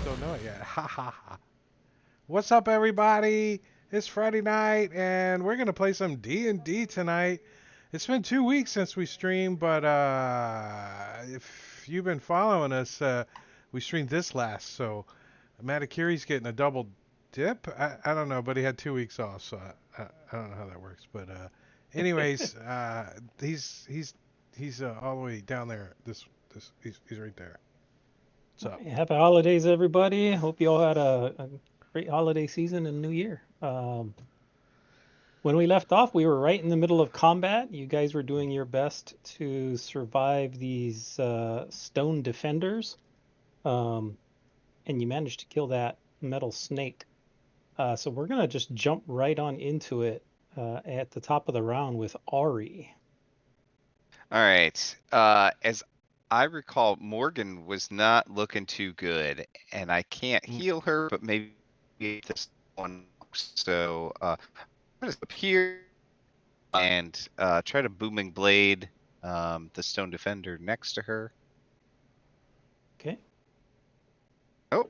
don't know it yet. Ha ha ha. What's up, everybody? It's Friday night, and we're gonna play some D&D tonight. It's been 2 weeks since we streamed, but if you've been following us, we streamed this last, so Matakiri's getting a double dip. I don't know, but he had 2 weeks off, so I don't know how that works. But anyways, he's all the way down there. He's right there. What's up? Happy holidays, everybody. Hope you all had a great holiday season and New Year. When we left off, we were right in the middle of combat. You guys were doing your best to survive these stone defenders, and you managed to kill that metal snake. So we're gonna just jump right on into it at the top of the round with Ari. All right. As I recall, Morgan was not looking too good, and I can't heal her, but maybe this one. So I'm gonna up here and try to booming blade the stone defender next to her. Okay. Oh,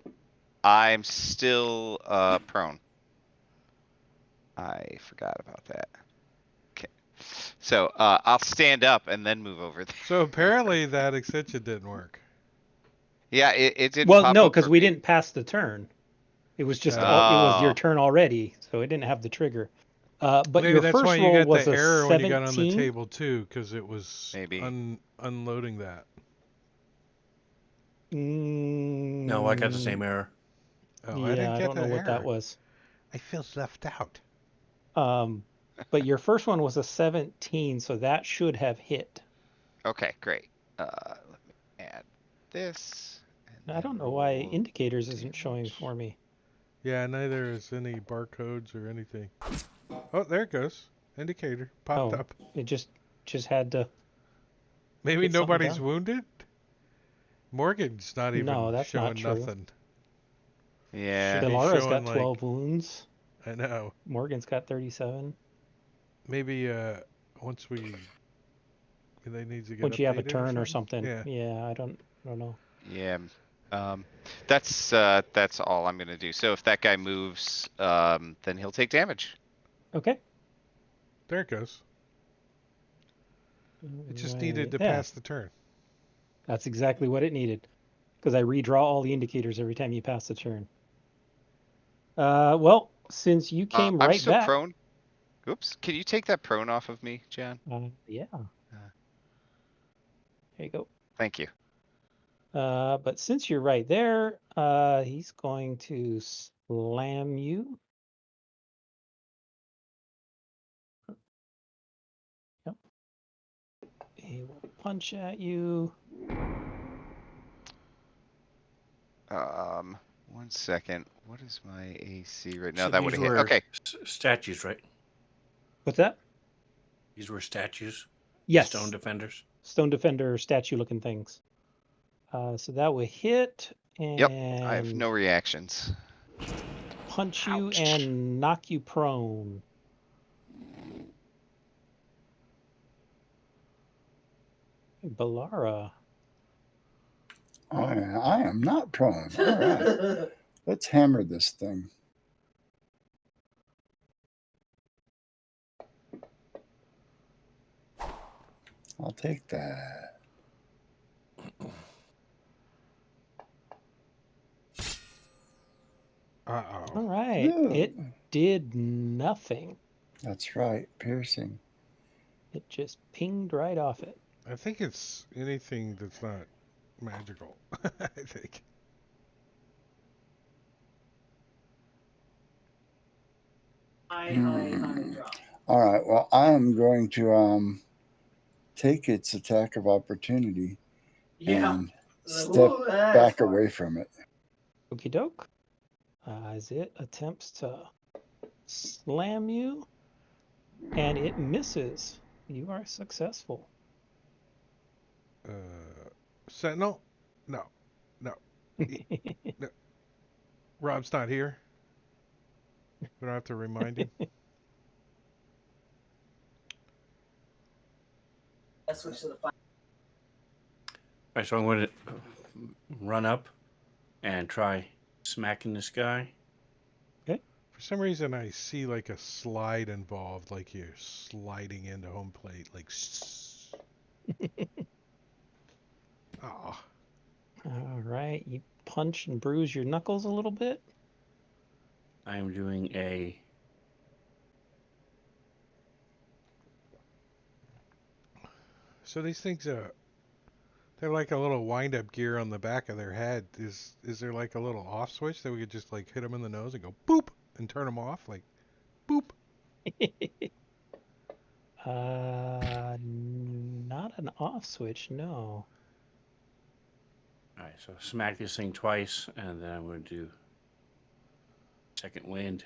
I'm still prone. I forgot about that. Okay. So I'll stand up and then move over there. So apparently that extension didn't work. Yeah, it didn't Well, pop no, up because for we me. didn't pass the turn. It was just it was your turn already, so it didn't have the trigger. But Maybe your that's first why you roll got was the a error when you got on the 17. table too, because it was Maybe. unloading that. No, I got the same error. Oh, Yeah, I didn't get don't know that what that error. was. I feel left out. But your first one was a 17, so that should have hit. Okay, great. Let me add this. I don't know why indicators isn't showing for me. Yeah, neither is any barcodes or anything. Oh, there it goes. Indicator popped up. It just had to. Maybe get something nobody's done. wounded. Morgan's not even No, that's not showing true. nothing. Yeah. He's Delara's showing got 12 wounds. I know. Morgan's got 37. Maybe once they need to get Once you have a updated turn or or something. Yeah. I don't know. Yeah. That's all I'm gonna do. So if that guy moves, then he'll take damage. Okay. There it goes. It just needed to pass the turn. That's exactly what it needed. Because I redraw all the indicators every time you pass the turn. Well, since you came I'm right still back. prone. Oops. Can you take that prone off of me, John? Yeah. There you go. Thank you. But since you're right there, he's going to slam you. Yep. He will punch at you. 1 second. What is my AC right now? So That would these have hit. were Okay. Statues, right? What's that? These were statues. Yes. Stone defenders. Stone defender statue-looking things. So that would hit and Yep. I have no reactions. punch you and knock you prone. Balara. I am not prone. All right. Let's hammer this thing. I'll take that. Uh-oh. All right. Ooh. It did nothing. That's right. Piercing. It just pinged right off it. I think it's anything that's not magical. I think. All right. Well, I am going to take its attack of opportunity and step back away from it. Okie doke. As it attempts to slam you, and it misses. You are successful. Sentinel? No. No. Rob's not here. We don't have to remind him. All right, so I'm going to run up and try Smacking this guy. For some reason, I see like a slide involved, like you're sliding into home plate, like. Oh. All right, you punch and bruise your knuckles a little bit. I am doing a. So these things are. They're like a little wind-up gear on the back of their head. Is there like a little off switch that we could just like hit them in the nose and go boop and turn them off, like boop? Not an off switch, no. All right, so smack this thing twice, and then I'm going to do second wind.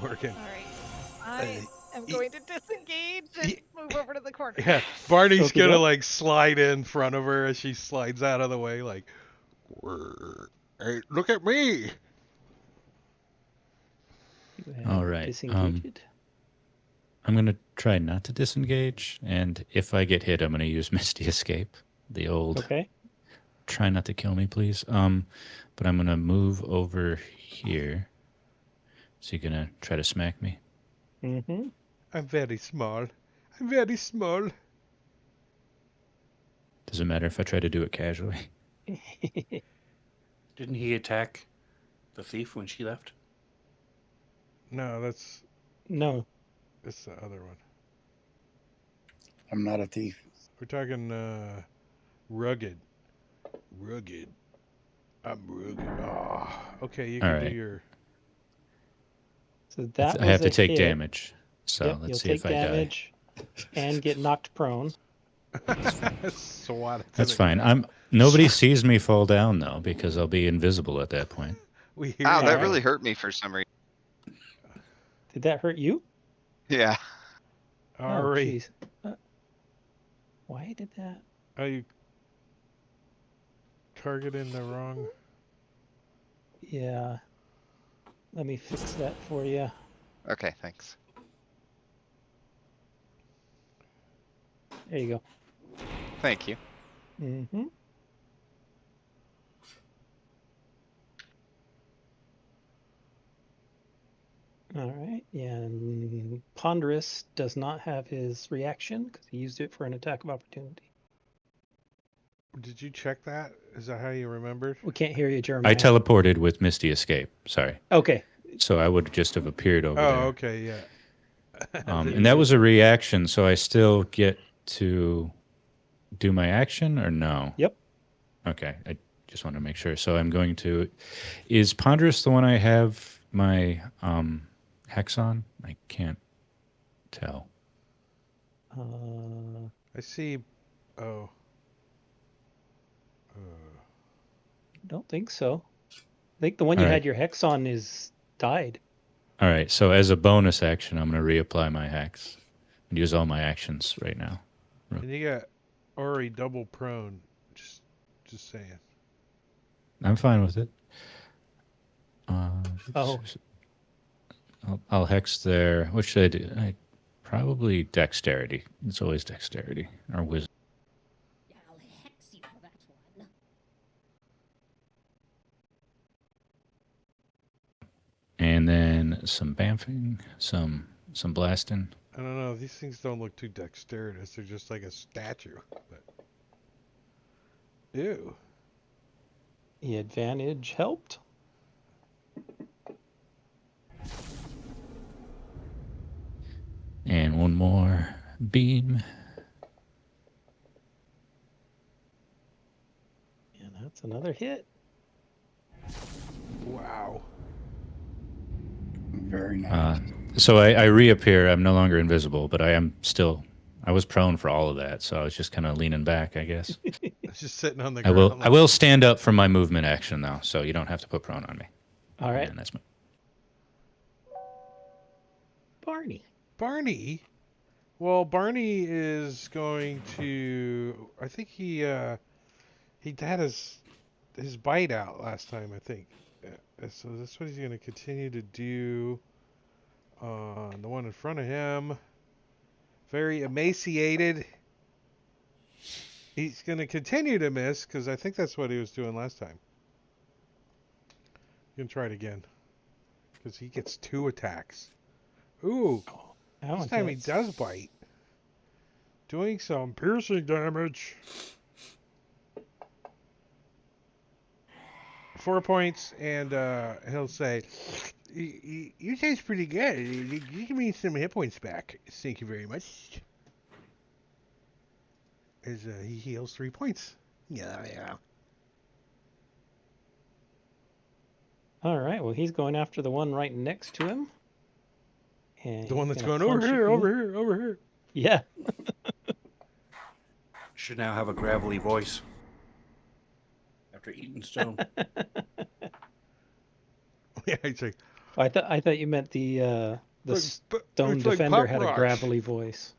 Morgan. All right. I am going to disengage and move over to the corner. Yeah, Barney's Okey gonna doke. like slide in front of her as she slides out of the way, like, hey, look at me. You have All right. disengaged. I'm going to try not to disengage, and if I get hit, I'm going to use Misty Escape, the old Okay. try not to kill me, please. But I'm going to move over here. So you're going to try to smack me? Mm-hmm. I'm very small. I'm very small. Does it matter if I try to do it casually? Didn't he attack the thief when she left? No, that's No. the other one. I'm not a thief. We're talking rugged. Rugged. I'm rugged. Oh, okay, you All can do right. your. So that was I have a to take hit. damage. So Yep, you'll let's see take if I die. damage and get knocked prone. Swat it to That's the fine. ground. Nobody sees me fall down though, because I'll be invisible at that point. We hear Ow, you. that Alright. really hurt me for some reason. Did that hurt you? Yeah. Ari, jeez. Why did that? are you targeting the wrong? Yeah. Let me fix that for you. Okay, thanks. There you go. Thank you. Mm-hmm. All right. Yeah, and Ponderous does not have his reaction because he used it for an attack of opportunity. Did you check that? Is that how you remembered? We can't hear you, Jeremiah. I teleported with Misty Escape. Sorry. Okay. So I would just have appeared over there. Oh, okay, yeah. And that was a reaction, so I still get to do my action or no? Yep. Okay, I just want to make sure. So I'm going to. Is Ponderous the one I have my hex on? I can't tell. I see. Oh. Don't think so. I think the one All you right. had your hex on is died. All right, so as a bonus action, I'm going to reapply my hex and use all my actions right now. And you got Ori double prone. Just saying. I'm fine with it. Oh. I'll hex there. What should I do? Probably dexterity. It's always dexterity or wisdom. I'll hex you for that one. And then some bamfing, some blasting. I don't know. These things don't look too dexterous. They're just like a statue. But... Ew. The advantage helped. And one more beam. And that's another hit. Wow. Very nice. So I reappear. I'm no longer invisible, but I am still. I was prone for all of that, so I was just kind of leaning back, I guess. It's just sitting on the I ground. will. I will stand up for my movement action though, so you don't have to put prone on me. All right. And that's my. Barney. Barney? Well, Barney is going to. I think he had his bite out last time. I think. So that's what he's going to continue to do. The one in front of him. very emaciated. He's going to continue to miss because I think that's what he was doing last time. You can try it again because he gets 2 attacks. Ooh, That this one time hits. he does bite. Doing some piercing damage. 4 points, and he'll say, "You taste pretty good. You give me some hit points back. Thank you very much." As he heals 3 points. Yeah. All right. Well, he's going after the one right next to him. And The one he's that's gonna going over punch here, you. over here, over here. Yeah. Should now have a gravelly voice after eating stone. Yeah, he's like, I thought you meant the it's stone like defender Pop had a Rocks. gravelly voice.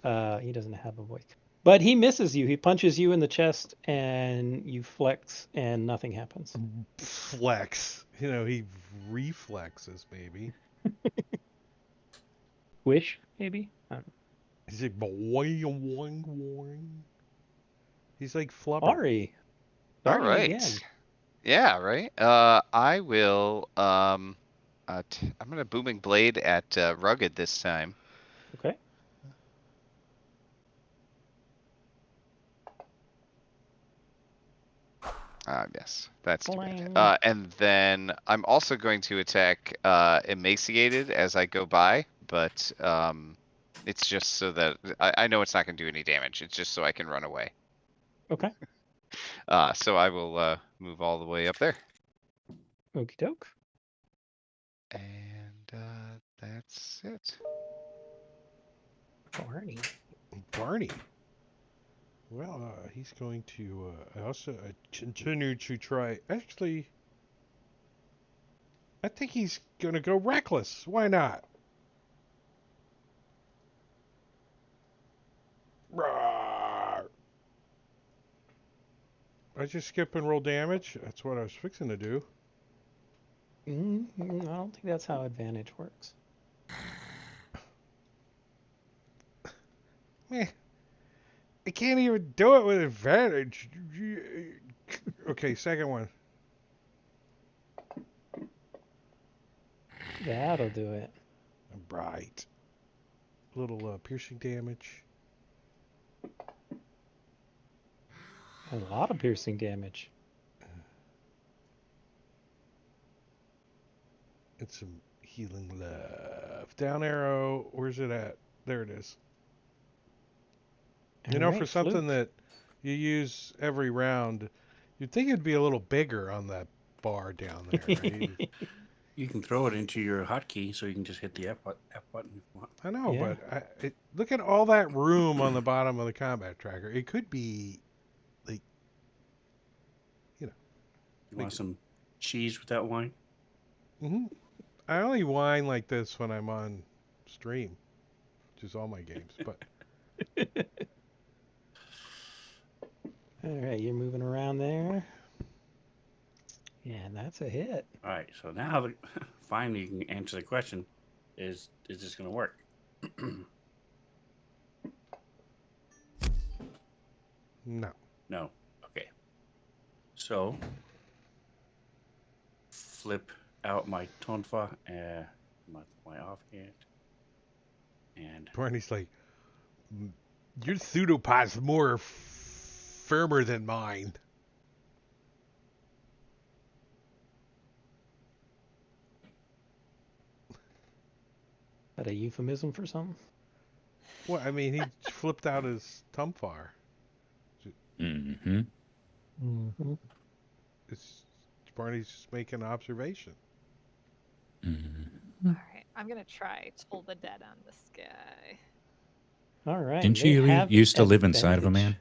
He doesn't have a voice. But he misses you. He punches you in the chest and you flex and nothing happens. Flex. You know, he reflexes, maybe. Wish, maybe? I don't know. He's like, boing, boing, boing. He's like Flubber. Ari. All Starting right. again. Yeah, right. I will. I'm gonna booming blade at Rugged this time. Okay. Yes, that's too Boing. bad. And then I'm also going to attack Emaciated as I go by, but it's just so that I know it's not going to do any damage. It's just so I can run away. Okay. So I will move all the way up there. Okie doke. And that's it. Barney. Well, he's going to also continue to try. Actually, I think he's going to go reckless. Why not? Rawr. I just skip and roll damage. That's what I was fixing to do. I don't think that's how advantage works. Meh. I can't even do it with advantage. Okay, second one. That'll do it. Right. Little piercing damage. A lot of piercing damage. And some healing love. Down arrow. Where's it at? There it is. You know, for something that you use every round, you'd think it'd be a little bigger on that bar down there, right? You can throw it into your hotkey so you can just hit the F button if you want. I know, Yeah. but look at all that room on the bottom of the combat tracker. It could be, like, You want some cheese with that wine? I only whine like this when I'm on stream, which is all my games. But All right, you're moving around there. Yeah, and that's a hit. All right, so now finally you can answer the question: Is this going to work? no. No. Okay. So flip out my tonfa and my offhand, and Barney's like, your pseudopod's more firmer than mine. Is that a euphemism for something? Well, I mean, he flipped out his tumfar. Mm-hmm. Mm-hmm. Barney's just making an observation. Mm-hmm. All right, I'm gonna try Toll the Dead on this guy. All right. Didn't they you have used to live inside of a advantage.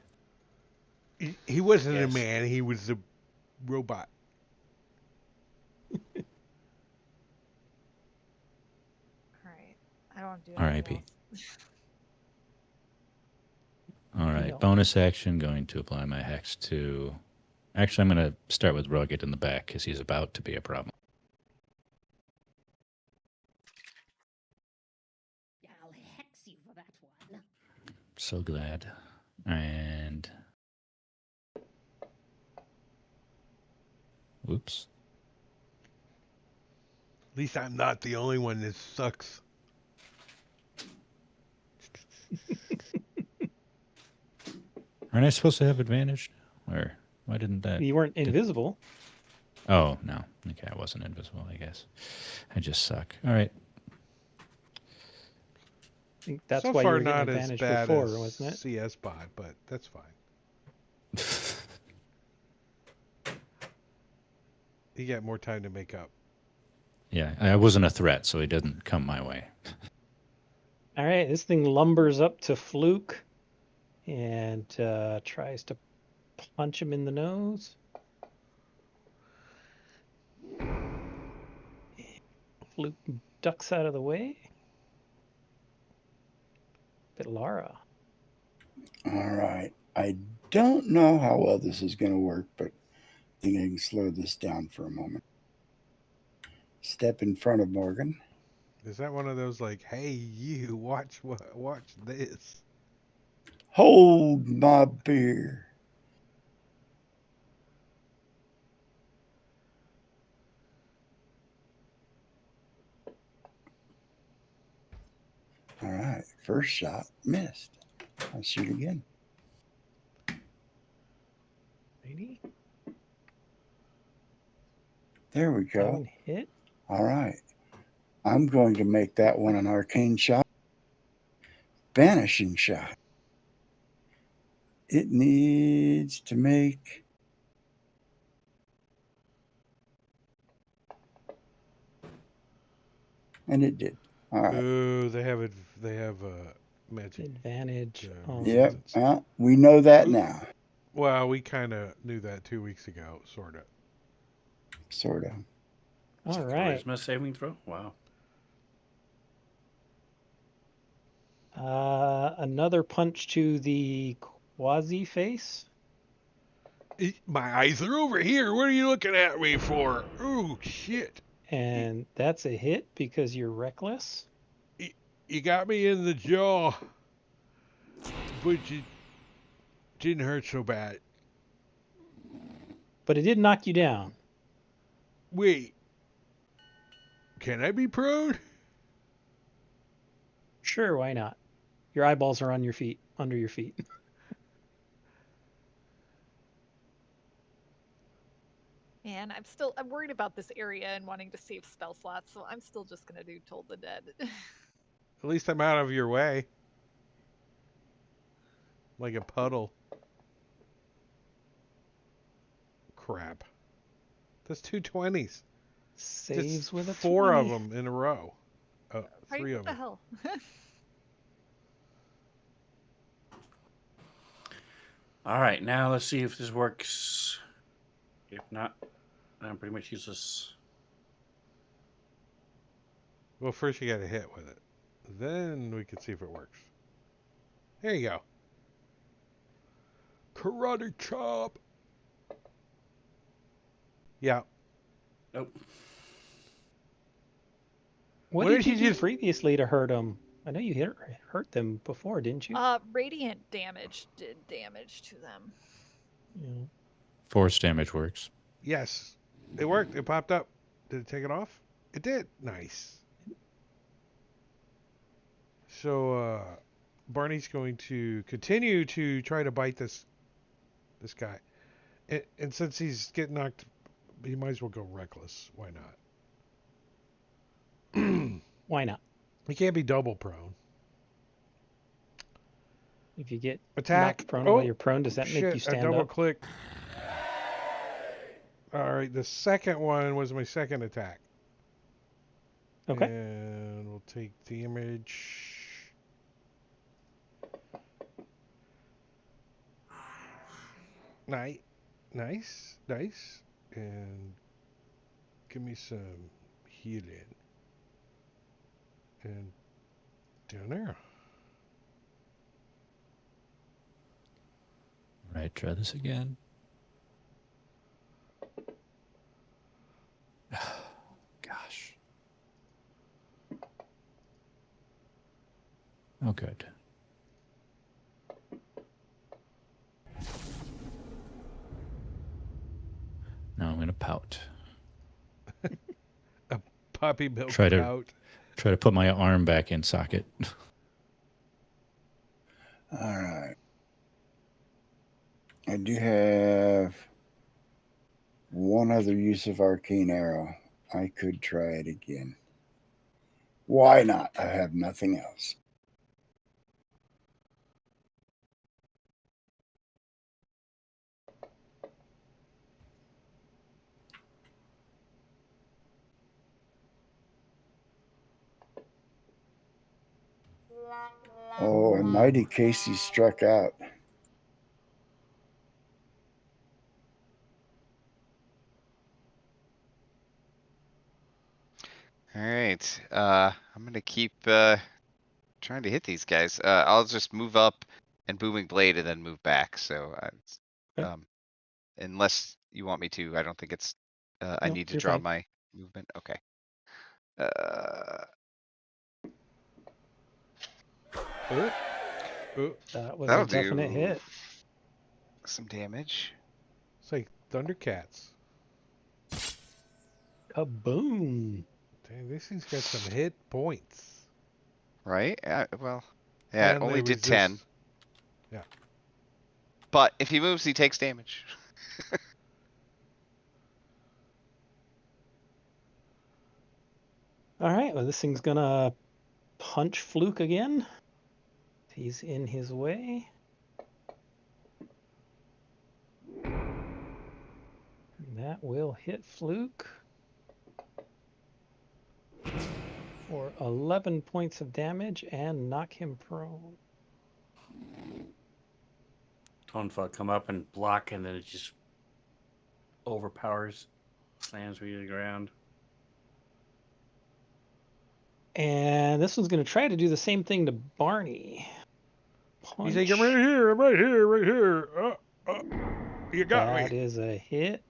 man? He wasn't Yes. a man. He was a robot. All right, I don't do R.I.P. anything else. All right. Heal. Bonus action, going to apply my hex to... Actually, I'm going to start with Rugged in the back because he's about to be a problem. I'll So glad. And whoops. At least I'm not the only one that sucks. Aren't I supposed to have advantage? Or why didn't that? You weren't invisible. Oh, no. Okay, I wasn't invisible, I guess. I just suck. All right. I think that's So why you far, were getting not as advantage bad before, as wasn't it? CS bot, but that's fine. You get more time to make up. Yeah, I wasn't a threat, so he didn't come my way. All right, this thing lumbers up to Fluke and tries to punch him in the nose. Fluke ducks out of the way. But Lara. All right. I don't know how well this is going to work, but I think I can slow this down for a moment. Step in front of Morgan. Is that one of those like, hey, you watch this? Hold my beer. All right. First shot missed. I'll shoot again. Lady? There we That go. one hit. All right. I'm going to make that one an arcane shot. Vanishing shot. It needs to make. And it did. All right. Ooh, they have magic. Advantage. Yep. resistance. We know that now. Well, we kind of knew that 2 weeks ago, sort of. Sort of. It's All a right. charisma saving throw? Wow. Another punch to the quasi face. My eyes are over here. What are you looking at me for? Ooh, shit. And that's a hit because you're reckless. You got me in the jaw, but it didn't hurt so bad. But it did knock you down. Wait, can I be prone? Sure, why not? Your eyeballs are on your feet, under your feet. Man, I'm worried about this area and wanting to save spell slots, so I'm still just gonna do Toll the Dead. At least I'm out of your way. Like a puddle. Crap. That's 220s. Saves Just with a 4 20. of them in a row. Oh, Right? 3 What of the them. hell? All right, now let's see if this works. If not, I'm pretty much useless. Well, first you got to hit with it. Then we can see if it works. There you go. Karate chop. Yeah. Nope. What Why did don't you you do just- previously to hurt them? I know you hurt them before, didn't you? Radiant damage did damage to them. Yeah. Force damage works. Yes. It worked. It popped up. Did it take it off? It did. Nice. So, Barney's going to continue to try to bite this guy. And since he's getting knocked, he might as well go reckless. Why not? Why not? He can't be double prone. If you get Attack. knocked prone Oh, while you're prone, does that make you shit. I stand double up? clicked. All right. The second one was my second attack. Okay. And we'll take damage. Nice. And give me some healing. And down there. Right, try this again. Gosh. Oh, good. Now I'm going to pout. A puppy milk Try to pout. try to put my arm back in socket. All right. I do have one other use of arcane arrow. I could try it again. Why not? I have nothing else. Oh, and Mighty Casey struck out. All right. I'm gonna keep trying to hit these guys. I'll just move up and booming blade and then move back. So, Okay. unless you want me to, I don't think it's. I No, need to you're draw fine. my movement. Okay. That was That'll a definite do hit. some damage. It's like Thundercats. Kaboom! Dang, this thing's got some hit points. Right? Well, yeah, it And only they did resist. 10. Yeah. But if he moves, he takes damage. All right, well, this thing's gonna punch Fluke again. He's in his way. That will hit Fluke for 11 points of damage and knock him prone. Tonfa come up and block, and then it just overpowers, slams me to the ground. And this one's going to try to do the same thing to Barney. He's like, I'm right here, I'm right here, right here. You got That me. is a hit.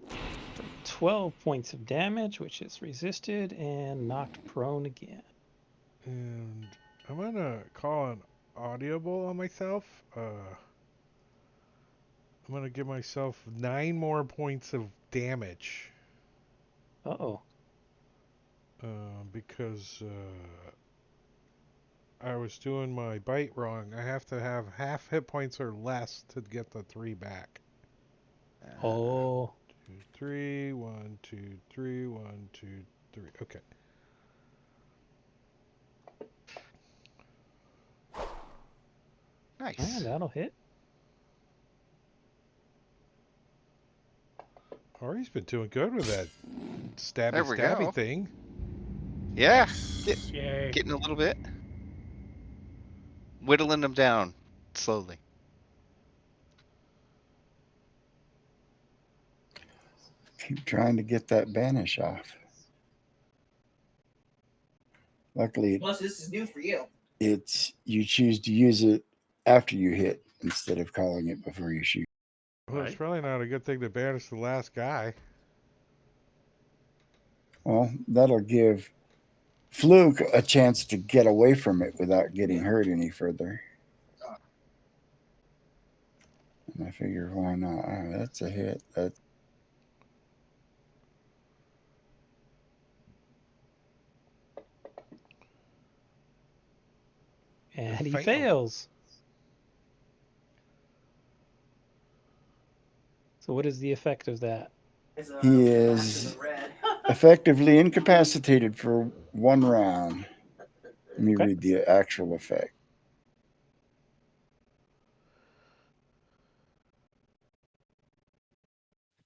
For 12 points of damage, which is resisted and knocked prone again. And I'm gonna call an audible on myself. I'm gonna give myself 9 more points of damage. Uh-oh. Because I was doing my bite wrong. I have to have half hit points or less to get the 3 back. Oh. 2, 3, 1, 2, 3, 1, 2, 3. Okay. Nice. Yeah, that'll hit. Ori's been doing good with that There we stabby go. thing. Yeah, Yay. getting a little bit. Whittling them down slowly. Keep trying to get that banish off. Luckily, Plus, this is new for you. it's you choose to use it after you hit instead of calling it before you shoot. Well, it's probably not a good thing to banish the last guy. Well, that'll give Fluke a chance to get away from it without getting hurt any further. And I figure, why not? Oh, that's a hit. And he Fail. fails. So what is the effect of that? He is effectively incapacitated for 1 round. Let me Okay. read the actual effect.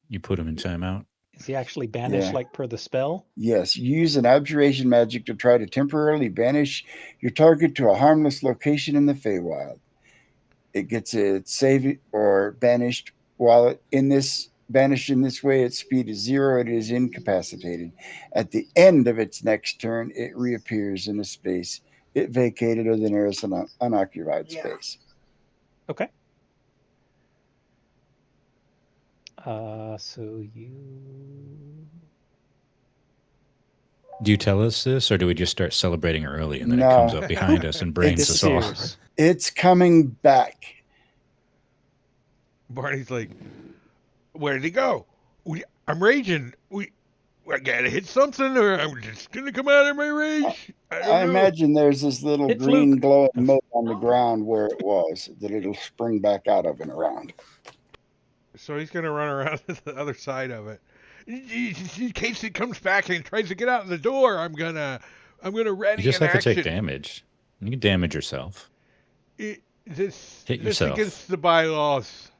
You put him in timeout. Is he actually banished Yeah. like per the spell? Yes, use an abjuration magic to try to temporarily banish your target to a harmless location in the Feywild. It gets it saved or banished while banished in this way. Its speed is 0. It is incapacitated. At the end of its next turn, it reappears in a space it vacated or the nearest unoccupied space. Okay. So you... Do you tell us this, or do we just start celebrating early and then No. it comes up behind us and brains us all? Disappears. It's coming back. Barney's like, where did he go? I'm raging. I gotta hit something, or I'm just gonna come out of my rage. I don't I know. imagine there's this little Hit green Fluke. glowing mote on the ground where it was that it'll spring back out of and around. So he's gonna run around to the other side of it. In case it comes back and tries to get out the door, I'm gonna You ready just an have to take action. damage. You can damage yourself. This Hit yourself. against the bylaws.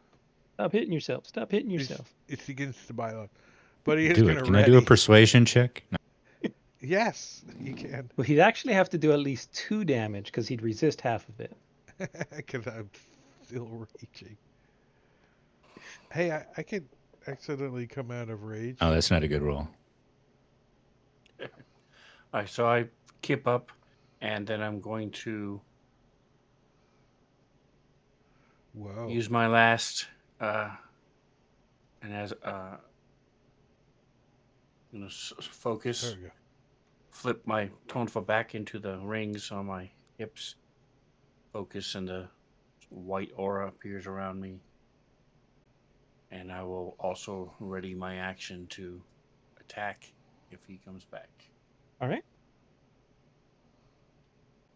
Stop hitting yourself. Stop hitting yourself. It's against the bylaws. But he is Do it. gonna Can I do a ready. persuasion check? No. Yes, you can. Well, he'd actually have to do at least 2 damage because he'd resist half of it. Because I'm still raging. Hey, I could accidentally come out of rage. Oh, that's not a good roll. All right, so I keep up, and then I'm going to Whoa. use my last, and as focus. There we go. Flip my toneful back into the rings on my hips. Focus, and the white aura appears around me. And I will also ready my action to attack if he comes back. All right.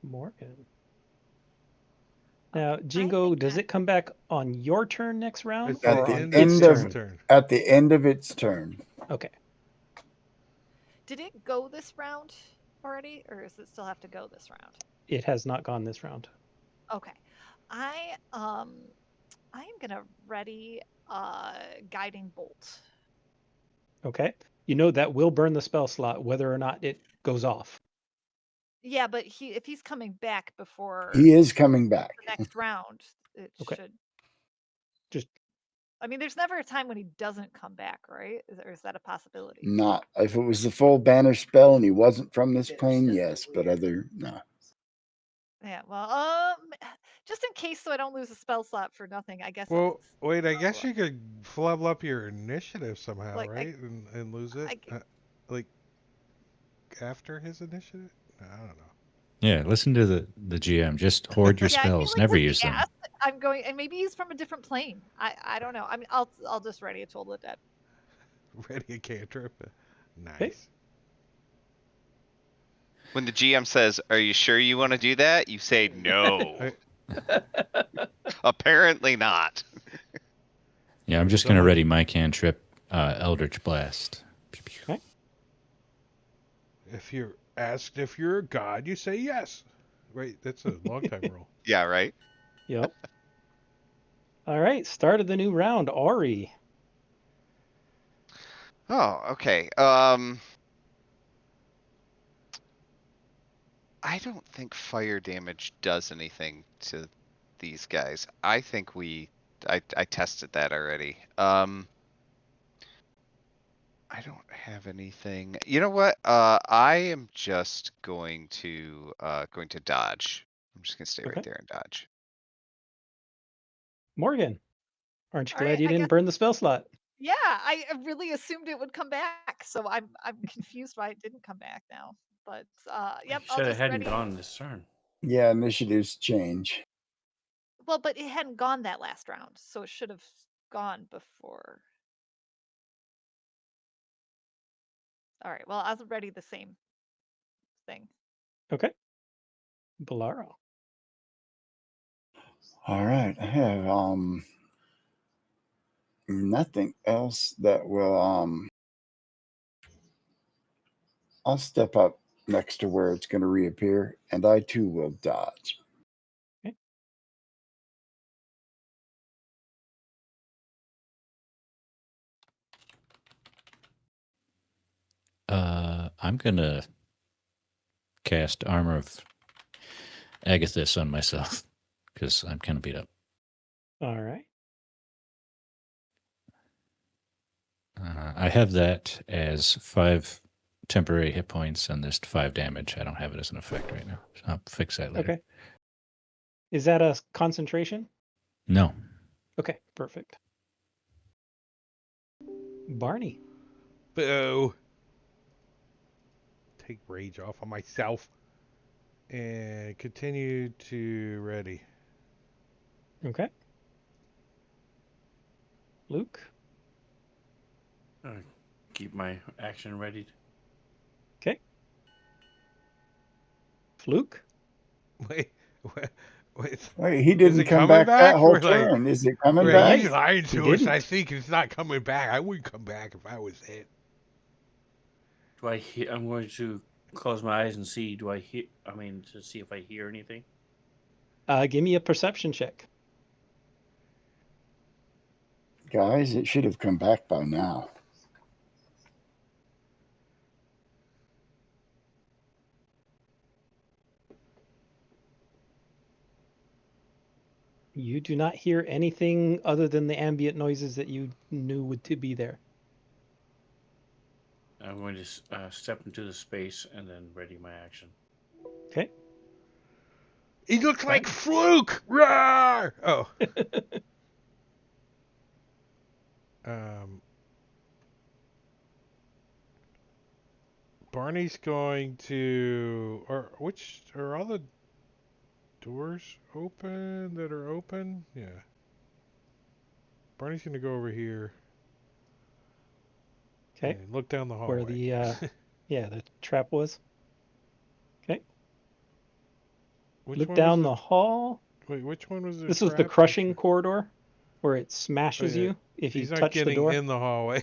Morgan. Now, Jingo, does it come back on your turn next round It's or the on end its of its turn? turn. At the end of its turn. Okay. Did it go this round already, or does it still have to go this round? It has not gone this round. Okay. I am gonna ready guiding bolt. Okay. You know that will burn the spell slot whether or not it goes off. Yeah, but if he's coming back before He is coming back. the next round, it Okay. should. Just I mean, there's never a time when he doesn't come back, right? Or is that a possibility? Not if it was the full banner spell and he wasn't from this plane, yes, but no. Yeah. Well, just in case, so I don't lose a spell slot for nothing. I guess. Well, wait. I guess you could level up your initiative somehow, Like, right? And lose it, like after his initiative. I don't know. Yeah, listen to the GM. Just hoard your Yeah, I feel spells. like Never with the use them. ass, I'm going, and maybe he's from a different plane. I don't know. I mean, I'll just ready a Toll the Dead. Ready a cantrip. Nice. Okay. When the GM says, "Are you sure you want to do that?" You say, "No." Apparently not. Yeah, I'm just going to ready my cantrip, Eldritch Blast. okay. If you're asked if you're a god, you say yes. Right? That's a long time rule. Yeah, right. Yep. All right. Start of the new round. Ori. Oh, okay. I don't think fire damage does anything to these guys. I think I tested that already. I don't have anything. You know what? I am just going to dodge. I'm just gonna stay Okay. right there and dodge. Morgan. Aren't you All glad right, you I didn't guess- burn the spell slot? Yeah, I really assumed it would come back, so I'm confused why it didn't come back now. But yep, You I'll said it just hadn't ready. gone this turn. Yeah, initiatives change. Well, but it hadn't gone that last round, so it should have gone before. All right. Well, I'll ready the same thing. Okay. Bolaro. All right. I have nothing else that will I'll step up next to where it's going to reappear, and I too will dodge. Okay. I'm going to cast Armor of Agathis on myself because I'm kind of beat up. All right. I have that as 5 temporary hit points and this 5 damage. I don't have it as an effect right now. I'll fix that later. Okay. Is that a concentration? No. Okay, perfect. Barney. Boo. Take rage off of myself. And continue to ready. Okay. Luke. Keep my action ready. Okay. Fluke. Wait, wait, wait. Wait, he Is didn't it come coming back that back? whole Or like, turn. Is it coming right, back? he's lying He to us. I didn't. think it's not coming back. I wouldn't come back if I was it. Do I hear? I'm going to close my eyes and see. Do I hear? I mean, to see if I hear anything. Give me a perception check. Guys, it should have come back by now. You do not hear anything other than the ambient noises that you knew would to be there. I'm going to step into the space and then ready my action. Okay. He looks like Fluke. Roar! Oh. Barney's going to, or which are all the doors open that are open? Yeah. Barney's gonna go over here. Okay. And look down the hallway. Where the the trap was. Okay. Which Look one down was the hall. Wait, which one was the This was the trap? crushing corridor where it smashes Oh, yeah. you if you He's not touch the getting door. in the hallway.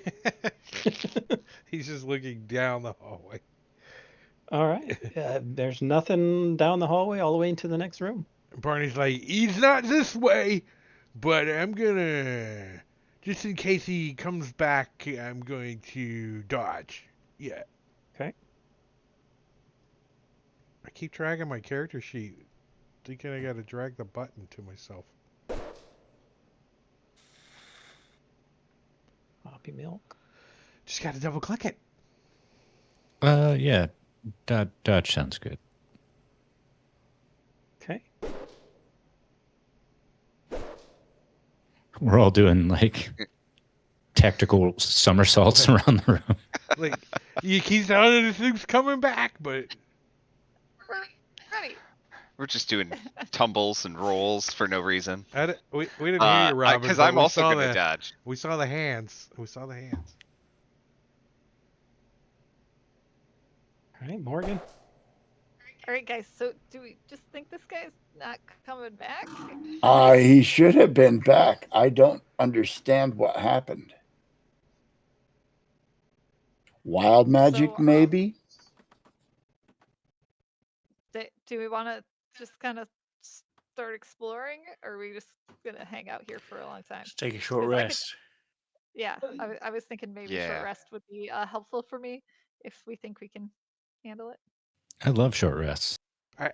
He's just looking down the hallway. All right. There's nothing down the hallway all the way into the next room. Barney's like, he's not this way, but I'm gonna, just in case he comes back, I'm going to dodge. Yeah. Okay. I keep dragging my character sheet, thinking I gotta drag the button to myself. Poppy milk. Just gotta double click it. Yeah. Dodge sounds good. Okay. We're all doing like tactical somersaults around the room. Like, you keep telling this thing's coming back, but We're ready. We're just doing tumbles and rolls for no reason. we didn't hear you, Robin. Because but I'm we also saw going to the- dodge. We saw the hands. We saw the hands. All right, Morgan. All right, guys. So, do we just think this guy's not coming back? He should have been back. I don't understand what happened. Wild magic, So, maybe? Do we want to just kind of start exploring, or are we just gonna hang out here for a long time? Just take a short 'Cause I could- rest. Yeah, I was thinking maybe Yeah. short rest would be helpful for me if we think we can handle it. I love short rests. I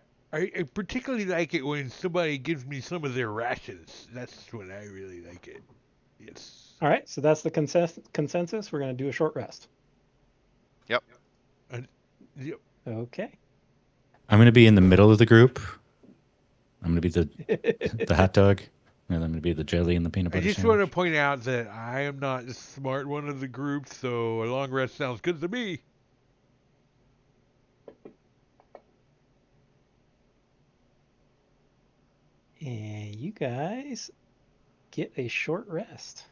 particularly like it when somebody gives me some of their rations. That's when I really like it. Yes. All right, so that's the consensus. We're going to do a short rest. Yep. Yep. Okay. I'm going to be in the middle of the group. I'm going to be the hot dog. And I'm going to be the jelly and the peanut I butter just want to sandwich. point out that I am not the smart one of the group, so a long rest sounds good to me. And you guys get a short rest.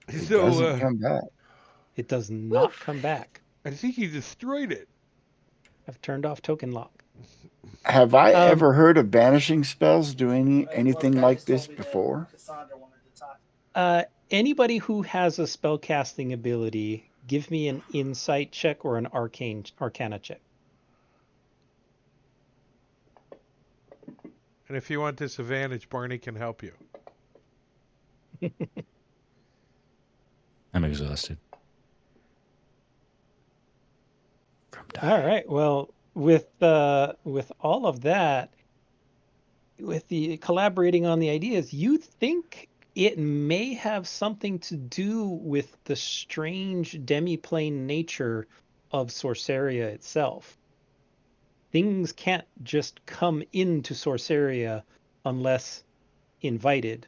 It So doesn't come back. It does not Oof. come back. I think you destroyed it. I've turned off token lock. Have I ever heard of banishing spells doing anything like this before? Anybody who has a spellcasting ability, give me an insight check or an arcana check. And if you want disadvantage, Barney can help you. I'm exhausted. All right. Well, with all of that, with the collaborating on the ideas, you think it may have something to do with the strange demiplane nature of Sorceria itself. Things can't just come into Sorceria unless invited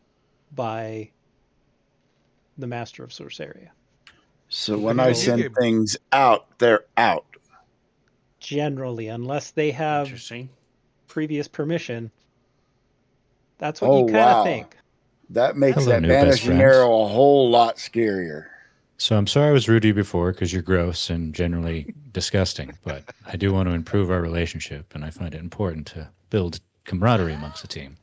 by the master of Sorceria. So when But I you send get- things out, they're out. Generally, unless they have Interesting. previous permission. That's what you kind of think. That makes Hello, that new best banishing friends. arrow a whole lot scarier. So I'm sorry I was rude to you before because you're gross and generally disgusting, but I do want to improve our relationship, and I find it important to build camaraderie amongst the team.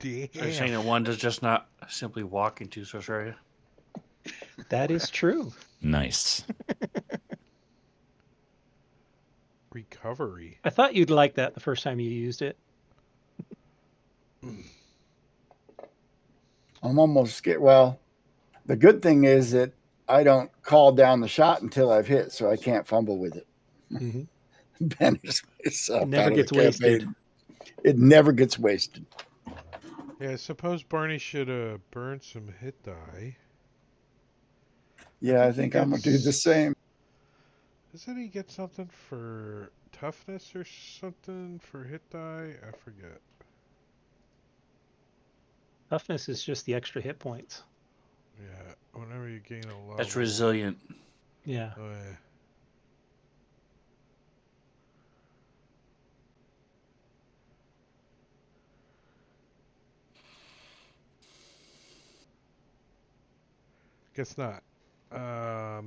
So you're Damn. saying that one does just not simply walk into Sorceria? That is true. Nice. Recovery. I thought you'd like that the first time you used it. I'm almost scared. Well, the good thing is that I don't call down the shot until I've hit, so I can't fumble with it. Mhm. Banish myself It never out of gets the campaign. wasted. It never gets wasted. Yeah, I suppose Barney should burn some hit die. Yeah, I he think I'm gonna do the gets- same. Doesn't he get something for toughness or something for hit die? I forget. Toughness is just the extra hit points. Yeah, whenever you gain a level. That's resilient. Yeah. Oh, yeah. Guess not.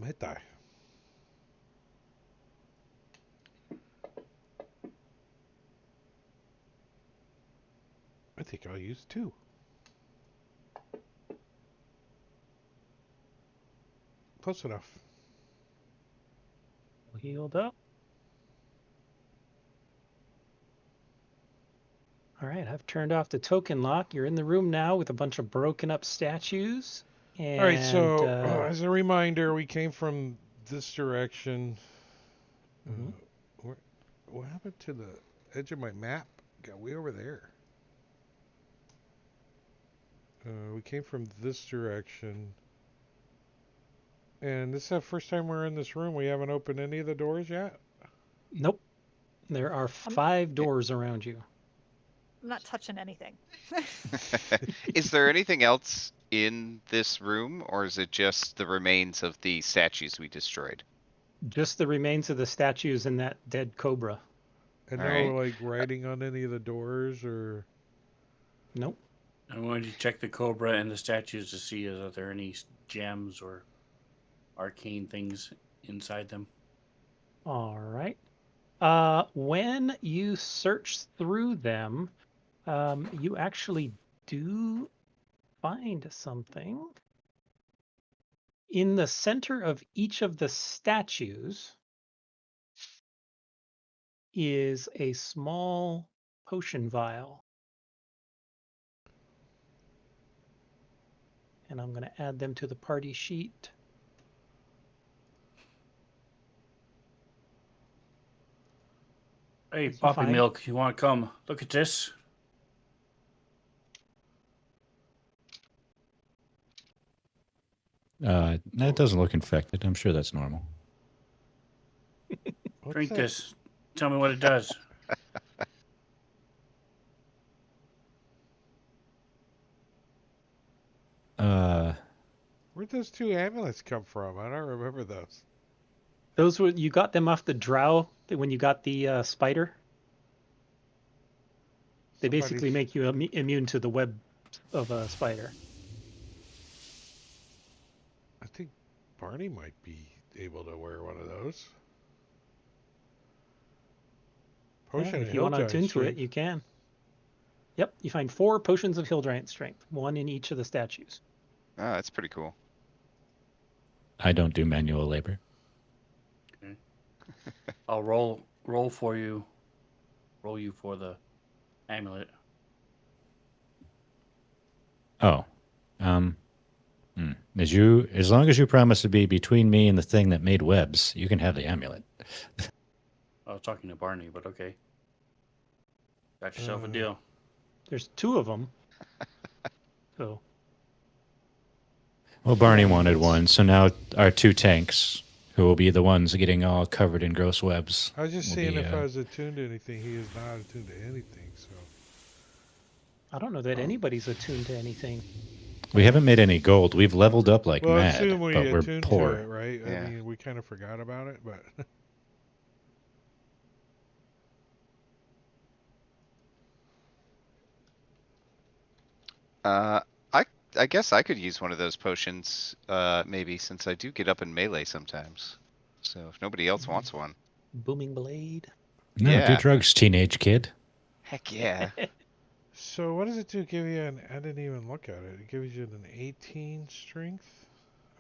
Hit die. I think I'll use 2. Close enough. Healed up. All right, I've turned off the token lock. You're in the room now with a bunch of broken up statues. And, All right, so as a reminder, we came from this direction. Mhm. What happened to the edge of my map? Got way over there. We came from this direction. And this is the first time we're in this room. We haven't opened any of the doors yet. Nope. There are 5 doors around you. I'm not touching anything. Is there anything else in this room, or is it just the remains of the statues we destroyed? Just the remains of the statues and that dead cobra. And All no, right. like, writing on any of the doors or... Nope. I'm going to check the Cobra and the statues to see if there are any gems or arcane things inside them. All right. When you search through them, you actually do find something. In the center of each of the statues is a small potion vial. And I'm going to add them to the party sheet. Hey, As you Poppy find- Milk, you want to come look at this? That doesn't look infected. I'm sure that's normal. What's Drink that? this. Tell me what it does. Where'd those 2 amulets come from? I don't remember those. Those were, you got them off the drow when you got the spider. They basically make you immune to the web of a spider. I think Barney might be able to wear one of those. Potion If of you want to Hill attune to it, Strength. you can. Yep, you find 4 potions of Hill Giant Strength, 1 in each of the statues. Oh, that's pretty cool. I don't do manual labor. Okay. I'll roll for you. Roll you for the amulet. Oh. As long as you promise to be between me and the thing that made webs, you can have the amulet. I was talking to Barney, but okay. Got yourself a deal. There's 2 of them. So Well, Barney wanted one, so now our 2 tanks, who will be the ones getting all covered in gross webs. I was just will seeing be, if I was attuned to anything. He is not attuned to anything, so... I don't know that anybody's attuned to anything. We haven't made any gold. We've leveled up like Well, mad, assume we but we're attuned to poor. it, right? Yeah. I mean, we kind of forgot about it, but... I I guess I could use one of those potions, maybe, since I do get up in melee sometimes. So if nobody else wants one, Booming blade. No, do Yeah. drugs, teenage kid. heck yeah. So what does it do? Give you an? I didn't even look at it. It gives you an 18 strength.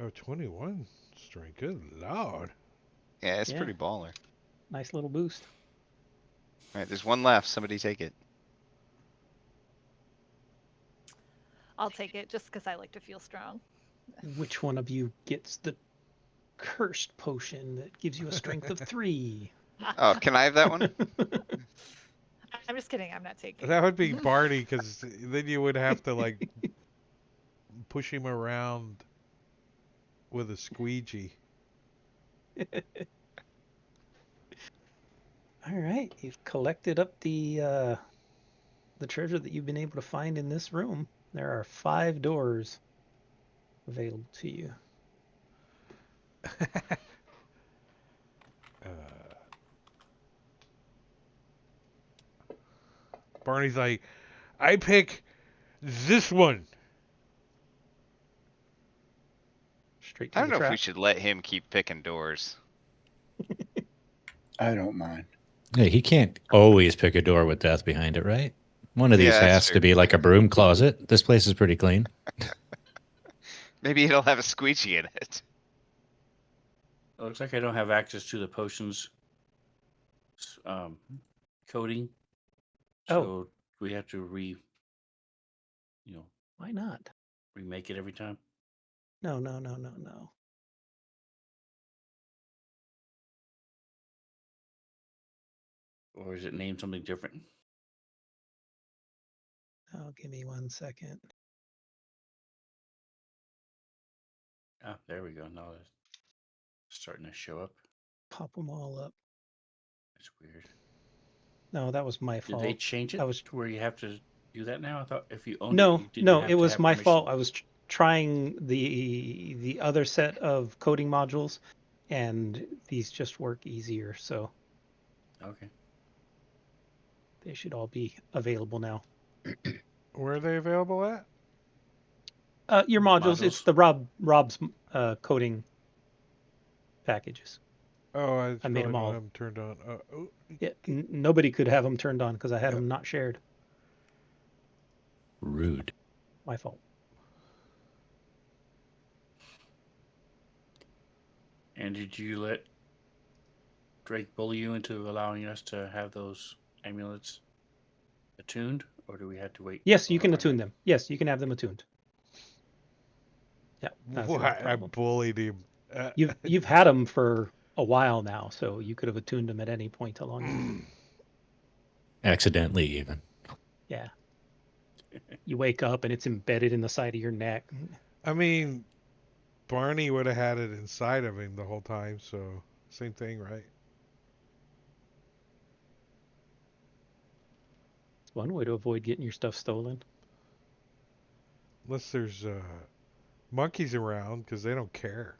Oh, 21 strength. Good lord. Yeah, it's Yeah. pretty baller. Nice little boost. All right, there's one left. Somebody take it. I'll take it just because I like to feel strong. Which one of you gets the cursed potion that gives you a strength of 3? Oh, can I have that one? I'm just kidding. I'm not taking That it. would be Barney, because then you would have to like push him around with a squeegee. All right, you've collected up the treasure that you've been able to find in this room. There are 5 doors available to you. uh, Barney's like, I pick this one. Straight I to don't the know if we trap. should let him keep picking doors. I don't mind. Hey, he can't always pick a door with death behind it, right? One of these Yeah, that's has true. to be like a broom closet. This place is pretty clean. Maybe it'll have a squeegee in it. It looks like I don't have access to the potions coding. Oh. So we have to Why not? remake it every time. No. Or is it named something different? Oh, give me 1 second. Ah, there we go. Now it's starting to show up. Pop them all up. That's weird. No, that was my Did fault. they change it I was to where you have to do that now? I thought if you owned it, no, you didn't no. have It to was have my permission. fault. I was trying the other set of coding modules, and these just work easier. So Okay. they should all be available now. Where are they available at? Your modules. It's the Rob's coding packages. Oh, I I probably made don't them all. have them turned on. Oh. Yeah, nobody could have them turned on because I had Yep. them not shared. Rude. My fault. And did you let Drake bully you into allowing us to have those amulets attuned, or do we have to wait? Yes, till you can after I attune have- them. Yes, you can have them attuned. Yeah, that's no What? I problem. bullied him. You've had them for a while now, so you could have attuned them at any point along your. Accidentally, even. Yeah. You wake up and it's embedded in the side of your neck. I mean, Barney would have had it inside of him the whole time, so same thing, right? It's one way to avoid getting your stuff stolen. Unless there's monkeys around, because they don't care.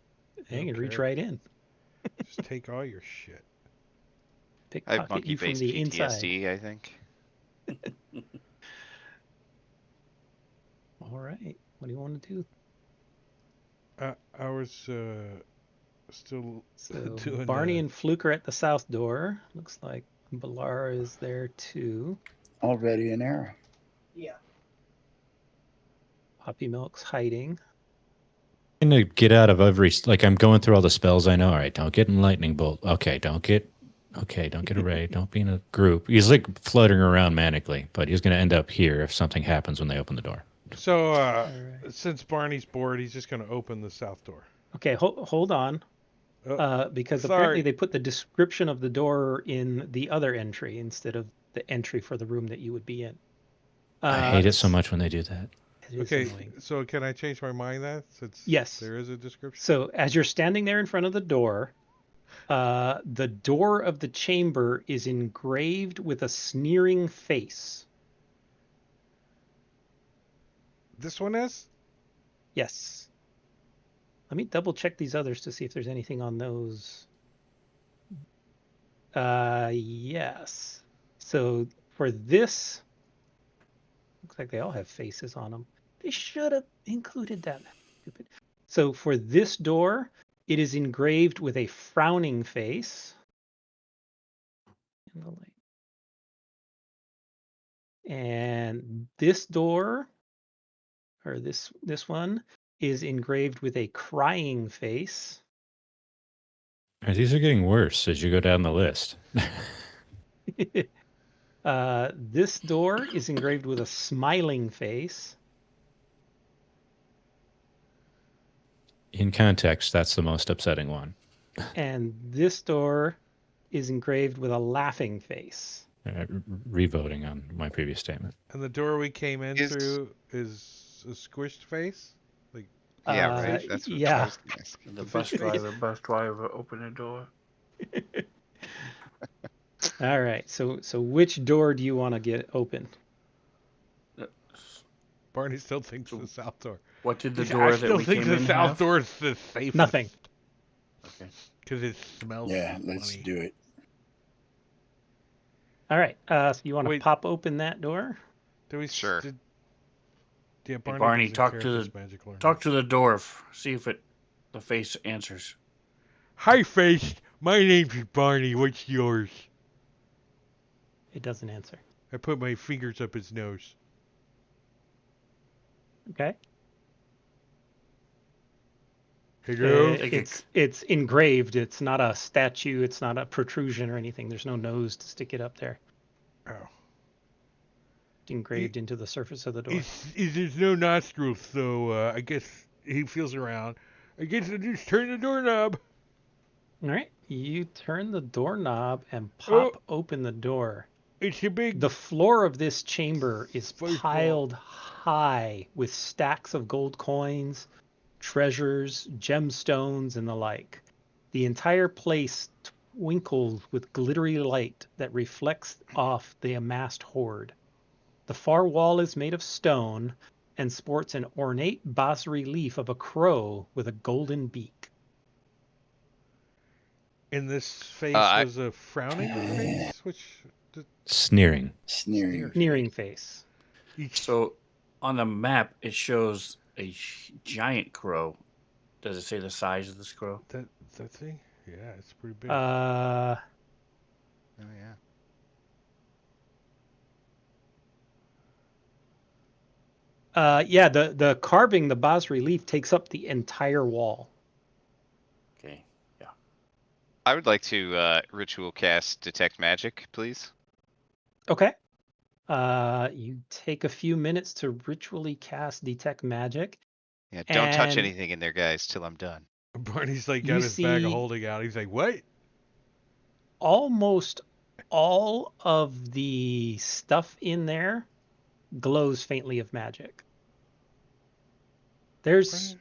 They don't can reach care. right in. Just take all your shit. I have Pickpocket you from monkey-based the inside. PTSD, I think. All right. What do you want to do? I was still So doing Barney and Fluke are at the south door. Looks like Balara is there too. Already an arrow. Poppy Milk's hiding. I'm going to get out of every, like, I'm going through all the spells I know. All right, don't get in lightning bolt. Okay, don't get a raid. Don't be in a group. He's like fluttering around manically, but he's going to end up here if something happens when they open the door. So, All right. since Barney's bored, he's just going to open the south door. Okay, hold on. Because apparently they put the description of the door in the other entry instead of the entry for the room that you would be in. I hate it so much when they do that. It is Okay, annoying. so can I change my mind then, since Yes. there is a description? So as you're standing there in front of the door of the chamber is engraved with a sneering face. This one is? Yes. Let me double check these others to see if there's anything on those. Yes. So for this, looks like they all have faces on them. They should have included that. Stupid. So for this door, it is engraved with a frowning face. In the light. And this door, or this one, is engraved with a crying face. These are getting worse as you go down the list. This door is engraved with a smiling face. In context, that's the most upsetting one. And this door is engraved with a laughing face. Revoting on my previous statement. And the door we came in Is- through is a squished face? Yeah, right. That's what I yeah. was gonna ask. The fish bus driver, open the door. All right. So which door do you want to get open? Barney still thinks the south door. What did the I door that still we think came the in south have? door is the safest. Nothing. Okay. Because it smells Yeah, let's funny. do it. All right. So you want to Wait. pop open that door? Do we Sure. Yeah, Barney, Barney, doesn't talk care to if the- it's magic learning. Talk to the dwarf. See if the face answers. Hi, face. My name's Barney. What's yours? It doesn't answer. I put my fingers up his nose. Okay. Hello? It's engraved. It's not a statue. It's not a protrusion or anything. There's no nose to stick it up there. Oh. It's engraved into the surface of the door. There's no nostrils, so I guess he feels around. I guess I just turn the doorknob. All right. You turn the doorknob and pop open the door. It's a big... The floor of this chamber is First piled high with stacks of gold coins, treasures, gemstones, and the like. The entire place twinkles with glittery light that reflects off the amassed hoard. The far wall is made of stone and sports an ornate bas-relief of a crow with a golden beak. And this face I- was a frowning face? Sneering. Sneering face. So on the map, it shows a giant crow. Does it say the size of this crow? That thing? Yeah, it's pretty big. Oh yeah. Yeah, the carving, the bas-relief takes up the entire wall. Okay. Yeah. I would like to ritual cast detect magic, please. Okay. You take a few minutes to ritually cast detect magic. Yeah, don't touch And- anything in there, guys, till I'm done. Barney's like you got his bag of see- holding out. He's like, what? Almost all of the stuff in there glows faintly of magic. There's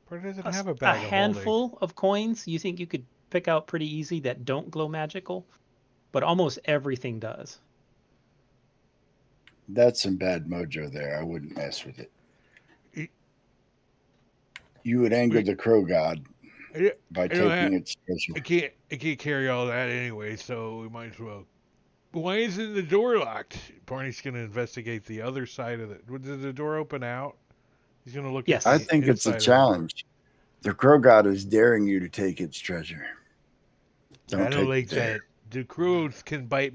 Barney doesn't a, have a a bag of holding. handful of coins you think you could pick out pretty easy that don't glow magical, but almost everything does. That's some bad mojo there. I wouldn't mess with it. It- You would anger the crow god I- by don't taking have- its treasure. I can't carry all that anyway, so we might as well. Why isn't the door locked? Barney's going to investigate the other side of it. Did the door open out? He's going to look Yes. at I the think it's inside a of the door. challenge. The crow god is daring you to take its treasure. I don't take like it there. that. The crows can peck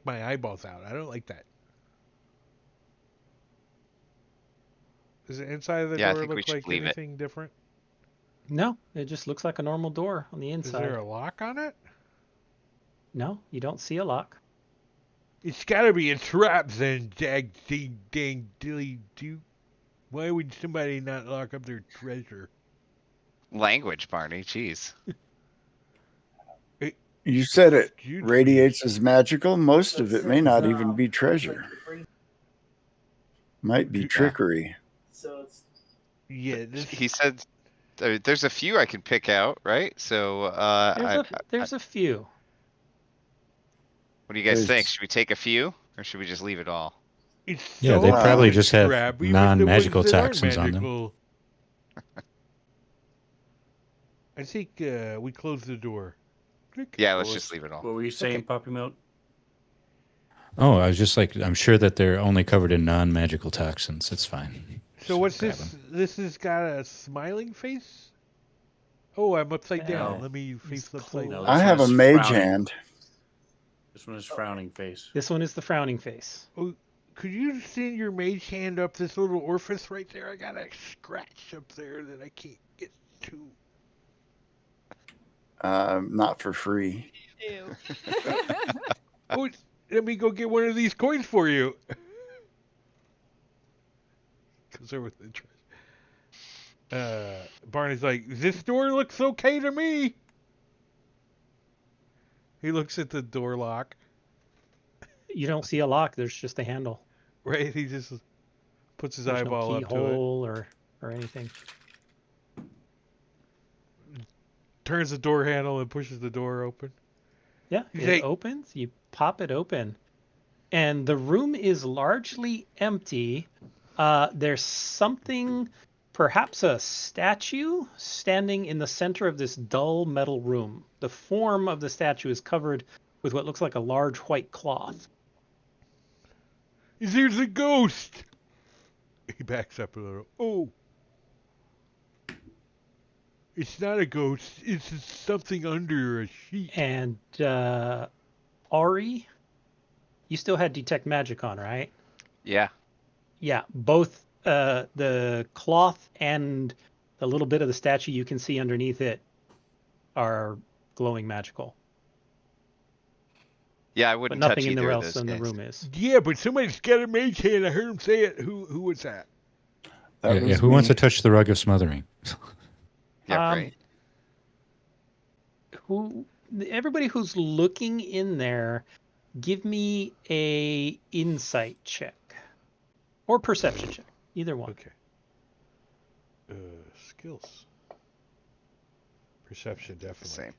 my eyeballs out. I don't like that. Does the inside of the Yeah, I door think we look should like leave it. anything different? No, it just looks like a normal door on the Is inside. there a lock on it? No, you don't see a lock. It's gotta be a trap then, dang dilly do. Why would somebody not lock up their treasure? Language, Barney. Jeez. You said it Excuse radiates as magical. Most of it may not even be treasure. Might be Yeah. trickery. me. Yeah, this He said there's a few I can pick out, right? So There's a few. what do you guys There's- think? Should we take a few, or should we just leave it all? it's Yeah, so they hard probably to just have grab, even the non-magical ones that aren't toxins on them. magical. I think we close the door. Click. Yeah, let's What just was- leave it all. What were you saying, Okay. Puppy Milk? Oh, I was just like, I'm sure that they're only covered in non-magical toxins. It's fine. So what's Grab this? him. This has got a smiling face? Oh, I'm upside down. No. Let me He's face upside closed. No, I this have a one is mage frowning. hand. This one is frowning face. This one is the frowning face. Oh, could you send your mage hand up this little orifice right there? I got a scratch up there that I can't get to. Not for free. Ew. Oh, let me go get one of these coins for you. Goes over the trash. Barney's like, this door looks okay to me. He looks at the door lock. You don't see a lock. There's just a handle. Right? He just puts his There's no eyeball up to it. keyhole or anything. Turns the door handle and pushes the door open. Yeah, You it say- opens. You pop it open, and the room is largely empty. There's something, perhaps a statue, standing in the center of this dull metal room. The form of the statue is covered with what looks like a large white cloth. There's a ghost. He backs up a little. Oh. It's not a ghost. It's something under a sheet. And Ari, you still had detect magic on, right? Yeah. Yeah, both the cloth and the little bit of the statue you can see underneath it are glowing magical, Yeah, I but wouldn't nothing touch in the either of else those in the guys. room is. Yeah, but somebody's got a mage hand. I heard him say it. Who was that? That Yeah, was who wants me. to touch the rug of smothering? Yeah, Um, right. Everybody who's looking in there, give me a insight check or perception check, either one. Okay. Skills. Perception, The definitely. same.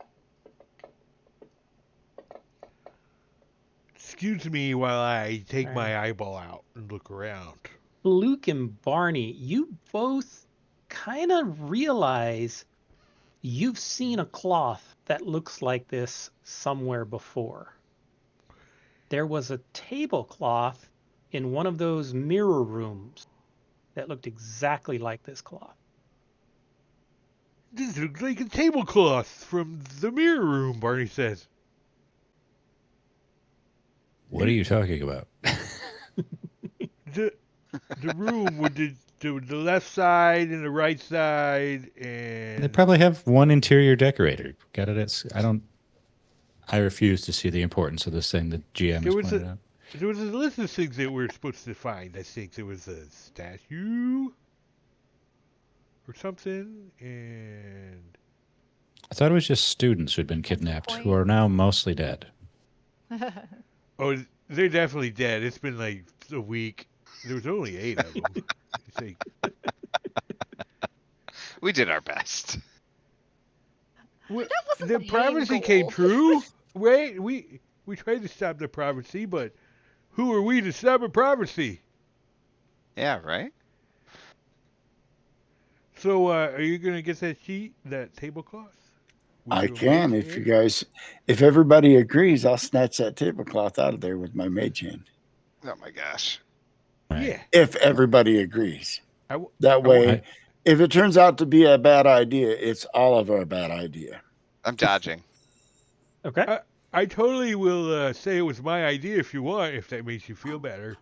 Excuse me while I take All my eyeball out and look around. Luke and Barney, you both kind of realize you've seen a cloth that looks like this somewhere before. There was a tablecloth in one of those mirror rooms that looked exactly like this cloth. This looks like a tablecloth from the mirror room, Barney says. What are you talking about? The room with the left side and the right side, and They probably have one interior decorator. Got it? I refuse to see the importance of this thing that GM has pointed out. there was a list of things that we're supposed to find. I think there was a statue or something, and I thought it was just students who'd been kidnapped, who are now mostly dead. oh, they're definitely dead. It's been like a week. There was only 8 of them. It's like, We did our best. what, That wasn't the the main prophecy came goal. true. Right? We tried to stop the prophecy, but who are we to stop a prophecy? Yeah, right? So, are you gonna get that sheet, that tablecloth? with I your can mage if you hand? guys, if everybody agrees, I'll snatch that tablecloth out of there with my mage hand. Oh my gosh. Right. Yeah. If everybody agrees, I w- that I way, I- if it turns out to be a bad idea, it's all of our bad idea. I'm dodging. Okay. I totally will say it was my idea if you want, if that makes you feel better.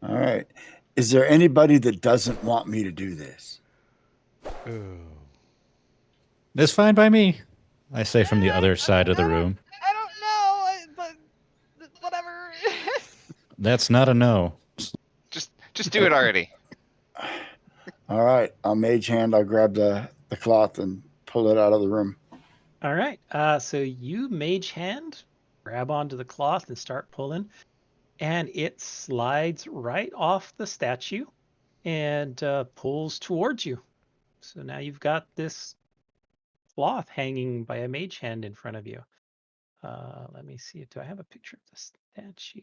All right. Is there anybody that doesn't want me to do this? Oh. That's fine by me. I say from the other side of the room. I don't know, but whatever. That's not a no. Just do it already. All right. I'll mage hand. I'll grab the cloth and pull it out of the room. All right. So you mage hand, grab onto the cloth and start pulling, and it slides right off the statue and pulls towards you. So now you've got this cloth hanging by a mage hand in front of you. Let me see. Do I have a picture of the statue?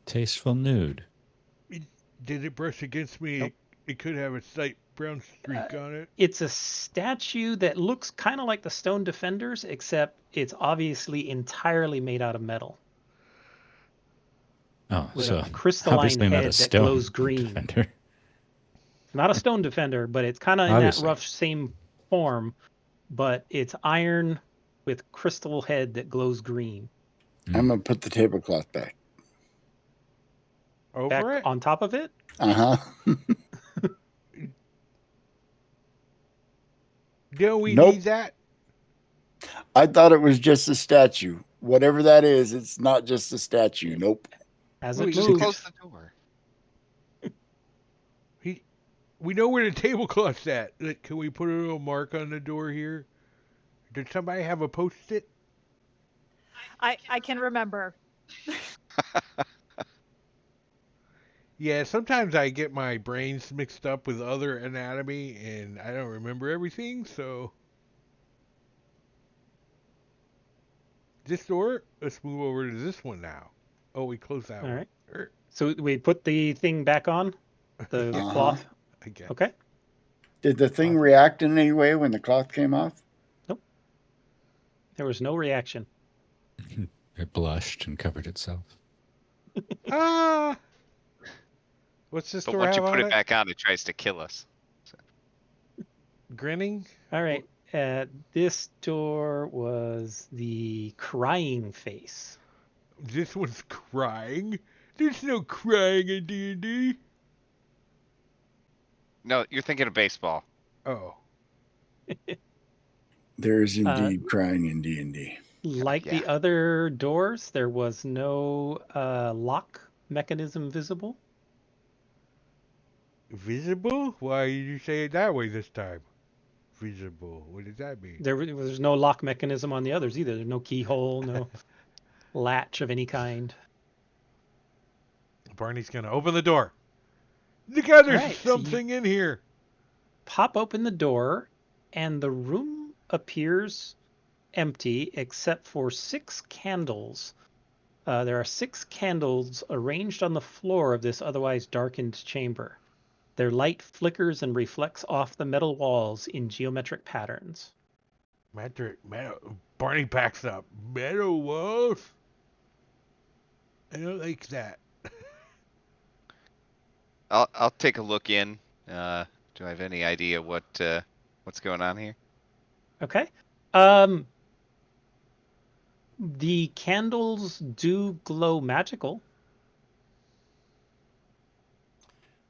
Tasteful nude. Did it brush against me? Nope. It could have a slight brown streak on it. It's a statue that looks kind of like the Stone Defenders, except it's obviously entirely made out of metal. Oh, with so a crystalline obviously not a head that stone glows green. defender. Not a stone defender, but it's kind of in that Obviously. rough same form, but it's iron with crystal head that glows green. I'm gonna put the tablecloth back. Over Back it? on top of it? Uh huh. Do we Nope. need that? I thought it was just a statue. Whatever that is, it's not just a statue. Nope. As Well, it Just moves. close the door. We know where the tablecloth's at. Like, can we put a little mark on the door here? Did somebody have a post-it? I can remember. Yeah, sometimes I get my brains mixed up with other anatomy and I don't remember everything, so. This door? Let's move over to this one now. Oh, we closed that All one. right. So we put the thing back on? The Uh-huh. cloth? I guess. Okay. Did the thing react in any way when the cloth came off? There was no reaction. It blushed and covered itself. Ah! What's this But door once you have put on it back on, it tries to kill us. Grinning? All right. This door was the crying face. This one's crying? There's no crying in D&D. No, you're thinking of baseball. Oh. There is indeed crying in D&D. Like the other doors, there was no lock mechanism visible. Visible? Why did you say it that way this time? Visible. What does that mean? There was no lock mechanism on the others either. There's no keyhole, no latch of any kind. Barney's gonna open the door. Look how there's Alright, so you- something in here. Pop open the door, and the room appears empty except for 6 candles. There are 6 candles arranged on the floor of this otherwise darkened chamber. Their light flickers and reflects off the metal walls in geometric patterns. Metal. Barney backs up. Metal walls? I don't like that. I'll take a look in. Do I have any idea what's going on here? Okay. The candles do glow magical.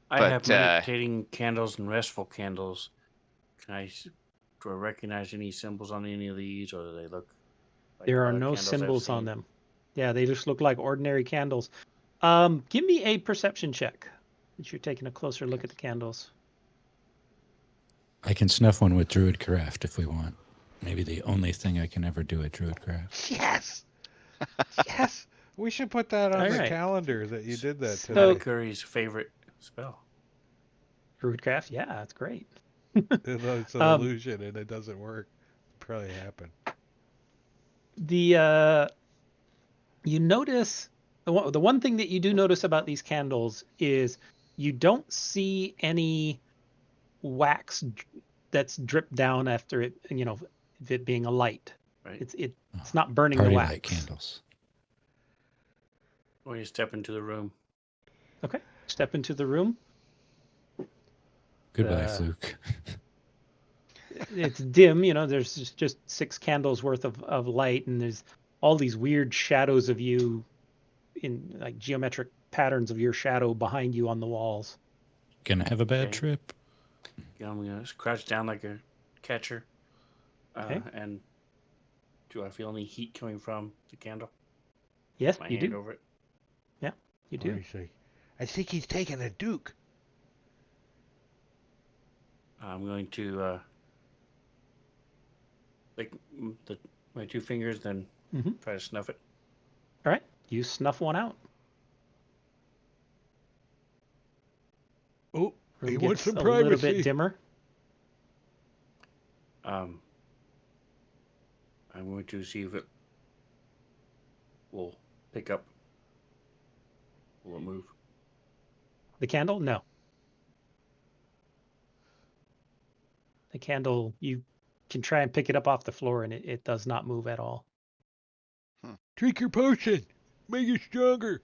I But, have meditating candles and restful candles. Do I recognize any symbols on any of these, or do they look like There are other no candles I've symbols on seen? them. Yeah, they just look like ordinary candles. Give me a perception check since you're taking a closer look at the candles. I can snuff one with Druidcraft if we want. Maybe the only thing I can ever do at Druidcraft. Yes! Yes! We should put that on the Alright. calendar that you did that So- today. Matt Curry's favorite spell. Druidcraft, yeah, that's great. It's an illusion and it doesn't work. Probably happened. You notice the one thing that you do notice about these candles is you don't see any wax that's dripped down after it, if it being a light. Right. It's not burning the Party wax. light candles. When you step into the room, Okay. Step into the room. Goodbye, Fluke. It's dim, there's just 6 candles worth of light, and there's all these weird shadows of you in like geometric patterns of your shadow behind you on the walls. Gonna have a bad Okay. trip. I'm gonna crouch down like a catcher. Okay. And do I feel any heat coming from the candle? Yes, My you hand do. over it. Yeah, you do. Barney's like, I think he's taking a Duke. I'm going to like my 2 fingers, then Mhm. try to snuff it. All right, you snuff one out. Oh, Room he wants gets some a little privacy. bit dimmer. I'm going to see if it will pick up. Will it move? The candle? No. The candle, you can try and pick it up off the floor, and it does not move at all. Drink your potion. Make it stronger.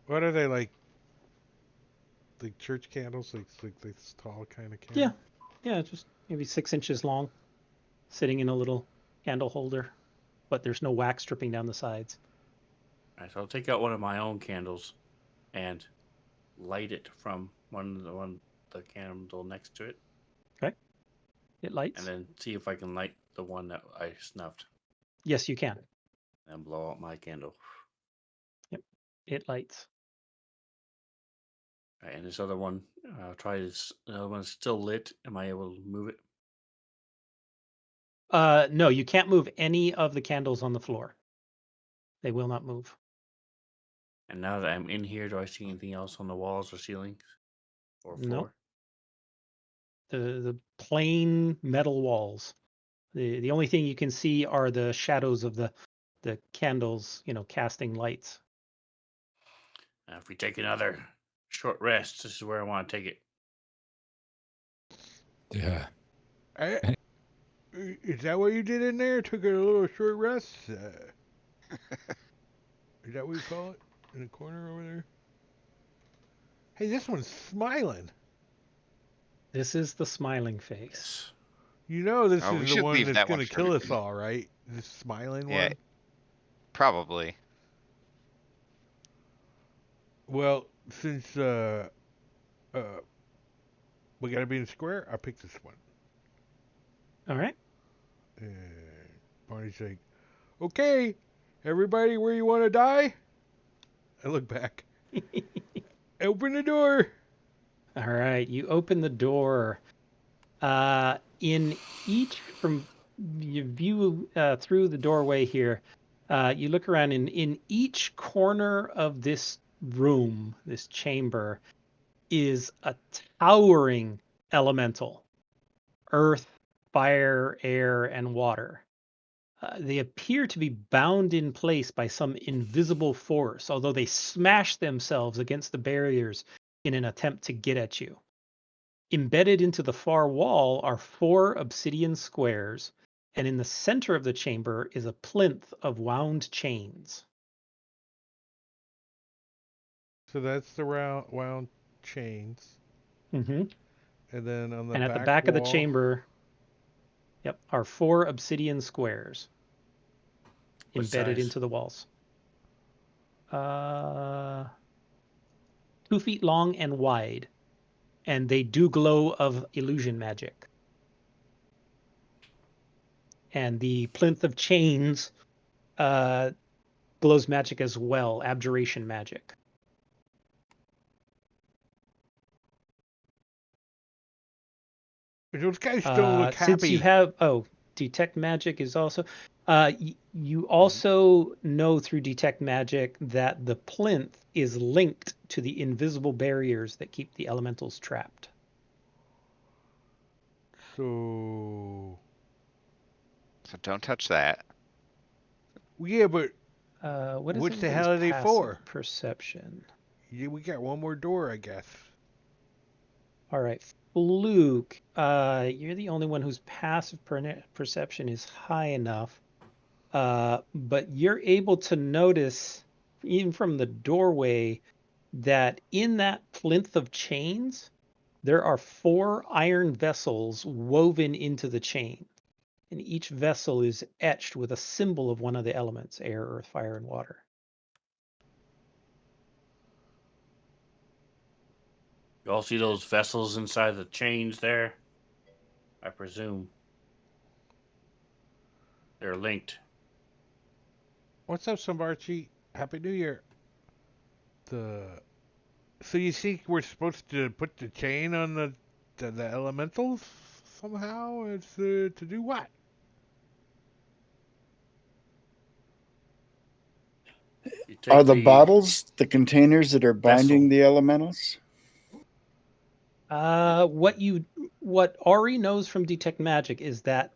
What are they like? Like church candles, like this tall kind of candle. Yeah, just maybe 6 inches long, sitting in a little candle holder, but there's no wax dripping down the sides. All right, so I'll take out one of my own candles and light it from the candle next to it, Okay, it lights. and then see if I can light the one that I snuffed, Yes, you can. and blow out my candle. It lights. All right, and this other one, try this. Another one's still lit. Am I able to move it? No, you can't move any of the candles on the floor. They will not move. And now that I'm in here, do I see anything else on the walls or ceilings or Nope. floor? The plain metal walls. The only thing you can see are the shadows of the candles, casting lights. If we take another short rest, this is where I want to take it. Yeah. Is that what you did in there? Took a little short rest? Is that what you call it? In the corner over there? Hey, this one's smiling. This is the smiling face. Yes. You know this Oh, we is the should one leave that's that going one to for- kill us all, right? This smiling Yeah. one? Probably. Well, since we got to be in the square, I picked this one. All right. And Barney's like, okay, everybody where you want to die? I look back. Open the door. All right. You open the door. In each, from you view through the doorway here, you look around in each corner of this room, this chamber, is a towering elemental: earth, fire, air, and water. They appear to be bound in place by some invisible force, although they smash themselves against the barriers in an attempt to get at you. Embedded into the far wall are 4 obsidian squares, and in the center of the chamber is a plinth of wound chains. So that's the wound chains. Mm-hmm. And then on the And back at the back of the wall, chamber, are 4 obsidian squares What embedded size? into the walls. 2 feet long and wide, and they do glow of illusion magic. And the plinth of chains glows magic as well, abjuration magic. those guys don't look Since you happy. have detect magic is also you also know through detect magic that the plinth is linked to the invisible barriers that keep the elementals trapped. So So don't touch that. yeah, but What is what's the everybody's hell are they passive for? perception? Yeah, we got one more door, I guess. All right, Luke, you're the only one whose passive perception is high enough. But you're able to notice, even from the doorway, that in that plinth of chains, there are 4 iron vessels woven into the chain. And each vessel is etched with a symbol of one of the elements: air, earth, fire, and water. You all see those vessels inside the chains there? I presume they're linked. What's up, Sambarchi? Happy New Year. So you see, we're supposed to put the chain on the elementals somehow. It's to do what? You take Are the bottles the containers that are binding vessel. the elementals? What Ari knows from detect magic is that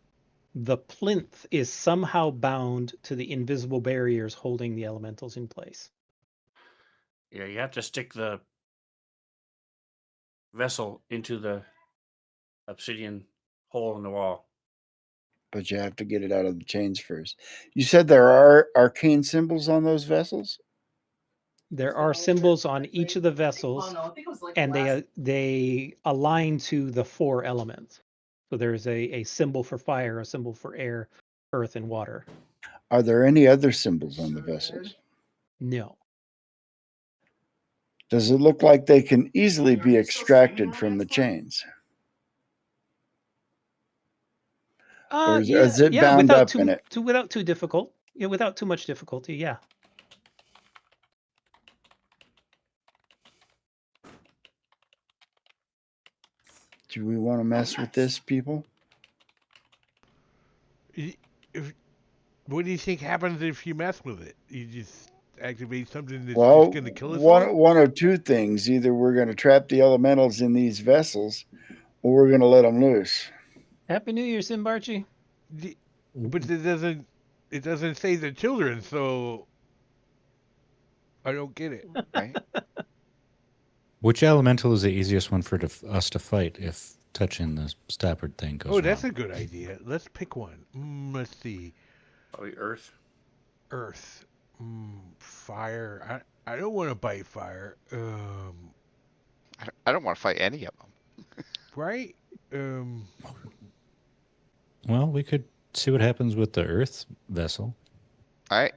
the plinth is somehow bound to the invisible barriers holding the elementals in place. Yeah, you have to stick the vessel into the obsidian hole in the wall. But you have to get it out of the chains first. You said there are arcane symbols on those vessels? There are symbols on each of the vessels, and they align to the 4 elements. So there's a symbol for fire, a symbol for air, earth, and water. Are there any other symbols on the vessels? No. Does it look like they can easily be extracted from the chains? Or is it bound without up in it? without too difficult. Yeah, without too much difficulty. Yeah. Do we want to mess with this, people? What do you think happens if you mess with it? You just activate something that's Well, just going to kill us all? one of two things. Either we're going to trap the elementals in these vessels, or we're going to let them loose. Happy New Year, Simbarchi. But it doesn't say the children, so I don't get it. Right? Which elemental is the easiest one for us to fight if touching the stoppered thing goes Oh, that's wrong? a good idea. Let's pick one. Let's see. Probably Earth. Earth. Fire. I don't want to bite fire. I don't want to fight any of them. Right? Well, we could see what happens with the Earth vessel. All right,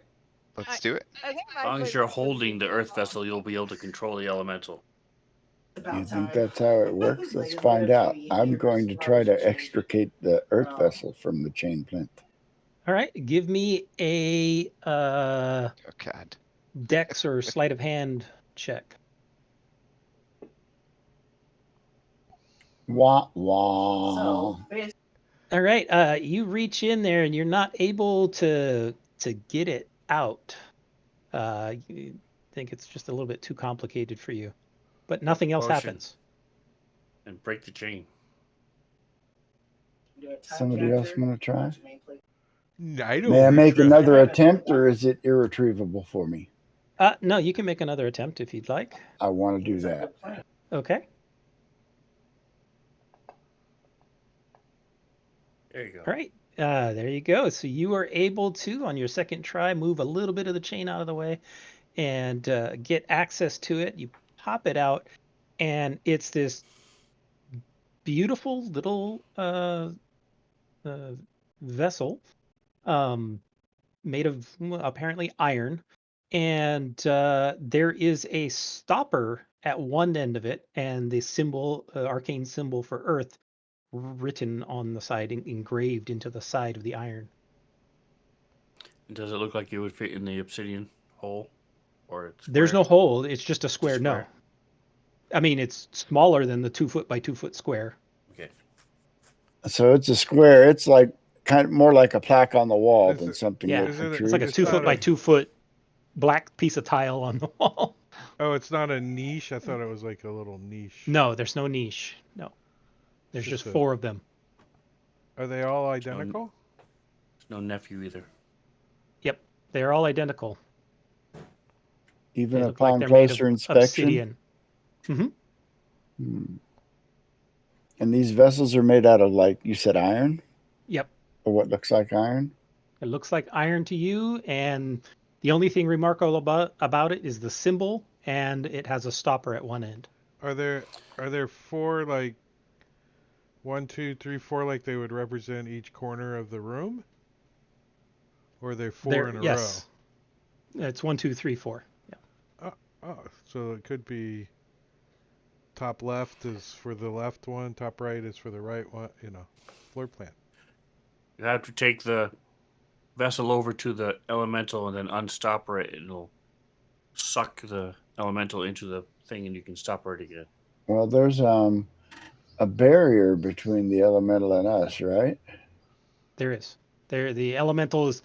let's do it. I think As long as you're holding the Earth vessel, you'll be able to control the elemental. You think that's how it works? Let's find out. I'm going to try to extricate the Earth vessel from the chain plinth. All right, give me a Oh God. dex or sleight of hand check. Wah wah. All right, you reach in there and you're not able to get it out. You think it's just a little bit too complicated for you, but nothing else Potion. happens. And break the chain. Somebody else want to try? I don't May I wanna make try. another attempt, or is it irretrievable for me? No, you can make another attempt if you'd like. I want to do that. Okay. There you go. All right. There you go. So you are able to, on your second try, move a little bit of the chain out of the way and get access to it. You pop it out, and it's this beautiful little vessel made of apparently iron. And there is a stopper at one end of it, and the symbol, arcane symbol for Earth, written on the side, engraved into the side of the iron. Does it look like it would fit in the obsidian hole? Or it's There's no hole. It's just a square. No. I mean, it's smaller than the 2 foot by 2 foot square. Okay. So it's a square. It's like kind of more like a plaque on the wall than something Yeah, that protrudes. it's like a 2 foot by 2 foot black piece of tile on the wall. Oh, it's not a niche? I thought it was like a little niche. No, there's no niche. No. There's just 4 of them. Are they all identical? There's no nephew either. Yep. They're all identical. Even They look upon like they're made closer of inspection? obsidian. Hmm. And these vessels are made out of, like you said, iron? Yep. Or what looks like iron? It looks like iron to you, and the only thing remarkable about it is the symbol, and it has a stopper at one end. Are there 4, like 1, 2, 3, 4, like they would represent each corner of the room? Or are there 4 in a row? It's 1, 2, 3, 4. Yeah. Oh, so it could be top left is for the left one, top right is for the right one, floor plan. You have to take the vessel over to the elemental and then unstopper it. It'll suck the elemental into the thing and you can stopper it again. Well, there's a barrier between the elemental and us, right? There is. The elemental is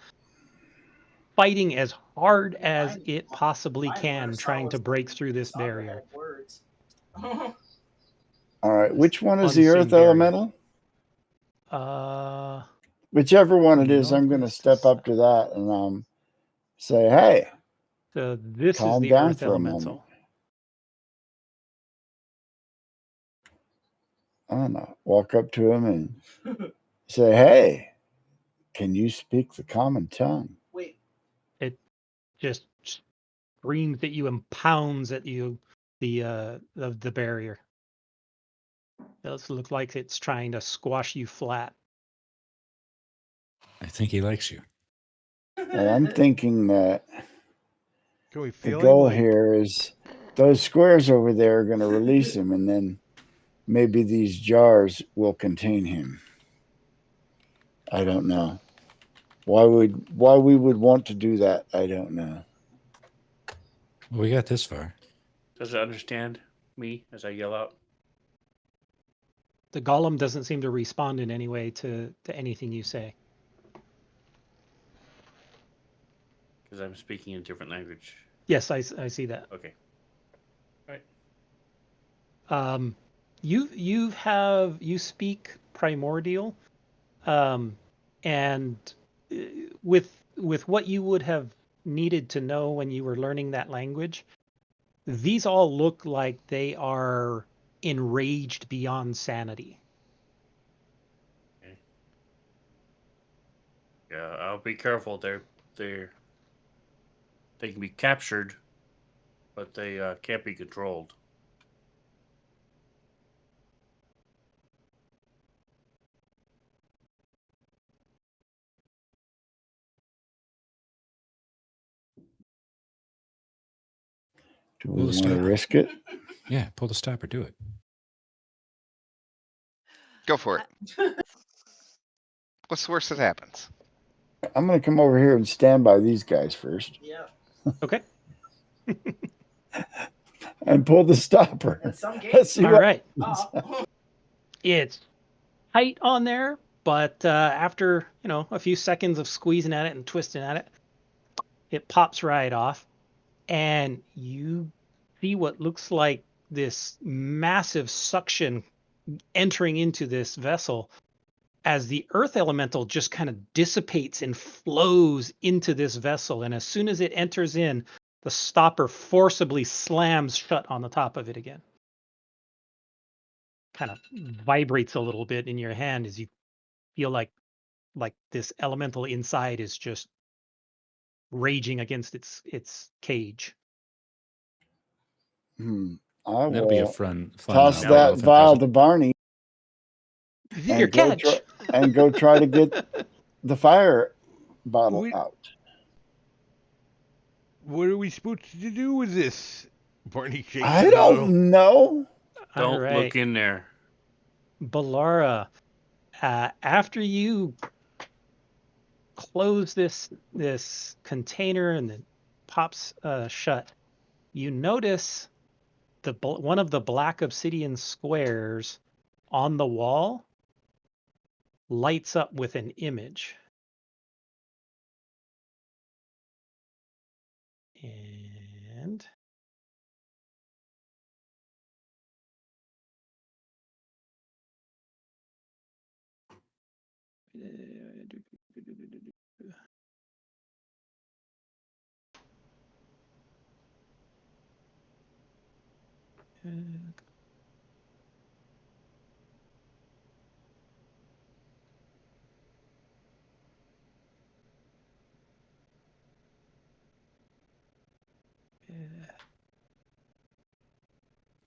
fighting as hard as it possibly can, trying to break through this barrier. All right. Which one is the earth elemental? Whichever one it is, I'm going to step up to that and say, hey, this calm is the down earth for a elemental. moment. I don't know, walk up to him and say, "Hey, can you speak the common tongue?" It just screams at you and pounds at you of the barrier. It does look like it's trying to squash you flat. I think he likes you. And I'm thinking that Can we the feel him? goal Like, here is those squares over there are going to release him, and then maybe these jars will contain him. I don't know. Why we would want to do that, I don't know. Well, we got this far. Does it understand me as I yell out? The golem doesn't seem to respond in any way to anything you say. Because I'm speaking in a different language. Yes, I see that. Okay. You speak primordial, and with what you would have needed to know when you were learning that language, these all look like they are enraged beyond sanity. Okay. Yeah, I'll be careful. They can be captured, but they can't be controlled. Do we Pull the want to stopper. risk it? Yeah, pull the stopper. Do it. Go for it. What's the worst that happens? I'm going to come over here and stand by these guys first Okay. and pull the stopper. Let's see All what right. It's tight on there, but after a few seconds of squeezing at it and twisting at it, it pops right off, and you see what looks like this massive suction entering into this vessel as the earth elemental just kind of dissipates and flows into this vessel. And as soon as it enters in, the stopper forcibly slams shut on the top of it again. Kind of vibrates a little bit in your hand as you feel like this elemental inside is just raging against its cage. I That'll be a will fun toss No. that elephant vial present. to Barney Is it your and catch? go try to get the fire bottle We- out. what are we supposed to do with this? Barney shakes I the bottle. don't know. All Don't right. look in there. Balara, after you close this container and then pops shut, you notice one of the black obsidian squares on the wall lights up with an image. And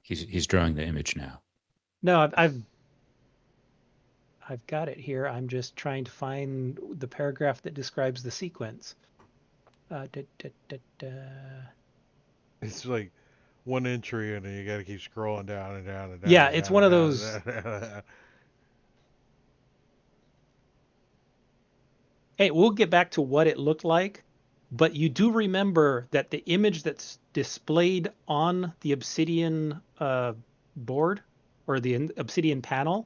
He's drawing the image now. no, I've got it here. I'm just trying to find the paragraph that describes the sequence. It's like one entry, and then you got to keep scrolling down and down and down. Yeah, and it's down one and of down those. and down. Hey, we'll get back to what it looked like, but you do remember that the image that's displayed on the obsidian board or the obsidian panel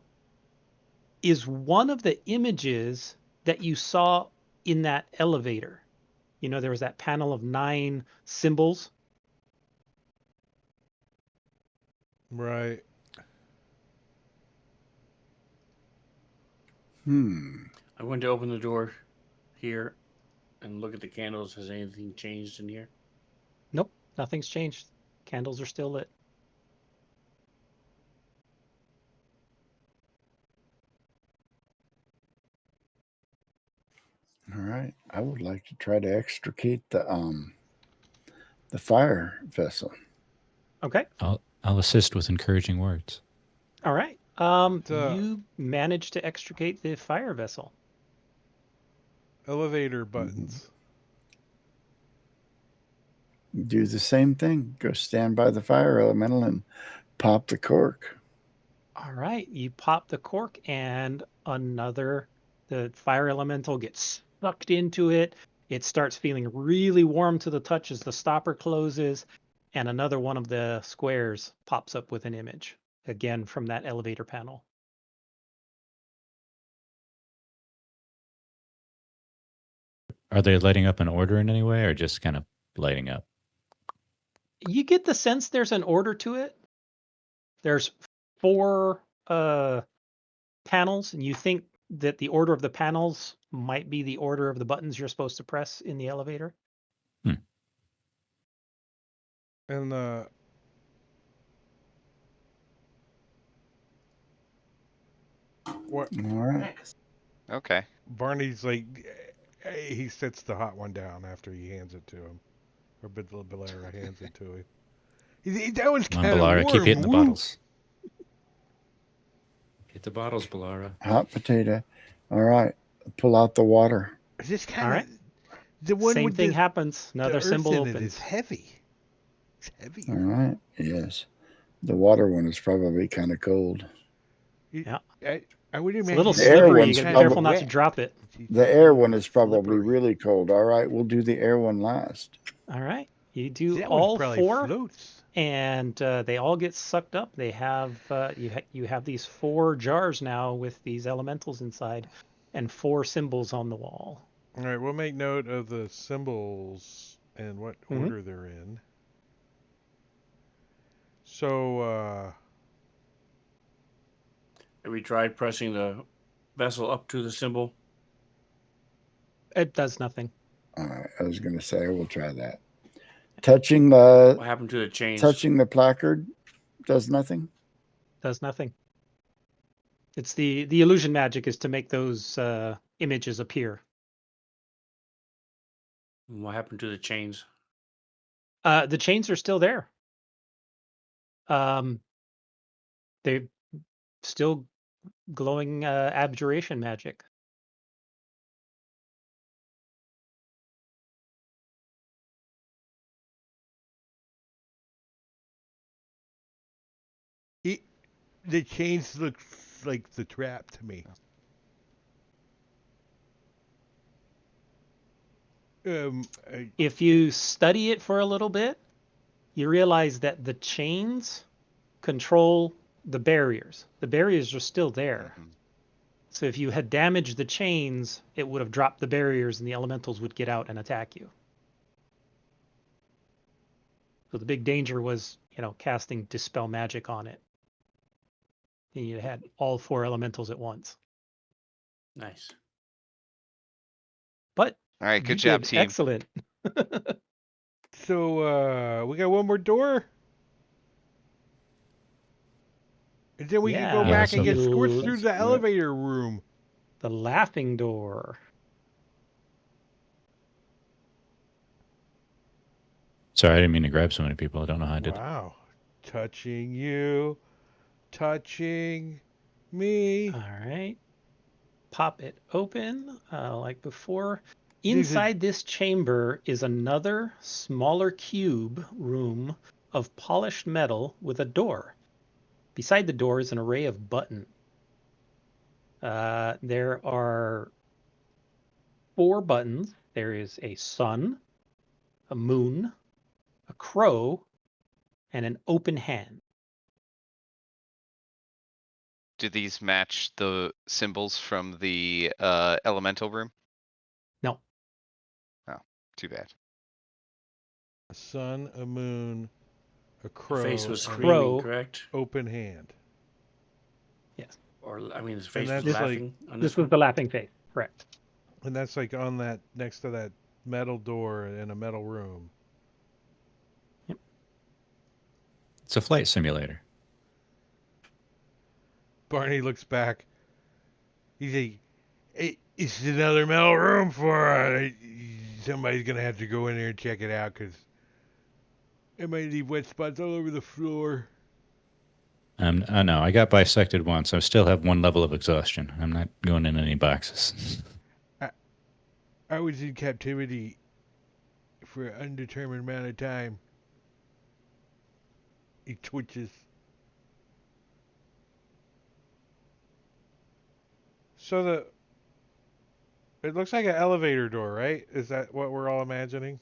is one of the images that you saw in that elevator. There was that panel of 9 symbols. Right. I'm going to open the door here and look at the candles. Has anything changed in here? Nope, nothing's changed. Candles are still lit. All right. I would like to try to extricate the fire vessel. Okay. I'll assist with encouraging words. All right. The You managed to extricate the fire vessel. elevator buttons. Do the same thing. Go stand by the fire elemental and pop the cork. All right. You pop the cork, and the fire elemental gets sucked into it. It starts feeling really warm to the touch as the stopper closes, and another one of the squares pops up with an image, again from that elevator panel. Are they lighting up an order in any way, or just kind of lighting up? You get the sense there's an order to it. There's 4 panels, and you think that the order of the panels might be the order of the buttons you're supposed to press in the elevator. And the what? All right. Okay. Barney's like, he sets the hot one down after he hands it to him, or Balara hands it to him. That one's Come on, kind of Balara, warm. keep hitting the woo." bottles. Hit the bottles, Balara. Hot potato. All right. Pull out the water. Is this kind All of right. the one Same with thing the, happens. the Another earth symbol in it opens. is heavy. It's heavy. All right. Yes. The water one is probably kind of cold. Yeah. I would It's a imagine little The air slippery. You one's got to be probably careful not to wet. drop it. The air one is probably Slippery. really cold. All right. We'll do the air one last. All right. You do That one all probably 4, floats. and they all get sucked up. They have you have these 4 jars now with these elementals inside, and 4 symbols on the wall. All right, we'll make note of the symbols and what order they're in. So, Have we tried pressing the vessel up to the symbol? It does nothing. All right. I was going to say we'll try that. Touching the What happened to the chains? touching the placard does nothing. Does nothing. It's the illusion magic is to make those images appear. What happened to the chains? The chains are still there. They're still glowing abjuration magic. the chains look like the trap to me. If you study it for a little bit, you realize that the chains control the barriers. The barriers are still there. Mhm. So if you had damaged the chains, it would have dropped the barriers and the elementals would get out and attack you. So the big danger was, casting Dispel Magic on it. And you had all 4 elementals at once. Nice. But All right, you good job, did team. excellent. So, we got one more door? And then we can go Yeah, back and so- get scorched through the Yeah. elevator room. The laughing door. Sorry, I didn't mean to grab so many people. I don't know how I did. Wow. Touching you. Touching me. All right. Pop it open like before. These are- Inside this chamber is another smaller cube room of polished metal with a door. Beside the door is an array of buttons. There are 4 buttons. There is a sun, a moon, a crow, and an open hand. Do these match the symbols from the elemental room? No. Oh, too bad. A sun, a moon, a The crow, face was and screaming, Crow. correct? open hand. Yes. Or his face that's was like- laughing on This this was one? the laughing face. Correct. And that's like on that, next to that metal door in a metal room. It's a flight simulator. Barney looks back. He's like, It's another metal room for somebody's gonna have to go in there and check it out because it might leave wet spots all over the floor. I know I got bisected once. I still have 1 level of exhaustion. I'm not going in any boxes. I was in captivity for an undetermined amount of time. He twitches. So it looks like an elevator door, right? Is that what we're all imagining?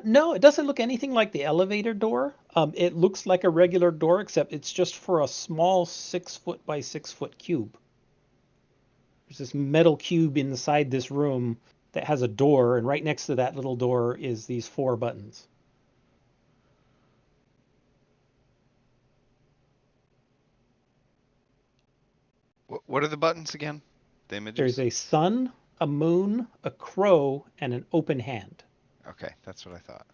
No, it doesn't look anything like the elevator door. It looks like a regular door, except it's just for a small 6 foot by 6 foot cube. There's this metal cube inside this room that has a door, and right next to that little door is these 4 buttons. What are the buttons again? The images? There's a sun, a moon, a crow, and an open hand. Okay, that's what I thought.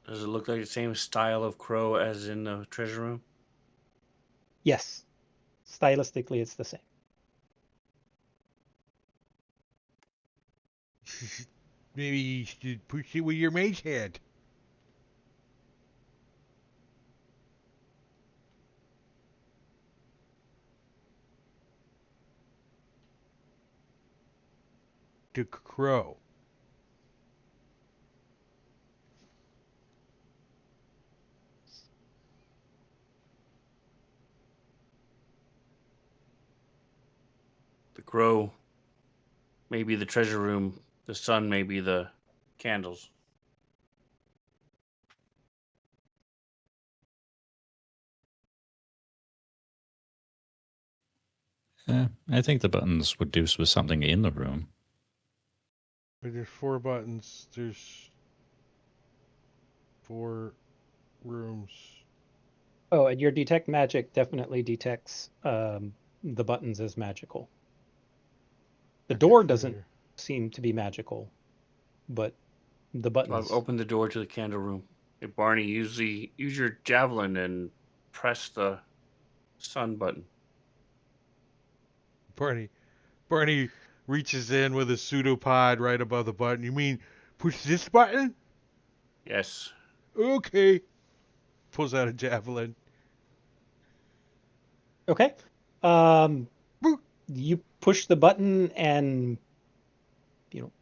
Does it look like the same style of crow as in the treasure room? Yes, stylistically it's the same. Maybe you should push it with your mage hand. The crow. The crow may be the treasure room. The sun may be the candles. I think the buttons would do with something in the room. But there's 4 buttons. There's 4 rooms. Oh, and your detect magic definitely detects the buttons as magical. The door doesn't seem to be magical, but the So buttons. I've opened the door to the candle room. Hey, Barney, use your javelin and press the sun button. Barney reaches in with a pseudopod right above the button. You mean push this button? Yes. Okay. Pulls out a javelin. Okay. You push the button and you don't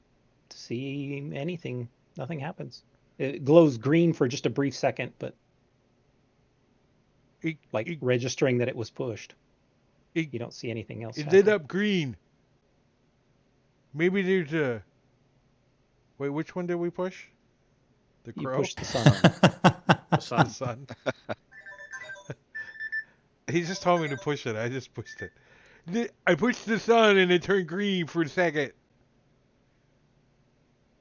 see anything. Nothing happens. It glows green for just a brief second, but registering that it was pushed. You don't see anything else. It lit up green. Maybe there's a... Wait, which one did we push? The crow? You pushed the sun. The sun. The sun. He just told me to push it. I just pushed it. I pushed the sun and it turned green for a second.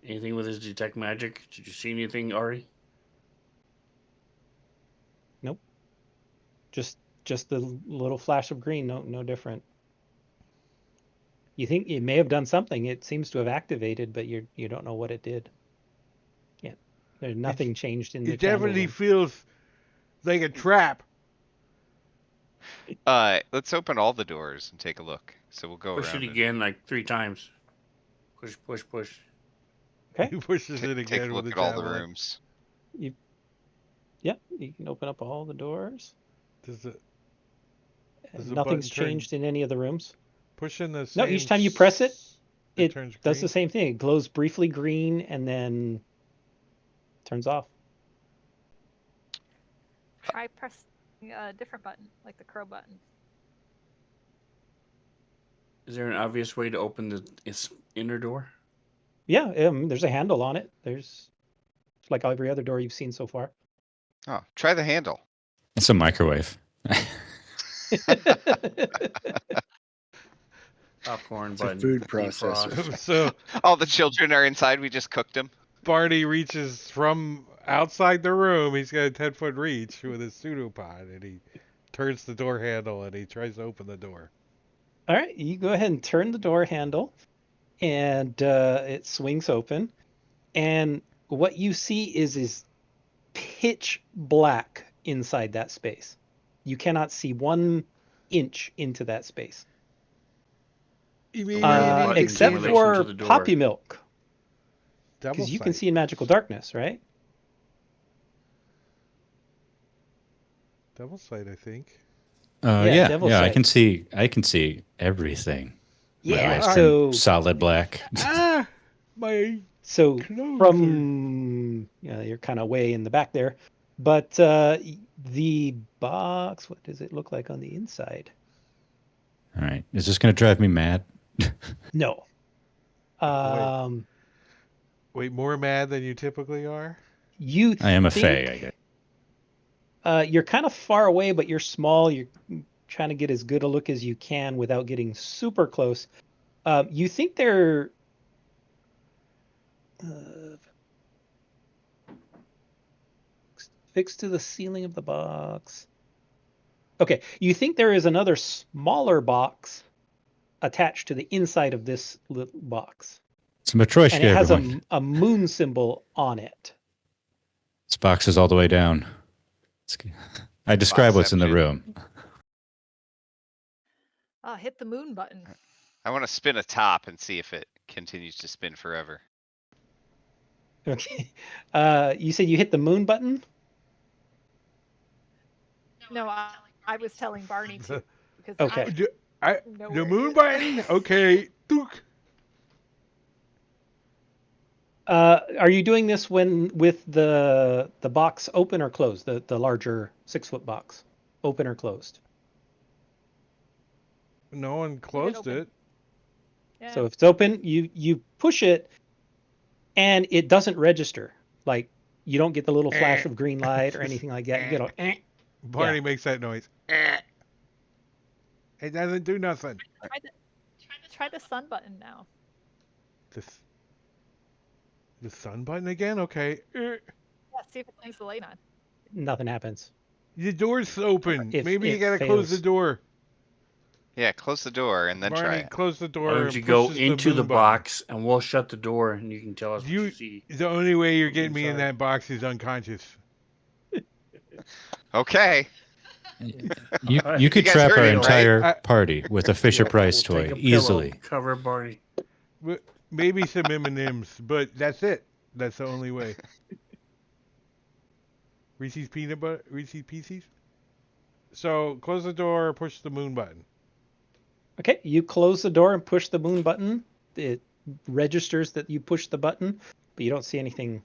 Anything with his detect magic? Did you see anything, Ari? Nope. Just the little flash of green. No different. You think it may have done something. It seems to have activated, but you don't know what it did. Yeah. There's nothing changed in the It definitely room. feels like a trap. Let's open all the doors and take a look. So we'll go Push around. it again like 3 times. Push, push, push. Okay. He pushes it again Take a look with at a all the javelin. rooms. Yep, you can open up all the doors. Does the Nothing's changed in any of the rooms. Pushing the No, same... each time you press it, it turns green? does the same thing. It glows briefly green and then turns off. Try pressing a different button, like the crow button. Is there an obvious way to open its inner door? Yeah, there's a handle on it. There's like every other door you've seen so far. Oh, try the handle. It's a microwave. Popcorn It's button. a food defrost. processor. So All the children are inside. We just cooked them. Barney reaches from outside the room. He's got a 10-foot reach with his pseudopod, and he turns the door handle and he tries to open the door. All right, you go ahead and turn the door handle, and it swings open. And what you see is pitch black inside that space. You cannot see 1 inch into that space. You Where's the mean button in Except relation for to the door? Poppy Milk, double because you can sight. see in magical darkness, right? Double sight, I think. Yeah, Devil I Sight. can see everything. My Yeah, eyes Ah. turn so solid black. Ah, my so clothes from you're kind of way in the back there, but the box, what does it look like on the inside? All right. Is this going to drive me mad? No. wait. Wait, more mad than you typically are? You I am a think fae, I guess. you're kind of far away, but you're small. You're trying to get as good a look as you can without getting super close. You think they're fixed to the ceiling of the box. Okay, you think there is another smaller box attached to the inside of this little box, It's a Matryoshka, and it has everyone. a moon symbol on it. This box is all the way down. I describe what's in the Boxception. room. Hit the moon button. I want to spin a top and see if it continues to spin forever. Okay. You said you hit the moon button? No, I was telling Barney to because Okay. I know The where it moon is. button? Okay. Dook. Are you doing this with the box open or closed? The larger 6-foot box, open or closed? No one Leave it closed open. it. Yeah. So if it's open, you push it, and it doesn't register. Like you don't get the little flash of green light or anything like that. You get a Barney makes that noise. It doesn't do nothing. Try the sun button now. The sun button again? Okay. Yeah, see if it leaves the light on. nothing happens. The door's open. If Maybe you it gotta close the fails. door. Yeah, close the door and then try Barney, it. close the Why door don't and you go pushes into the moon button. box and we'll shut the door and you can tell us what you see. The only way you're from getting me in inside. that box is unconscious. Okay. You Alright. you could guys trap heard our it, right? entire party with a Fisher Yeah, Price we'll toy take a pillow, easily. cover Barney. Maybe some M&Ms, but that's it. That's the only way. Reese's peanut butter, Reese's Pieces. So close the door, push the moon button. Okay, you close the door and push the moon button. It registers that you push the button, but you don't see anything.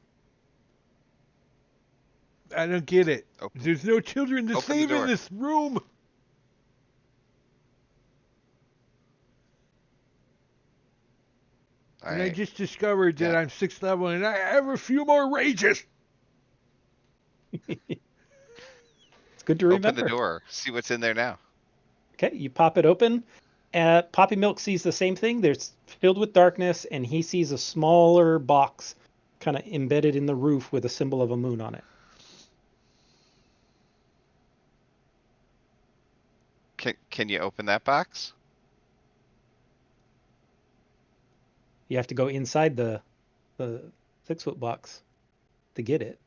I don't get it. Open- There's no children to open the save in door. this room. And I Alright. just discovered that Yeah. I'm 6th level and I have a few more rages. It's good to Open remember. the door. See what's in there now. Okay, you pop it open. Poppy Milk sees the same thing. There's filled with darkness, and he sees a smaller box kind of embedded in the roof with a symbol of a moon on it. Can you open that box? You have to go inside the 6-foot box to get it.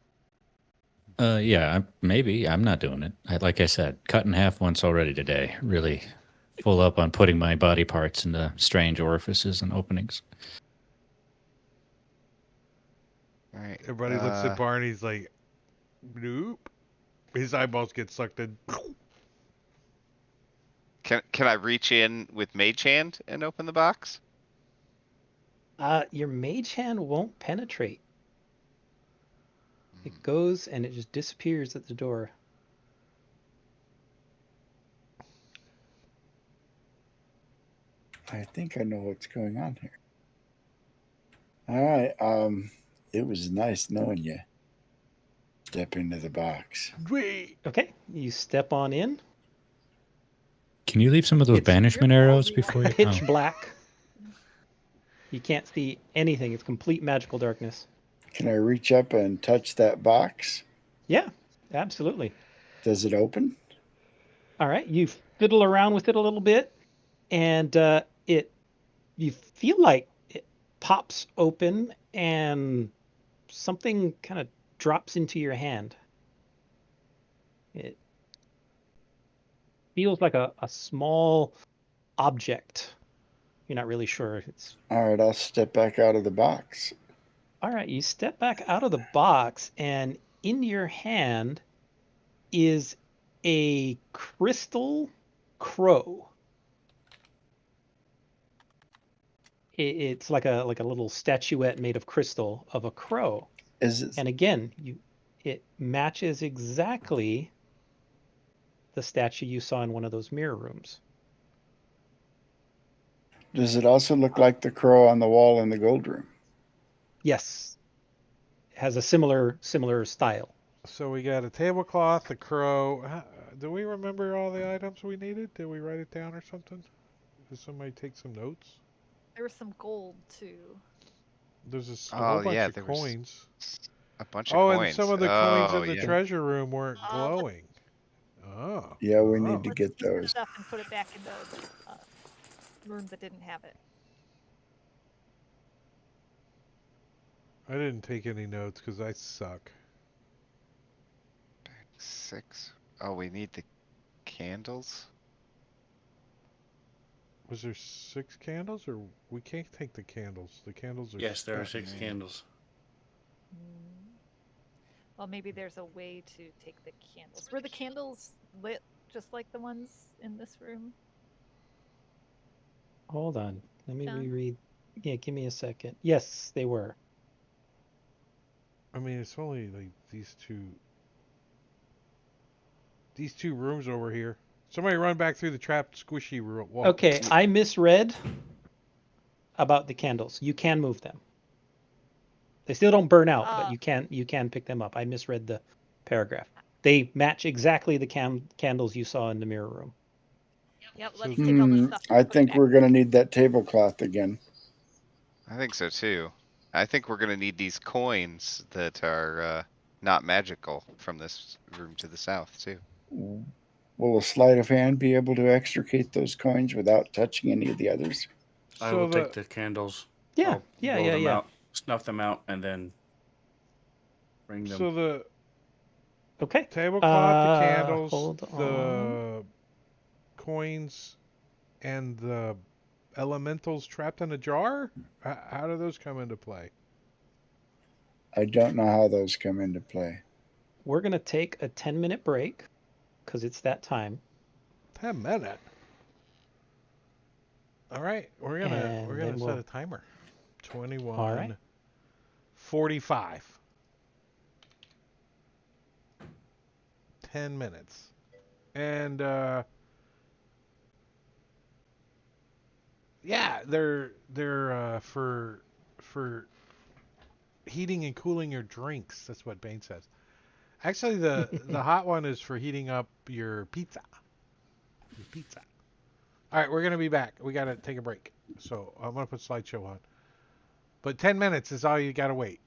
Yeah, maybe. I'm not doing it. Like I said, cut in half once already today. Really full up on putting my body parts into strange orifices and openings. Alright. Everybody looks at Barney's like, nope. His eyeballs get sucked in. Can I reach in with Mage Hand and open the box? Your mage hand won't penetrate. It goes and it just disappears at the door. I think I know what's going on here. All right. It was nice knowing you. Step into the box. Wait. Okay, you step on in. Can you leave some of those It's banishment You're arrows ballsy. before you? pitch Oh. black. You can't see anything. It's complete magical darkness. Can I reach up and touch that box? Yeah, absolutely. Does it open? All right, you fiddle around with it a little bit, and you feel like it pops open and something kind of drops into your hand. feels like a small object. You're not really sure. It's All right, I'll step back out of the box. all right. You step back out of the box, and in your hand is a crystal crow. It's like a little statuette made of crystal of a crow. Is it? And again, it matches exactly the statue you saw in one of those mirror rooms. Does it also look like the crow on the wall in the gold room? Yes, it has a similar style. So we got a tablecloth, a crow. Do we remember all the items we needed? Did we write it down or something? Did somebody take some notes? There was some gold too. There's a whole Oh bunch yeah, of there was coins. a bunch of Oh, and coins. some of the coins Oh in the yeah. treasure room weren't Let's- glowing. Oh. Yeah, we oh. need to Let's get use the those. stuff and put it back in the room that didn't have it. I didn't take any notes because I suck. 6. Oh, we need the candles. Was there 6 candles, or we can't take the candles? The candles are Yes, there are stuck. 6 candles. Well, maybe there's a way to take the candles. Were the candles lit just like the ones in this room? Hold on. Let me John? reread. Yeah, give me a second. Yes, they were. I mean, it's only like these two rooms over here. Somebody run back through the trapped squishy wall. Okay, I misread about the candles. You can move them. They still don't burn out, but you can pick them up. I misread the paragraph. They match exactly the candles you saw in the mirror room. Yep, let's take all this stuff. And I put it think back. we're going to need that tablecloth again. I think so too. I think we're gonna need these coins that are not magical from this room to the south too. Will a sleight of hand be able to extricate those coins without touching any of the others? I So will take the candles. Yeah, I'll blow them out, snuff them out, and then bring them. So the Okay. tablecloth, the candles, Hold the coins, and the elementals trapped in a jar? How do those come into play? I don't know how those come into play. We're going to take a 10-minute break because it's that time. 10 minutes. All right, we're gonna set a timer. 21. All right. 45. 10 minutes. And yeah, they're for heating and cooling your drinks. That's what Bane says. Actually, the hot one is for heating up your pizza. All right, we're gonna be back. We gotta take a break, so I'm gonna put slideshow on. But 10 minutes is all you gotta wait.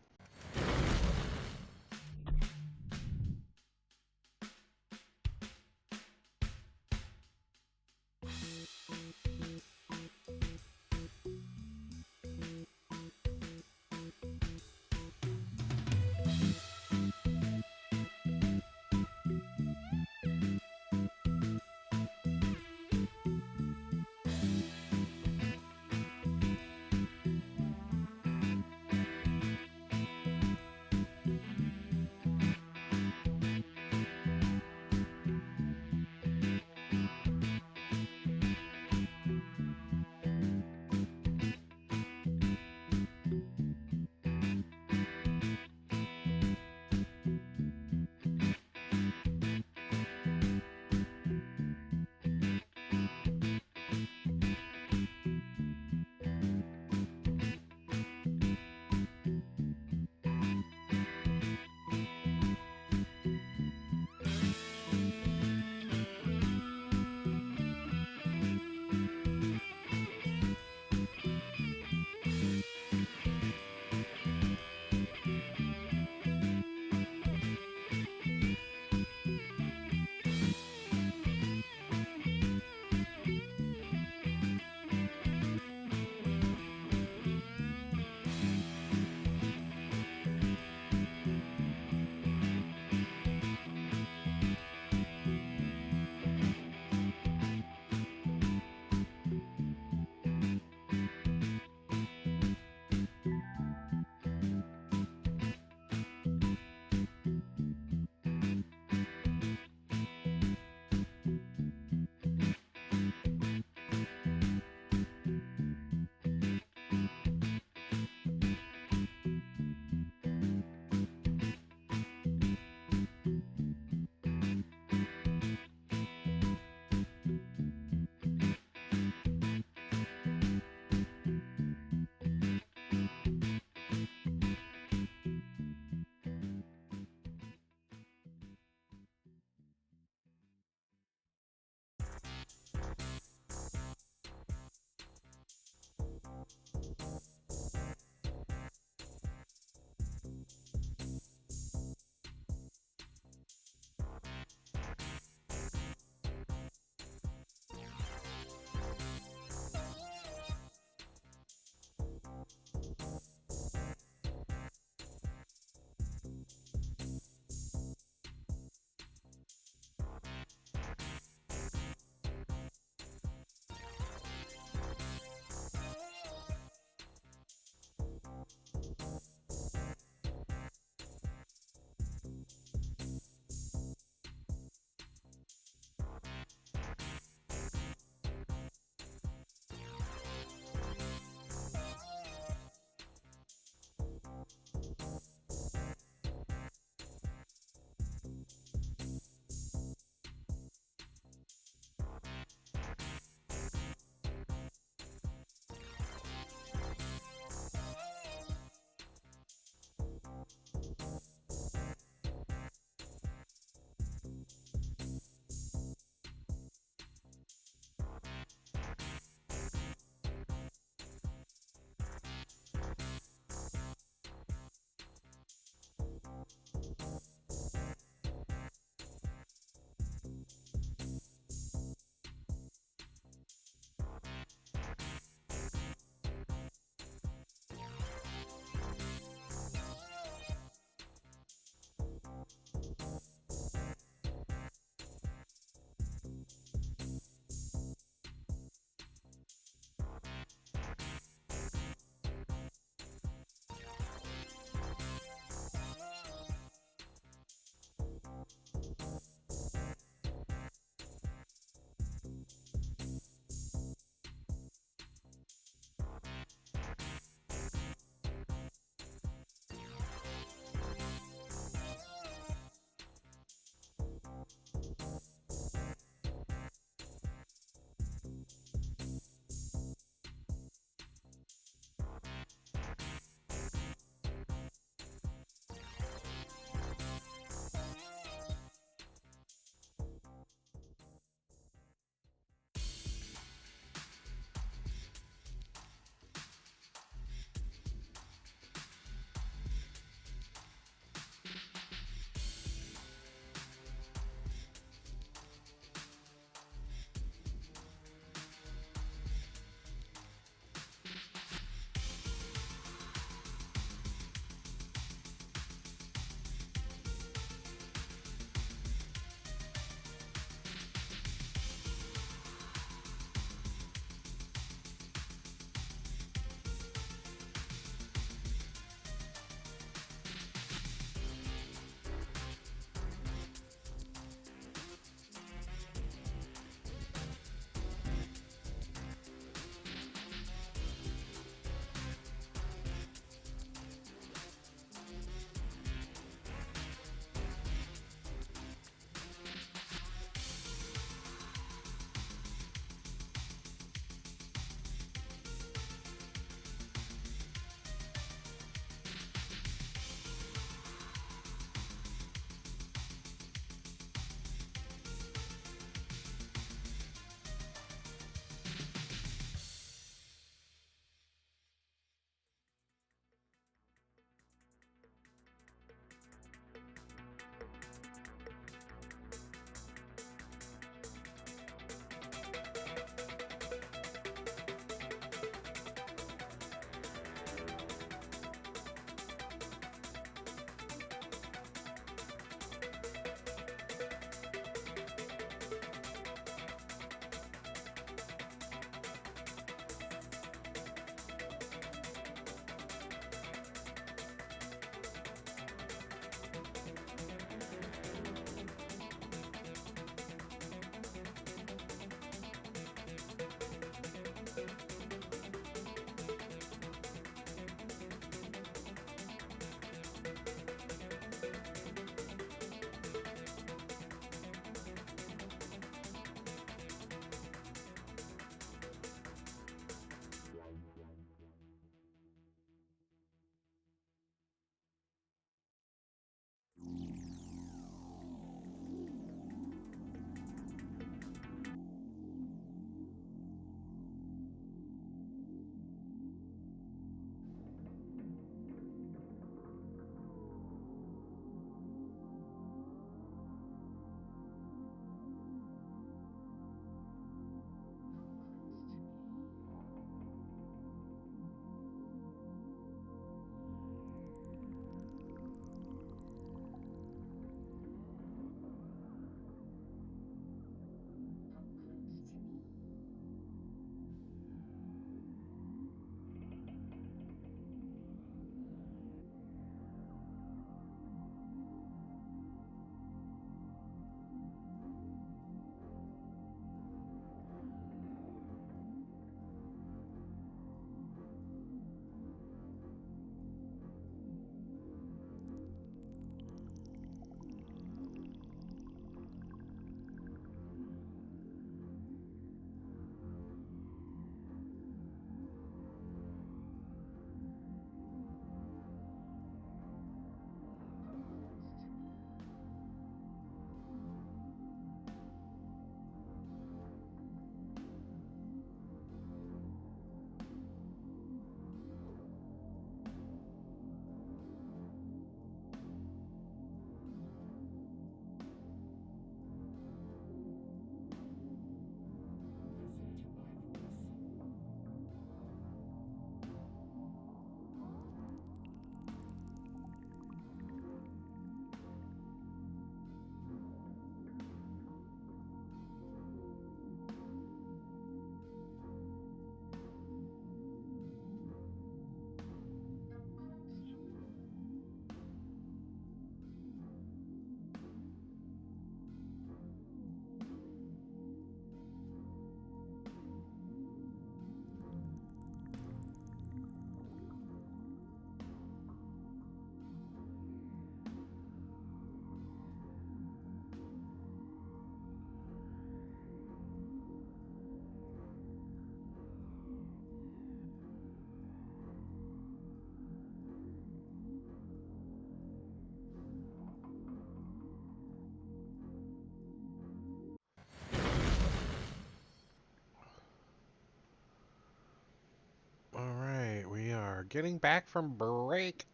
getting back from break.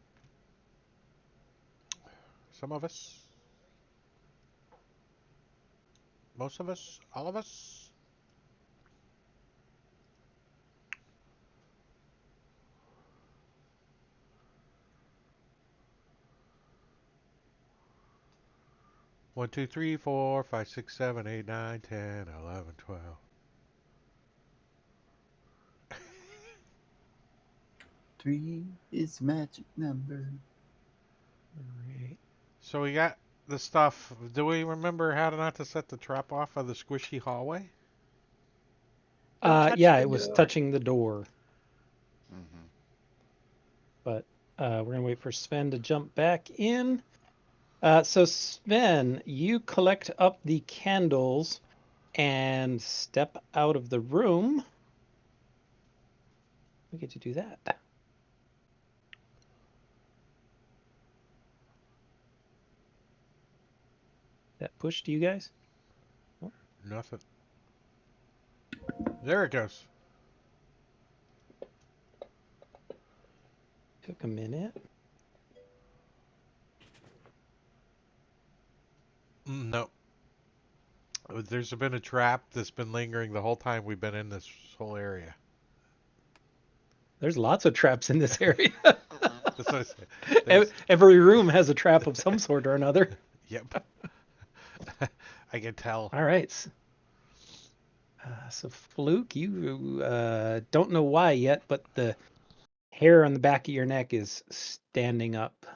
Some of us. Most of us. All of us. One, two, three, 4, 5, 6, 7, 8, 9, 10, 11, 12. Three is magic number. Right. So we got the stuff. Do we remember how not to set the trap off of the squishy hallway? Don't touch Yeah, the it was door. touching the door, Mm-hmm. but we're gonna wait for Sven to jump back in. So Sven, you collect up the candles and step out of the room. We get to do that. That push to you guys? Nothing. There it goes. Took a minute. No. There's been a trap that's been lingering the whole time we've been in this whole area. There's lots of traps in this area. That's what I said. Every room has a trap of some sort or another. Yep. I can tell. All right. So Fluke, you don't know why yet, but the hair on the back of your neck is standing up.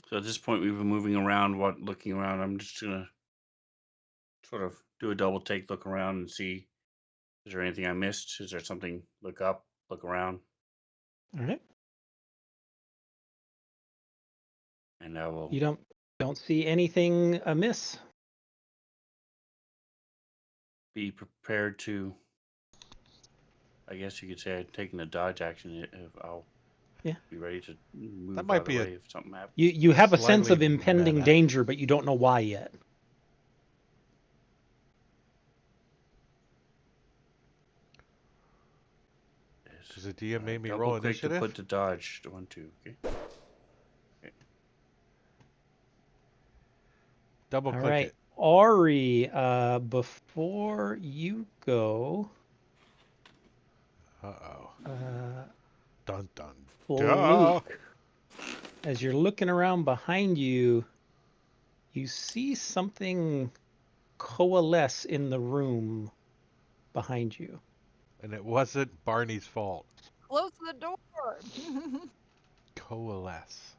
So at this point, we've been moving around, looking around. I'm just gonna sort of do a double take, look around, and see: is there anything I missed? Is there something? Look up, look around, All right. and I will. You don't see anything amiss. Be prepared to. I guess you could say I've taken a dodge action. If I'll be ready to move That out might of the be way if something happens. You have a sense Slightly of impending meta. danger, but you don't know why yet. Because the DM made me Double roll click initiative. to put the dodge to 1, 2. Okay. Double All click right. it. Ari, before you go, Uh-oh. uh, Dun dun. Duh. Fluke, as you're looking around behind you, you see something coalesce in the room behind you. And it wasn't Barney's fault. Close the door. Coalesce.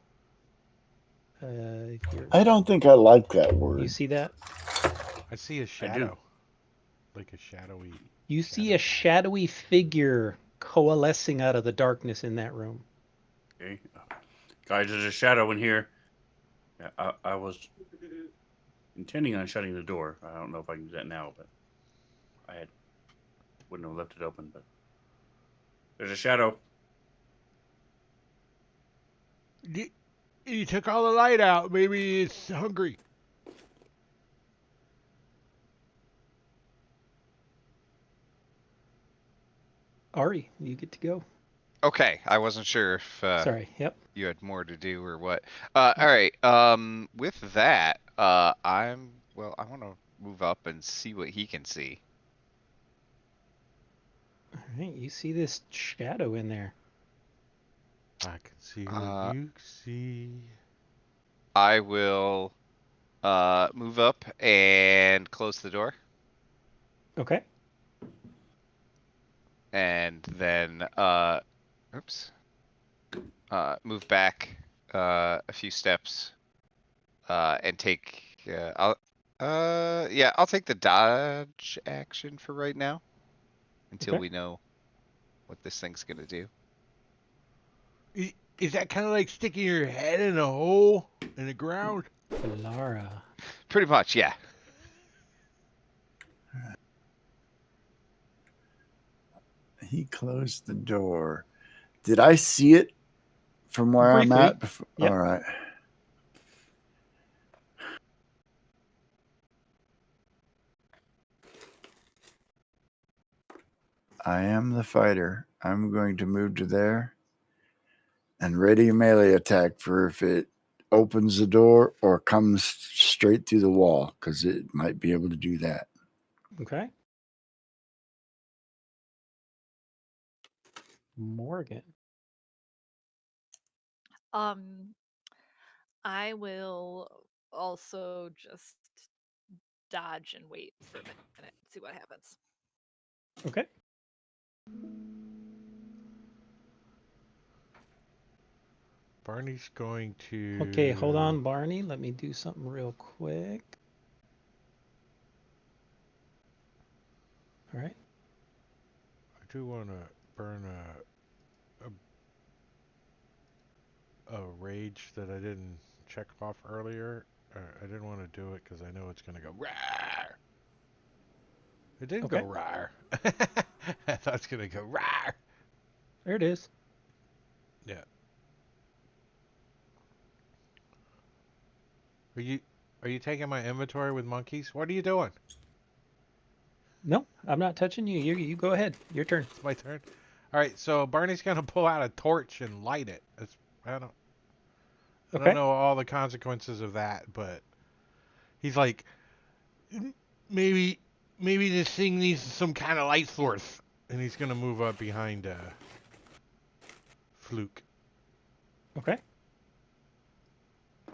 I don't think I like that You word. see that? I see a shadow. Like a shadowy. You see a shadowy figure coalescing out of the darkness in that room. Okay. Guys, there's a shadow in here. Yeah, I was intending on shutting the door. I don't know if I can do that now, but wouldn't have left it open. But there's a shadow. You took all the light out. Maybe it's hungry. Ari, you get to go. Okay, I wasn't sure if Sorry. Yep. you had more to do or what. All right. With that, I want to move up and see what he can see. All right. You see this shadow in there. I can see what you see. I will move up and close the door. Okay. And then move back a few steps and take I'll take the dodge action for right now until we know what this thing's gonna do. Is that kind of like sticking your head in a hole in the ground? Lara. Pretty much, yeah. He closed the door. Did I see it from where Briefly. I'm at? Before? Yep. All right. I am the fighter. I'm going to move to there and ready a melee attack for if it opens the door or comes straight through the wall, because it might be able to do that. Okay. Morgan. I will also just dodge and wait for a minute, see what happens. Okay. Barney's going to. Okay, hold on, Barney. Let me do something real quick. All right. I do want to burn a rage that I didn't check off earlier. I didn't want to do it because I know it's going to go rawr. It didn't Okay. go rawr. I thought it's going to go rawr. There it is. Yeah. Are you taking my inventory with monkeys? What are you doing? No, I'm not touching you. You go ahead. Your turn. It's my turn. All right, so Barney's gonna pull out a torch and light it. I don't Okay. know all the consequences of that, but he's like, maybe this thing needs some kind of light source, and he's gonna move up behind Fluke. Okay.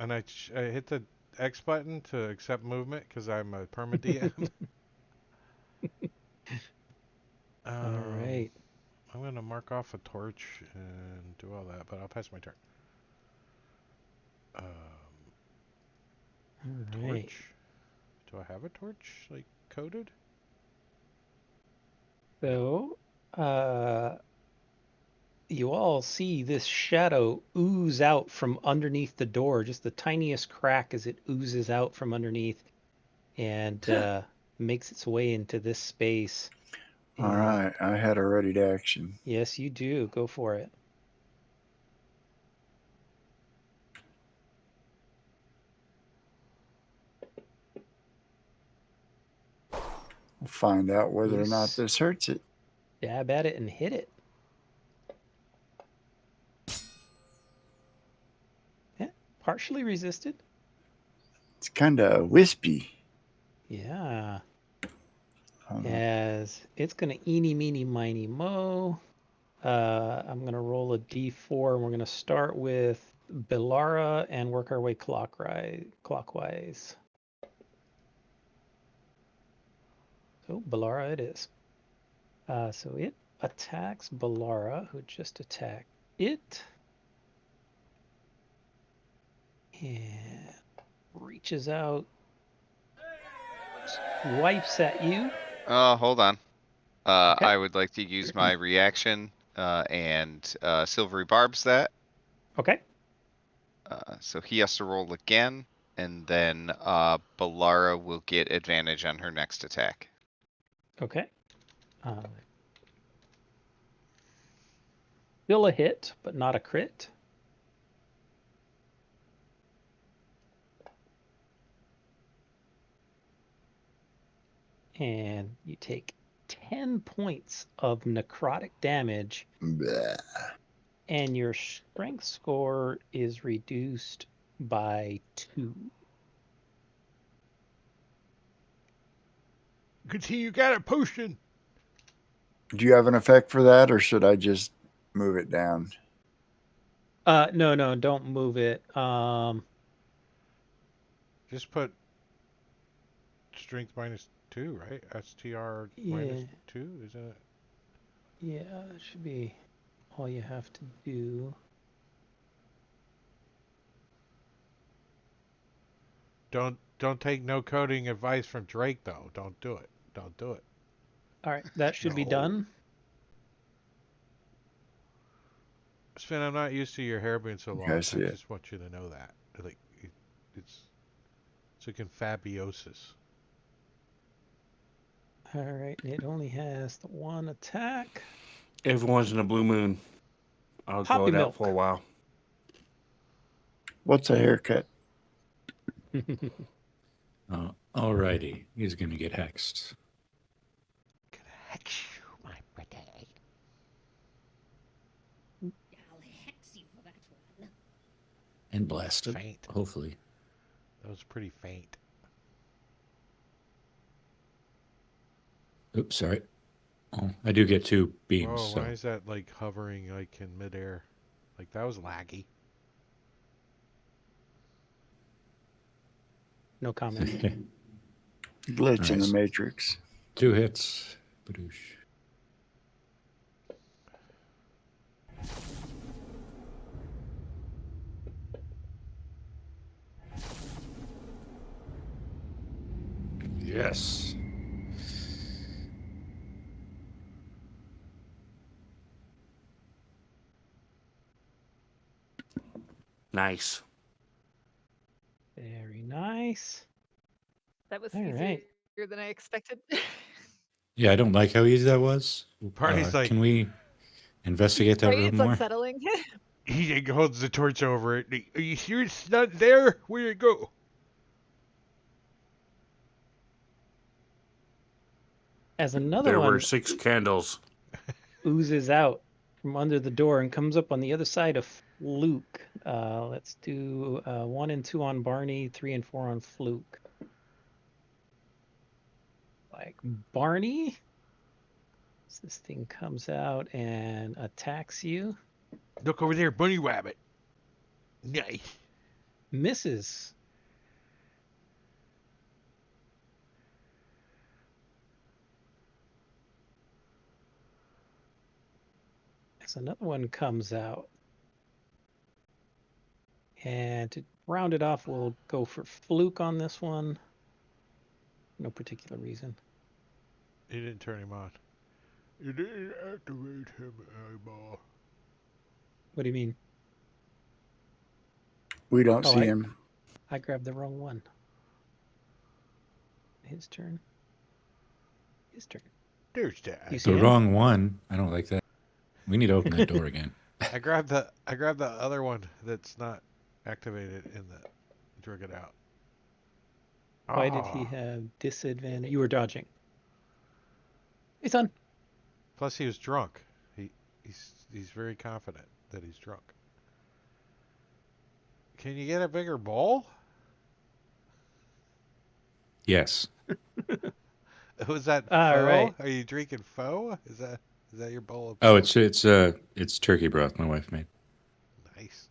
And I hit the X button to accept movement because I'm a perma DM. All right. I'm gonna mark off a torch and do all that, but I'll pass my turn. All Torch. right. Do I have a torch like coded? So, you all see this shadow ooze out from underneath the door, just the tiniest crack as it oozes out from underneath and makes its way into this space. All And right, I had a ready to action. yes, you do. Go for it. We'll find out whether or not Loose. this hurts it. Dab at it and hit it. Yeah, partially resisted. It's kind of wispy. Yeah. Oh, no. As it's going to eeny, meeny, miny, mo. I'm going to roll a d4 and we're going to start with Belara and work our way clockwise. So Belara it is. So it attacks Belara, who just attacked it. And reaches out, swipes at you. Hold on. Okay. I would like to use my reaction and Silvery Barbs that. Okay. So he has to roll again, and then Belara will get advantage on her next attack. Okay. Still a hit, but not a crit. And you take 10 points of necrotic damage, Bleh. and your strength score is reduced by 2. Good see you got a potion. Do you have an effect for that, or should I just move it down? No, don't move it. Just put strength -2, right? STR Yeah, -2, isn't it? yeah, that should be all you have to do. Don't take no coding advice from Drake though. Don't do it. Don't do it. All right, that should be No. done. Sven, I'm not used to your hair being so long. Okay, I I see it. just want you to know that. Like it's a confabiosis. All right, it only has the one attack. Everyone's in a blue moon. I'll go Poppy it out milk. for a while. What's a haircut? Alrighty, he's gonna get hexed. Gonna hex you, my pretty. And blasted. Faint. Hopefully. That was pretty faint. Oops, sorry. Oh, I do get 2 beams. Whoa, So why is that like hovering like in midair? Like that was laggy. No comment. Glitch in the Nice. matrix. 2 hits. Badoosh. Yes. Nice. Very nice. That was All easier right. than I expected. Yeah, I don't like how easy that was. Barney's like, Can we investigate that Right? room It's more? unsettling. he holds the torch over it. Are you sure it's not there? Where'd it go? As another There were one 6 candles. oozes out from under the door and comes up on the other side of Fluke. Let's do 1 and 2 on Barney, 3 and 4 on Fluke. Like Barney, so this thing comes out and attacks you. Look over there, bunny rabbit. Nice. Misses. As another one comes out. And to round it off, we'll go for Fluke on this one. No particular reason. He didn't turn him on. You didn't activate him, eyeball. What do you mean? We don't Oh, see him. I grabbed the wrong one. His turn. His turn. There's that. You see The him? wrong one. I don't like that. We need to open that door again. I grabbed the other one that's not activated in the drug it out. Why did he Ah. have disadvantage? You were dodging. Hey, son. Plus he was drunk. He's very confident that he's drunk. Can you get a bigger bowl? Yes. Was that All pho? right. Are you drinking pho? Is that your bowl of Oh, pho? it's turkey broth my wife made. Nice.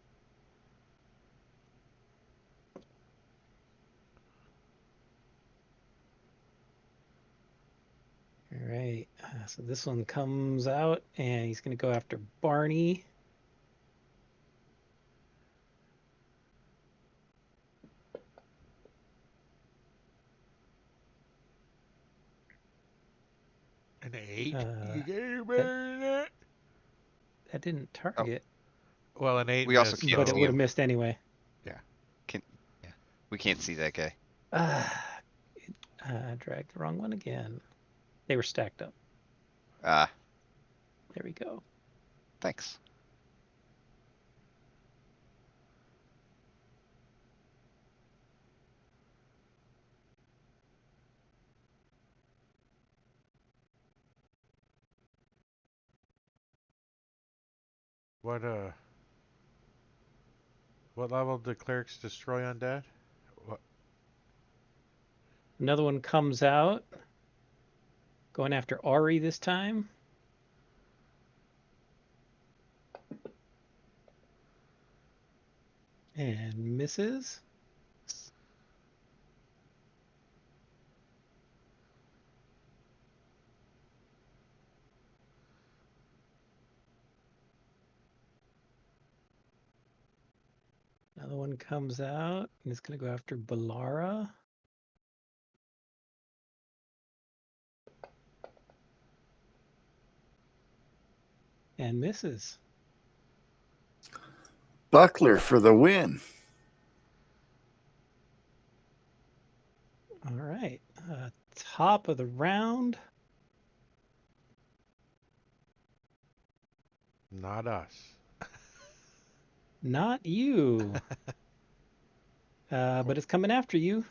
All right. So this one comes out, and he's going to go after Barney. An 8? Uh, You get any better than that? That didn't target, Well, an 8 We also missed, can't but it see would have him. missed anyway. We can't see that guy. Dragged the wrong one again. They were stacked up. Ah, There we go. thanks. What level did clerics destroy undead? What? Another one comes out, going after Ari this time. And misses. Another one comes out and it's going to go after Balara. And misses. Buckler for the win. All right. Top of the round. Not us. Not you. But it's coming after you.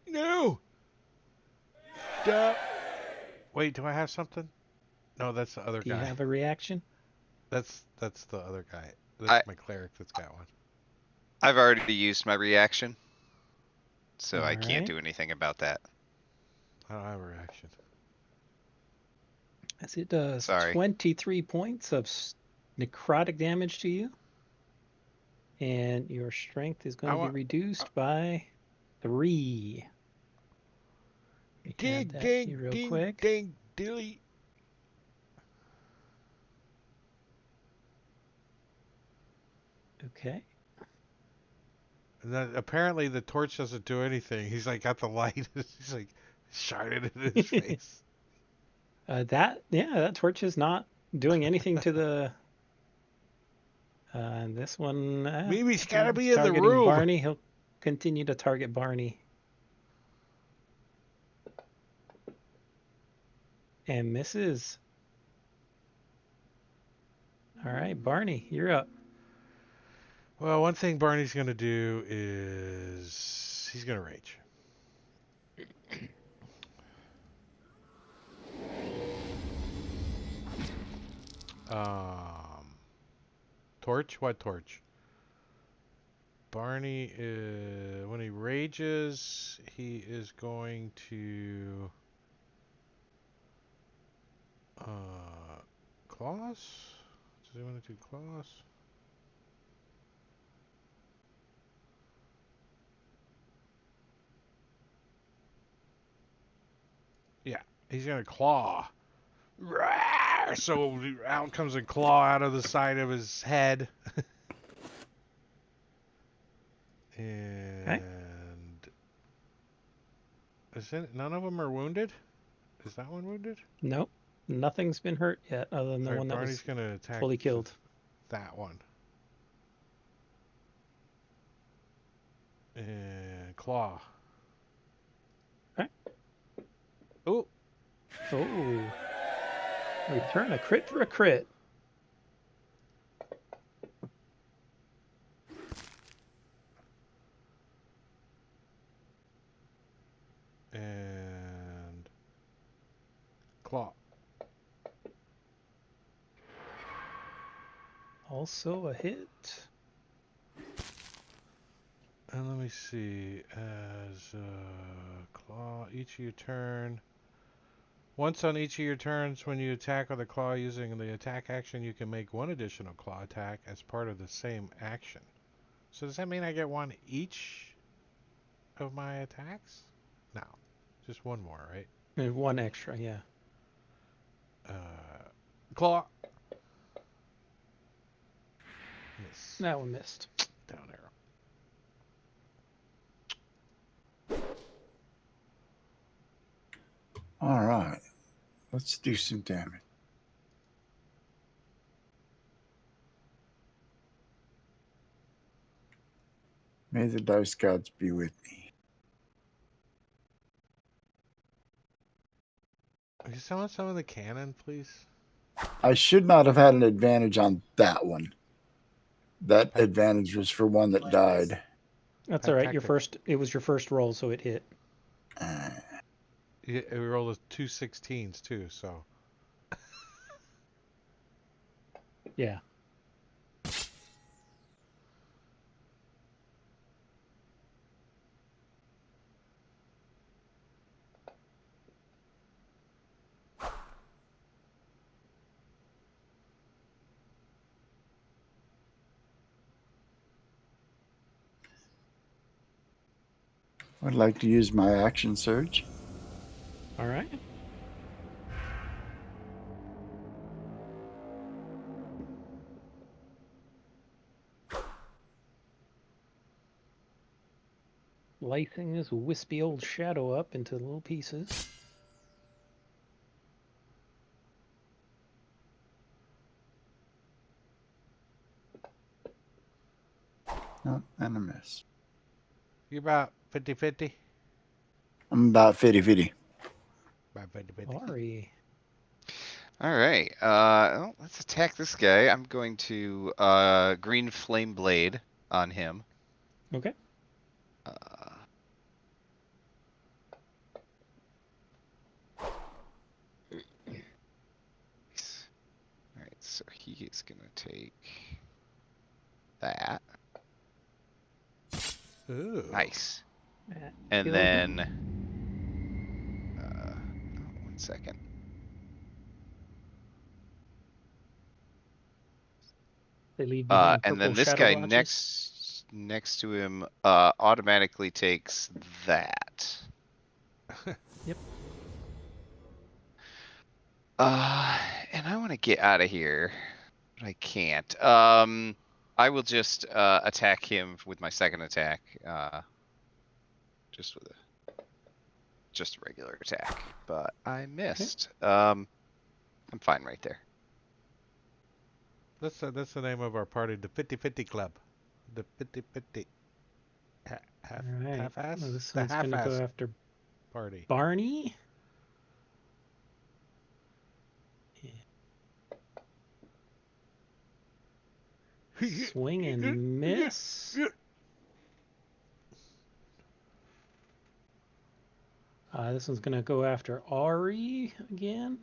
No! Stop! Wait, do I have something? No, that's the other Do you guy. have a reaction? That's the other guy. That's my cleric that's got one. I've already used my reaction, so I All can't right. do anything about that. I don't have a reaction. As it does Sorry. 23 points of necrotic damage to you. And your strength is going to be reduced by 3. Add that here real quick. ding, dilly. Okay. And then apparently the torch doesn't do anything. He's like got the light. He's like shining it in his face. That torch is not doing anything to the. This one. Mimi's gotta he's be in the targeting room. Barney. He'll continue to target Barney. And misses. All right, Barney, you're up. Well, one thing Barney's gonna do is he's gonna rage. Torch? What torch? Barney is when he rages, he is going to claws? Does he want to do claws? Yeah, he's gonna claw. Rawr! So out comes a claw out of the side of his head. And is it, none of them are wounded? Is that one wounded? Nope. Nothing's been hurt yet, other than the one that Barney's was gonna attack fully killed. that one. And claw. Okay. Oh. Oh. Return a crit for a crit. And claw. Also a hit. And let me see. As claw, each of your turn. Once on each of your turns, when you attack with a claw using the attack action, you can make one additional claw attack as part of the same action. So does that mean I get one each of my attacks? No, just one more, right? And one extra, yeah. Claw. Miss. That one missed. Down arrow. All right. Let's do some damage. May the dice gods be with me. Can someone summon the cannon, please? I should not have had an advantage on that one. That advantage was for one that died. That's all right. It was your first roll, so it hit. We rolled 2 16s too, so. Yeah. I'd like to use my action surge. All right. Slicing this wispy old shadow up into little pieces. Oh, and a miss. You about 50-50? I'm about 50-50. About 50-50. Sorry. All right. Well, let's attack this guy. I'm going to green flame blade on him. Okay. All right. So he is gonna take that. Ooh. Nice. That And killed then, him. oh, 1 second. They leave behind And purple then this shadow guy blotches. next to him automatically takes that. Yep. And I want to get out of here, but I can't. I will just attack him with my second attack. Just with just a regular attack, but I missed. I'm fine right there. That's the name of our party, the 50-50 Club. The 50-50. All right. Half-ass? Well, this The one's going to half-ass go after party. Barney. Swing and miss. This one's going to go after Ari again.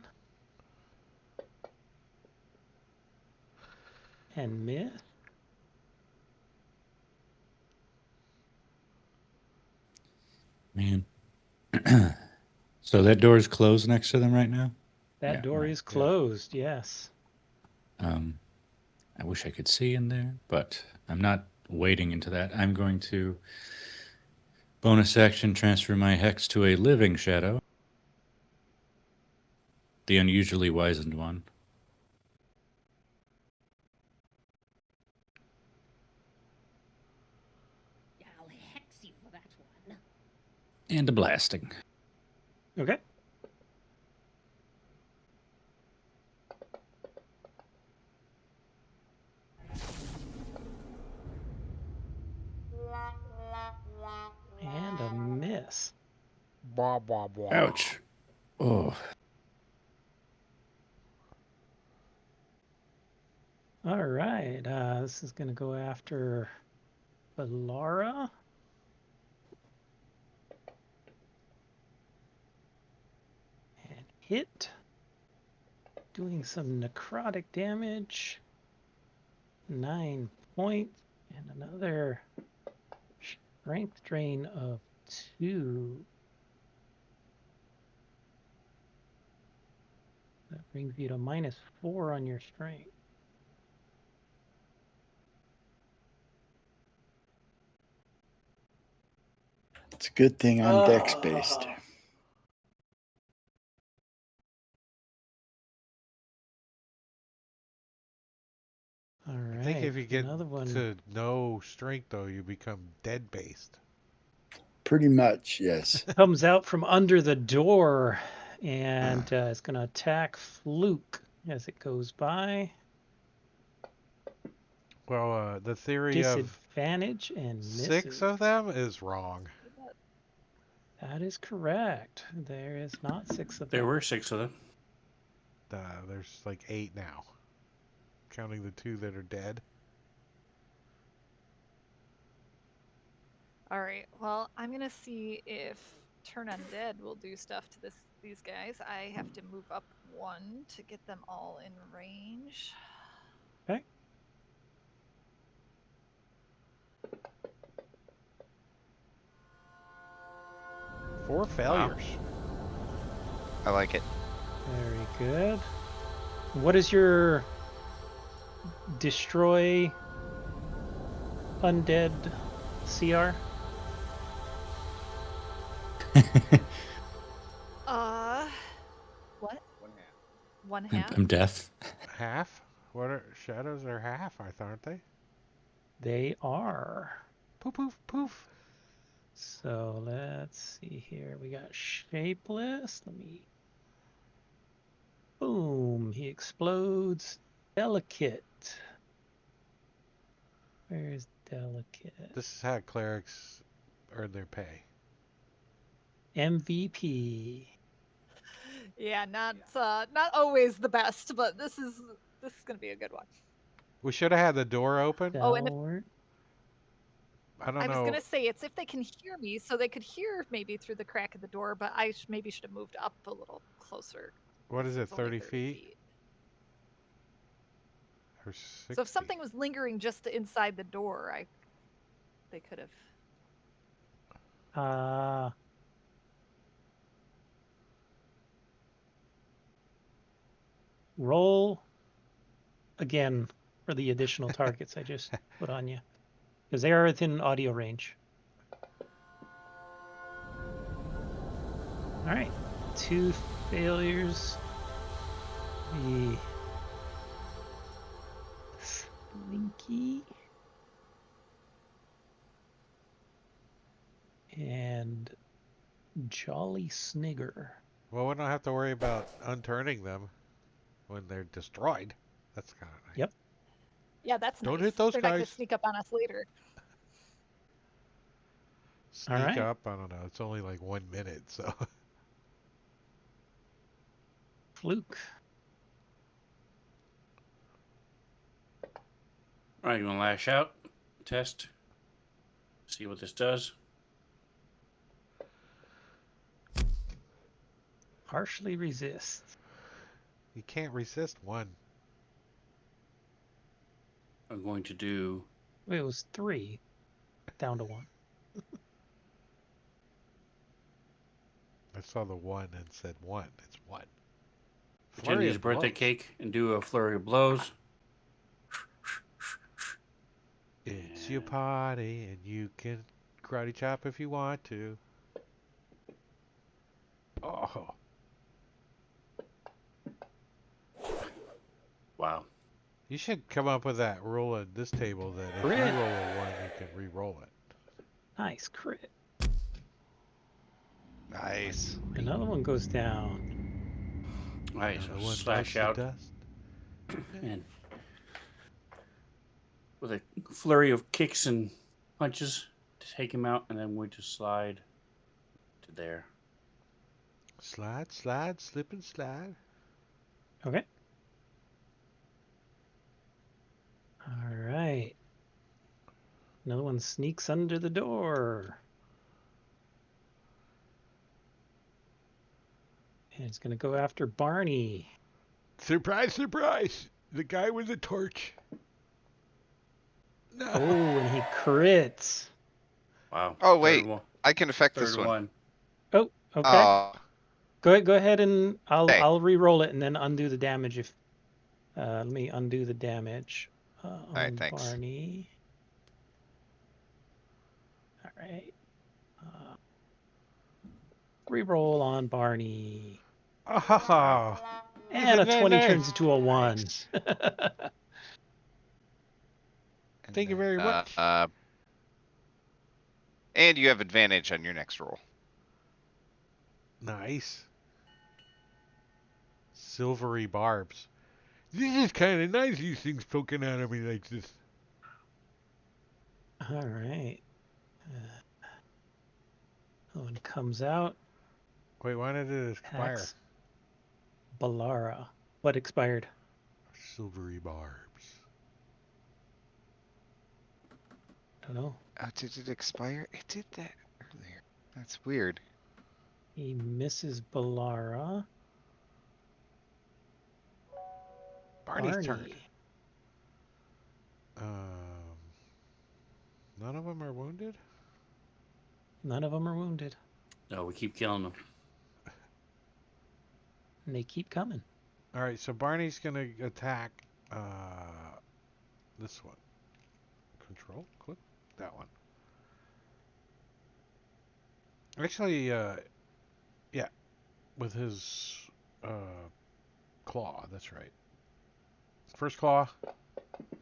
And miss. Man. So that door is closed next to them right now? That Yeah, door right. is closed, yes. I wish I could see in there, but I'm not wading into that. I'm going to bonus action transfer my hex to a living shadow. The unusually wizened one. I'll hex you for that one. And a blasting. Okay. And a miss. Blah, blah, blah. Ouch. Oh. All right. This is going to go after Valara. And hit. Doing some necrotic damage. 9 points. And another strength drain of 2. That brings you to -4 on your strength. It's a good thing I'm dex based. All right. I think if you get another one. to no strength, though, you become dead-based. Pretty much, yes. Comes out from under the door and is going to attack Fluke as it goes by. Well, the theory of Disadvantage and misses. 6 of them is wrong. That is correct. There is not 6 of them. There were 6 of them. There's like 8 now, counting the 2 that are dead. All right. Well, I'm gonna see if Turn Undead will do stuff to these guys. I have to move up 1 to get them all in range. Okay. Four failures. I like it. Very good. What is your destroy undead CR? What? 1 I'm, half? I'm deaf. Half? What are shadows are half, aren't they? They are. Poof, poof, poof. So let's see here. We got shapeless. Let me. Boom. He explodes. Delicate. Where's delicate? This is how clerics earn their pay. MVP. Yeah, not always the best, but this is gonna be a good one. We should have had the door open. Oh, and Stalwart. I don't I was know. gonna say it's if they can hear me, so they could hear maybe through the crack of the door, but I maybe should have moved up a little closer. What is it, It's only 30 feet? for 60. So if something was lingering just inside the door, they could have. Roll again for the additional targets I just put on you, because they are within audio range. All right, 2 failures. The Slinky and Jolly Snigger. Well, we don't have to worry about unturning them when they're destroyed. That's kind of nice. Yep. Yeah, that's Don't nice. hit those They're not going guys. to sneak up on us later. Sneak right. up. I don't know. It's only like 1 minute, so. Fluke. All right, you want to lash out? Test. See what this does. Partially resists. You can't resist 1. I'm going to do. Wait, it was 3 down to 1. I saw the 1 and said 1. It's 1. Pretend to use a birthday cake and do a flurry of blows. It's your party, and you can karate chop if you want to. Oh. Wow. You should come up with that rule at this table that if Crit. you roll a 1, you can re-roll it. Nice crit. Nice. Another one goes down. All right, Another so one slash bites the out dust. and with a flurry of kicks and punches to take him out, and then we just slide to there. Slide, slide, slip and slide. Okay. All right. Another one sneaks under the door. And it's going to go after Barney. Surprise, surprise! The guy with the torch. No. Oh, and he crits. Wow. Oh, Third wait. one. I can affect Third this one. one. Oh, okay. Oh, Go ahead and Okay. I'll re-roll it and then undo the damage. If let me undo the damage on right, thanks. Barney. All right. Re-roll on Barney. Oh. And a 20 Nice. turns into a 1. Nice. And Thank you then, very much. And you have advantage on your next roll. Nice. Silvery barbs. This is kind of nice, these things poking out of me like this. All right. One comes out. Wait, why did it expire? Attacks Balara. What expired? Silvery barbs. I don't know. Did it expire? It did that earlier. That's weird. He misses Balara. Barney's Barney. turn. None of them are wounded? None of them are wounded. No, we keep killing them. And they keep coming. Alright, so Barney's gonna attack this one. Control? Click? That one. Actually, yeah. With his claw, that's right. First claw,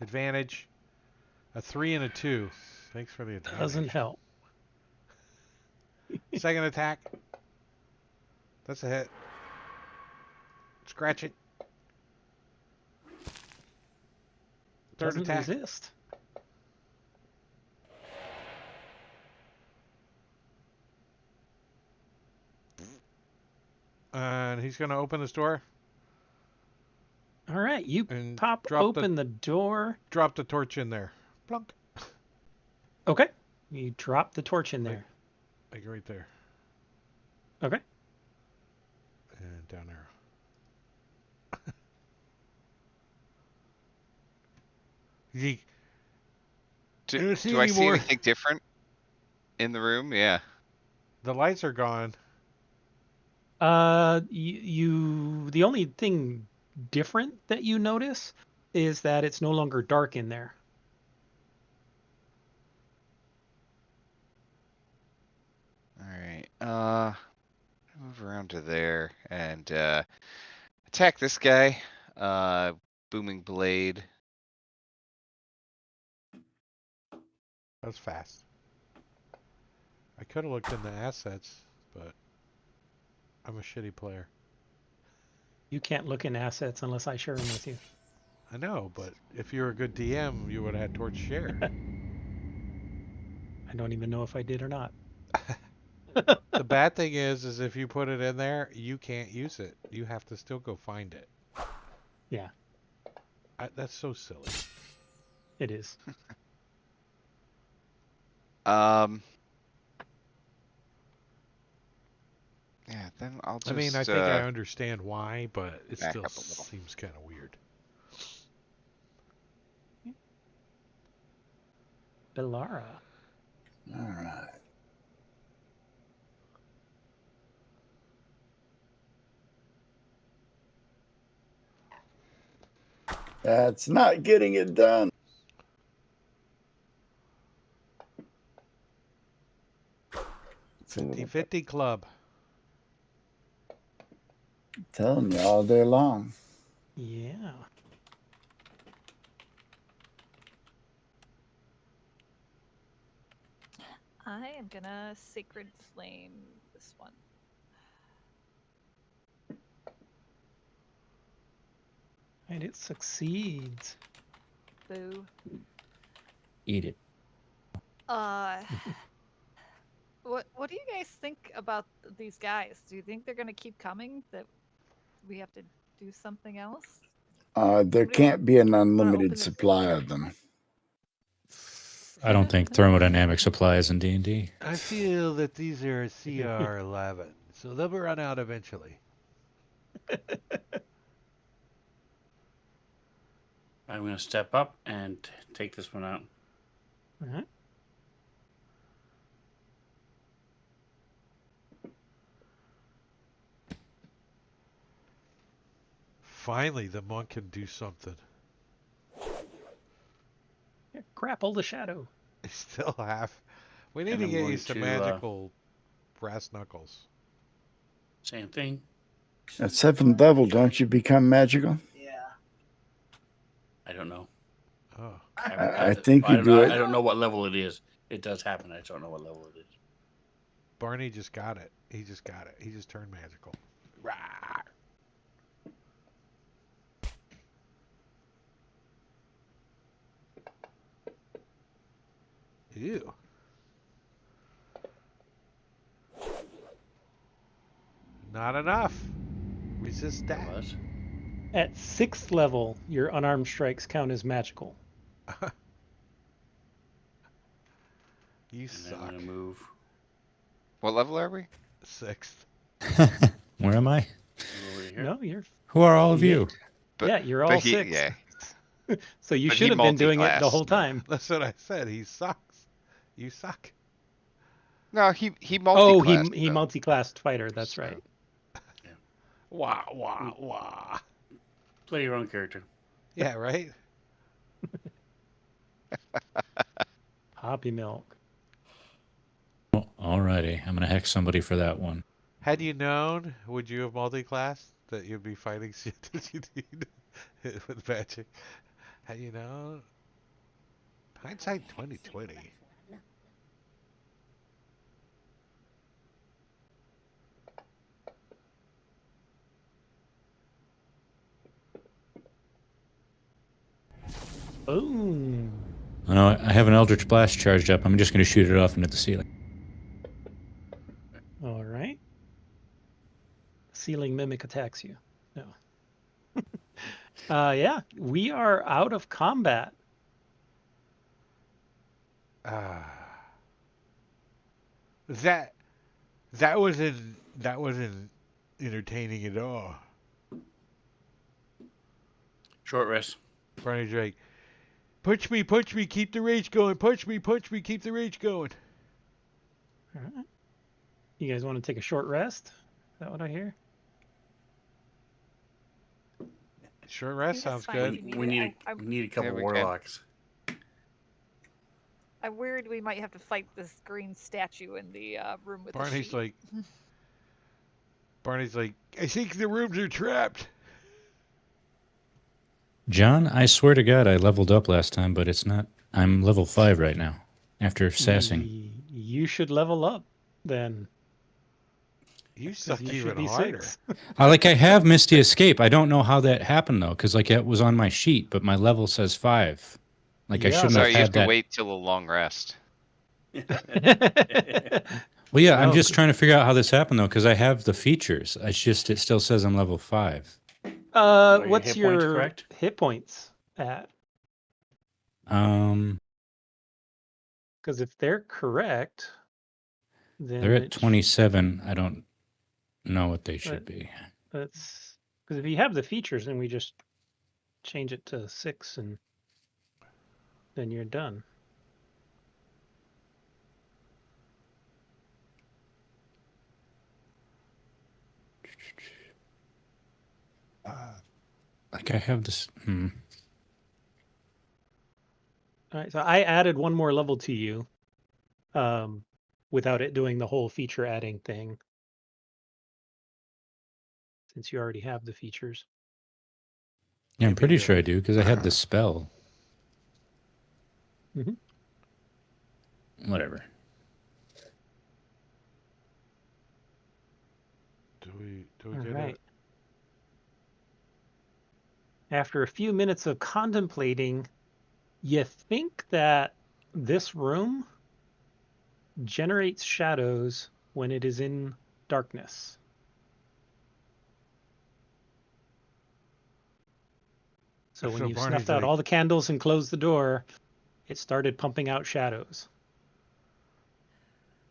advantage, a 3 and a 2. Thanks for the advantage. Doesn't help. Second attack. That's a hit. Scratch it. Third Doesn't attack. resist. And he's going to open this door. All right, you And pop open the door. Drop the torch in there. Plunk. Okay. You drop the torch in there. Like right there. Okay. And down there. I Do, don't see do I any see more. anything different in the room? Yeah. The lights are gone. The only thing different that you notice is that it's no longer dark in there. All right. Move around to there and attack this guy. Booming blade. That's fast. I could have looked in the assets, but I'm a shitty player. You can't look in assets unless I share them with you. I know, but if you were a good DM, you would have had torch share. I don't even know if I did or not. The bad thing is if you put it in there, you can't use it. You have to still go find it. Yeah, That's so silly. it is. Yeah, then I'll just I mean, I think I understand why, but it back still up a little. seems kind of weird. Belara. All right. That's not getting it done. It's a little bit. 50-50 club. I'm telling you all day long. Yeah. I am gonna Sacred Flame this one. And it succeeds. Boo. Eat it. What do you guys think about these guys? Do you think they're gonna keep coming? That we have to do something else? There Somebody can't be an open unlimited this- supply of them. I don't think thermodynamic supplies in D&D. I feel that these are CR11, so they'll be run out eventually. I'm going to step up and take this one out. Uh-huh. Finally, the monk can do something. Yeah, grapple the shadow. He's still half. We need And to I'm get you going some to, magical brass knuckles. Same thing. At 7th level, don't you become magical? I don't know. Oh, I think you don't do know, it. I don't know what level it is. It does happen. I just don't know what level it is. Barney just got it. He just got it. He just turned magical. Rawr. Ew. Not enough. Resist That that. was. At 6th level, your unarmed strikes count as magical. You And suck. I'm going to move What level are we? 6th. Where am I? over here. No, you're Who are all of Yeah. you? yeah, you're all But he, 6. yeah. So you But should he have been doing it the multi-classed. whole time. That's what I said. He sucks. You suck. No, he Oh, multi-classed. he though, multi-classed fighter. That's so- right. Wah, wah, wah. Play your own character. Yeah, right? Poppy milk. Oh, alrighty, I'm gonna hex somebody for that one. Had you known, would you have multi-classed that you'd be fighting shit that you need with magic? Had you known? Hindsight 2020. Boom. Oh, no, I have an Eldritch Blast charged up. I'm just gonna shoot it off into the ceiling. All right. Ceiling mimic attacks you. No. Yeah, we are out of combat. Ah. That wasn't entertaining at all. Short rest. Barney Drake, Punch me, keep the rage going. Punch me, keep the rage going. All right. You guys want to take a short rest? Is that what I hear? Short I rest think that's sounds fine if good. you We need need it. we need a couple we can. warlocks. I'm worried we might have to fight this green statue in the room with Barney's the sheet. like, I think the rooms are trapped. John, I swear to God, I leveled up last time, but it's not. I'm level 5 right now after sassing. You should level up then. You 'Cause suck you even should be harder. 6. I have Misty Escape. I don't know how that happened though, because like it was on my sheet, but my level says 5. Like I Yeah, shouldn't Sorry, have you have had to that. wait till a long rest. Well, yeah, I'm No, just trying to figure out how this happened though, because I have the features. It's just it still says I'm level 5. Are your what's hit points your correct? hit points at? Um, Because if they're correct, then they're at 27. I don't know what they should be. That's because if you have the features, then we just change it to 6, and then you're done. Like I have this. All right, so I added one more level to you, without it doing the whole feature adding thing, since you already have the features. Yeah, I'm Maybe pretty sure I do because I had the spell. Mm-hmm. Whatever. Do we All get right. it? After a few minutes of contemplating, you think that this room generates shadows when it is in darkness. So when So you Barney's snuffed out like, all the candles and closed the door, it started pumping out shadows.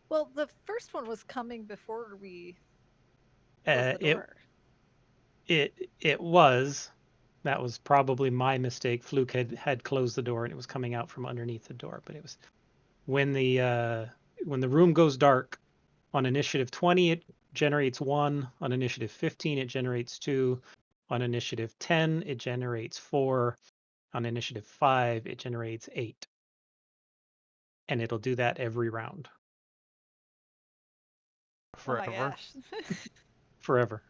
Well, the first one was coming before we closed the door. It was. That was probably my mistake. Fluke had closed the door and it was coming out from underneath the door. But it was when the room goes dark on initiative 20, it generates 1. On initiative 15, it generates 2. On initiative 10, it generates 4. On initiative 5, it generates 8. And it'll do that every round. forever. Oh my gosh. Forever.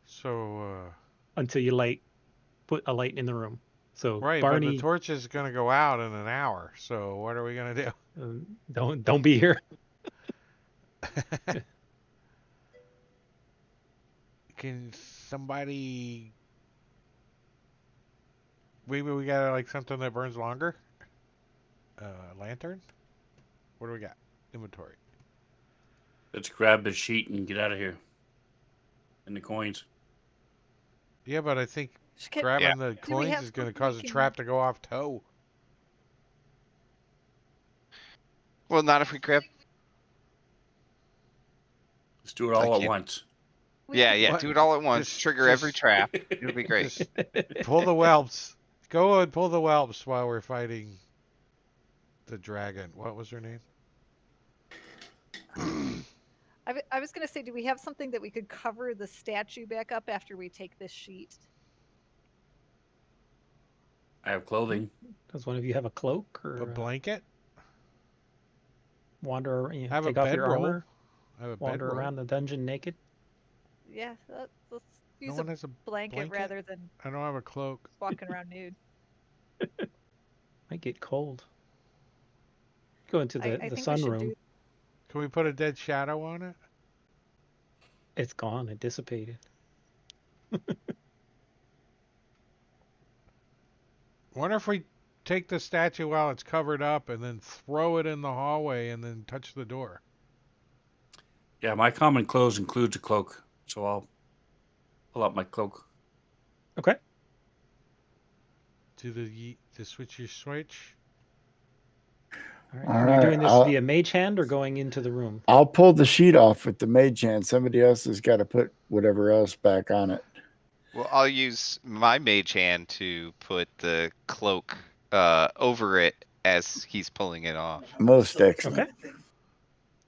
So, Until you put a light in the room. So right, Barney, but the torch is gonna go out in an hour. So what are we gonna do? don't be here. Can somebody? Maybe we got like something that burns longer. Lantern. What do we got? Inventory. Let's grab the sheet and get out of here. And the coins. Yeah, but I think Can- grabbing the Do we coins have is gonna something cause we a can- trap to go off toe. Well, not if we grab. Let's do it I all at can't- once. Yeah. What? Do it all at once. Just- Trigger every trap. It'll be great. Just pull the whelps. Go and pull the whelps while we're fighting the dragon. What was her name? I was going to say, do we have something that we could cover the statue back up after we take this sheet? I have clothing. Does one of you have a cloak A or blanket? wander? I have a take off your bedroll. armor, I have a wander bedroll. around the dungeon naked. Yeah, let's No use one a has a blanket blanket? rather than I don't have a cloak. walking around nude. Might get cold. Go into I the think we should sunroom. do. Can we put a dead shadow on it? It's gone. It dissipated. Wonder if we take the statue while it's covered up and then throw it in the hallway and then touch the door. Yeah, my common clothes includes a cloak. So I'll pull out my cloak. Okay. Do the switch. All right. All And you're right, doing this I'll- via mage hand or going into the room? I'll pull the sheet off with the mage hand. Somebody else has got to put whatever else back on it. Well, I'll use my mage hand to put the cloak over it as he's pulling it off. Most excellent. Okay.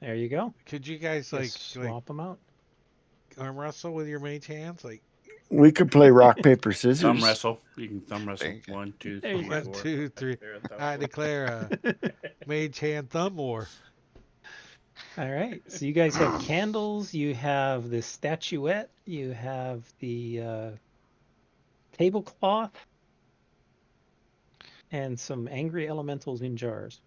There you go. Could you guys Just swap them out. arm wrestle with your mage hands? Like We could play rock, paper, Thumb scissors. wrestle. You can thumb wrestle. There you go. 1, 2, There you 3, go. 1, 4. 2, 3. I declare a mage hand thumb war. All right. So you guys have candles. You have the statuette. You have the tablecloth. And some angry elementals in jars.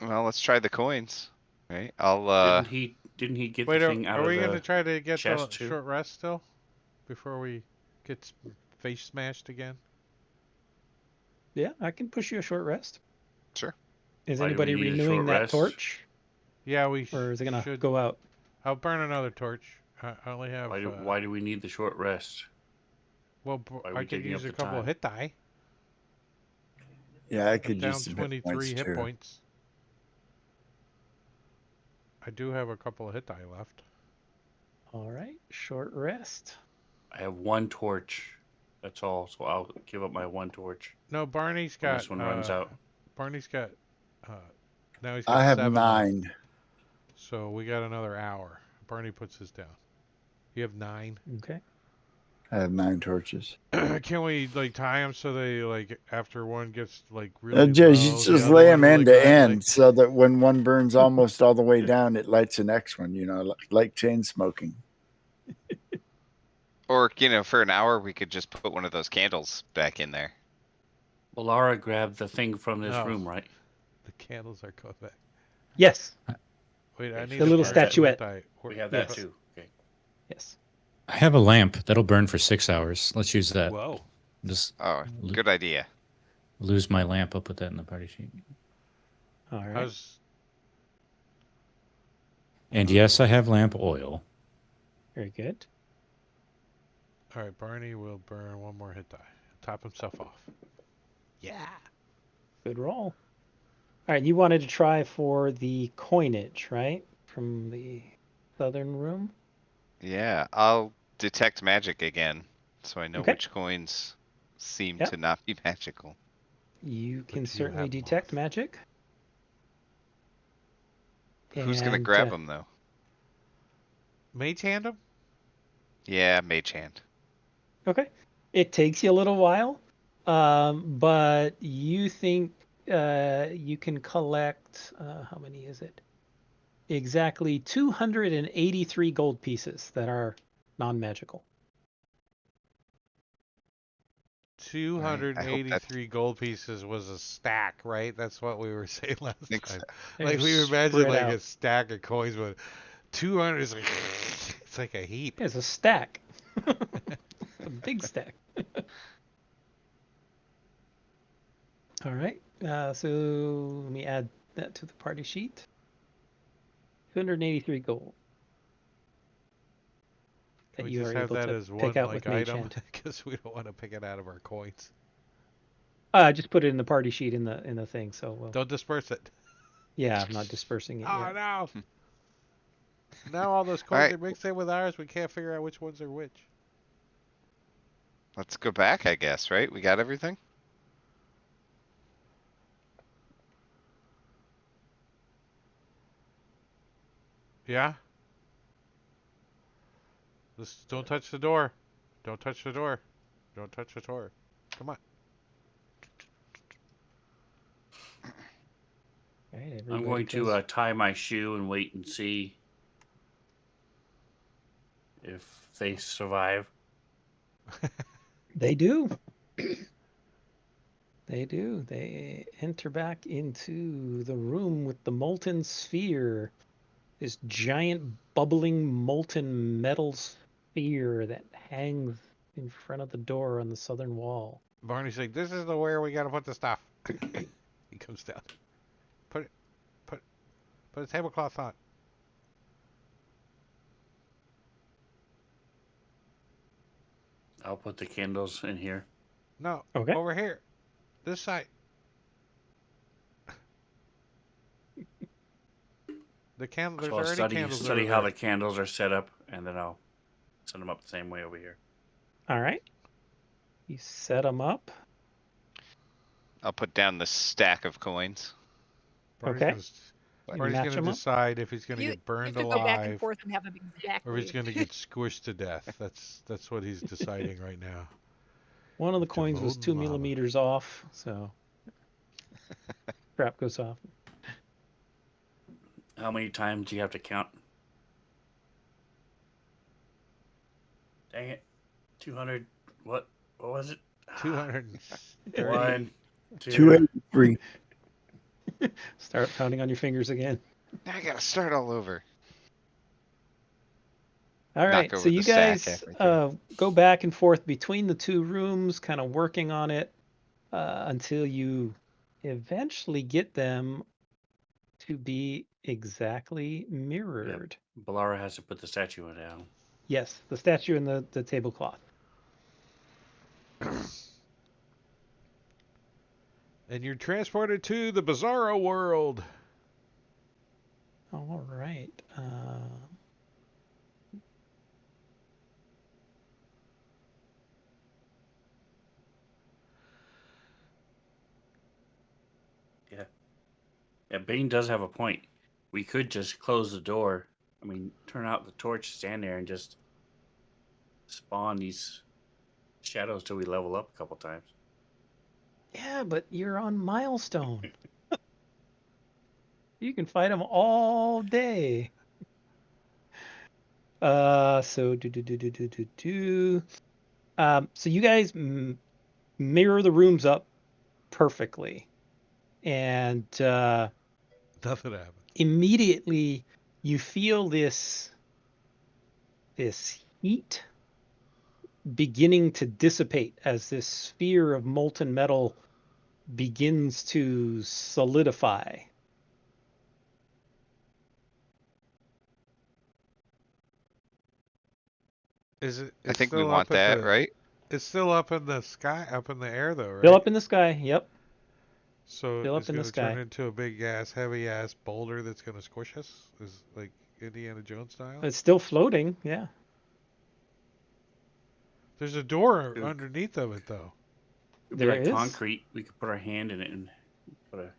Well, let's try the coins. Right? I'll Didn't he get Wait, the are, thing out are of we the gonna try to get the chest too? short rest still before we get face smashed again? Yeah, I can push you a short rest. Sure. Is Why do we anybody need a renewing short that rest? torch? Yeah, we Or is it going to should go out? I'll burn another torch. I only have. Why do we need the short rest? Well, why are I we could taking use up a the couple time? hit die. Yeah, I I'm could down use some 23 hit too. points. I do have a couple of hit die left. All right, short rest. I have 1 torch. That's all. So I'll give up my 1 torch No, Barney's when got. this one runs out. Barney's got. Now he's got I have 7 left. 9. So we got another hour. Barney puts his down. You have 9. Okay. I have 9 torches. Can we like tie them so they like after one gets like really Just, low, you the just other lay one them really end to brightly? end so that when one burns almost all the way down, it lights the next one, like chain smoking. Or, for an hour, we could just put one of those candles back in there. Well, Laura grabbed the thing from this No. room, right? The candles are coming back. Yes. Wait, I Okay, need the to little burn statuette. some hit die. We have that Yes. too. Okay. Yes. I have a lamp that'll burn for 6 hours. Let's use that. Whoa. Just Oh, good idea. lose my lamp. I'll put that in the party sheet. All right. How's And yes, I have lamp oil. Very good. all right? Barney will burn one more hit die. Top himself off. Yeah. Good roll. All right, you wanted to try for the coinage, right? From the southern room? Yeah, I'll detect magic again, so I know Okay. which coins seem Yep. to not be magical. You can you certainly have them detect off. magic. Who's gonna And, grab them though? Mage hand him? Yeah, mage hand. Okay. It takes you a little while, but you think you can collect, how many is it? Exactly 283 gold pieces that are non-magical. 283 gold pieces was a stack, right? That's what we were saying last Think time. so. Like we They're imagine spread like out. a stack of coins, but 200 is like it's like a heap. It's a stack. A big stack. All right. So let me add that to the party sheet. 283 gold. Can That we you just are have able that to as one pick out like with Mage item Hand. because we don't want to pick it out of our coins. Just put it in the party sheet in the thing. So we'll, Don't disperse it. yeah, I'm not dispersing it Oh yet. no! Now all those All coins right. are mixed in with ours. We can't figure out which ones are which. Let's go back, I guess, right? We got everything? Yeah. Just don't touch the door. Don't touch the door. Don't touch the door. Come on. All right, I'm going to tie my shoe and wait and see if they survive. They do. They do. They enter back into the room with the molten sphere. This giant bubbling molten metal sphere that hangs in front of the door on the southern wall. Barney's like, this is the where we gotta put the stuff. He comes down. Put a tablecloth on. I'll put the candles in here. No. Okay. Over here. This side. The candle. There's So I'll already candles study over how there. the candles are set up, and then I'll set them up the same way over here. All right. You set them up. I'll put down the stack of coins. Barney's Okay. gonna, You Barney's match gonna 'em up? decide if he's gonna You get burned have to go back and alive forth and have them exactly. or if he's gonna get squished to death. That's what he's deciding right now. One of the To coins was molten 2 lava. millimeters off, so trap goes off. How many times do you have to count? Dang it. 200. What was it? 230. 1, 2. 283. Start counting on your fingers again. Now I gotta start all over. All right, Knock so over you the stack guys halfway through. go back and forth between the two rooms, kind of working on it until you eventually get them to be exactly mirrored. Balara has to put the statue down. Yes, the statue and the tablecloth. And you're transported to the Bizarro world. All right. Yeah, Bane does have a point. We could just close the door. I mean, turn out the torch, stand there, and just spawn these shadows till we level up a couple times. Yeah, but you're on milestone. You can fight them all day. So so you guys mirror the rooms up perfectly, and Nothing happened. immediately you feel this heat beginning to dissipate as this sphere of molten metal begins to solidify. Is it? I It's think we still want up at that, the. right? It's still up in the sky, up in the air, though, right? Still up in the sky. Yep, So still up it's in the gonna turn sky. into a big ass, heavy ass boulder that's gonna squish us. Is like Indiana Jones style. It's still floating. Yeah. There's a door Dude. underneath of it, though. It'd be There like is. concrete. We could put our hand in it and put a.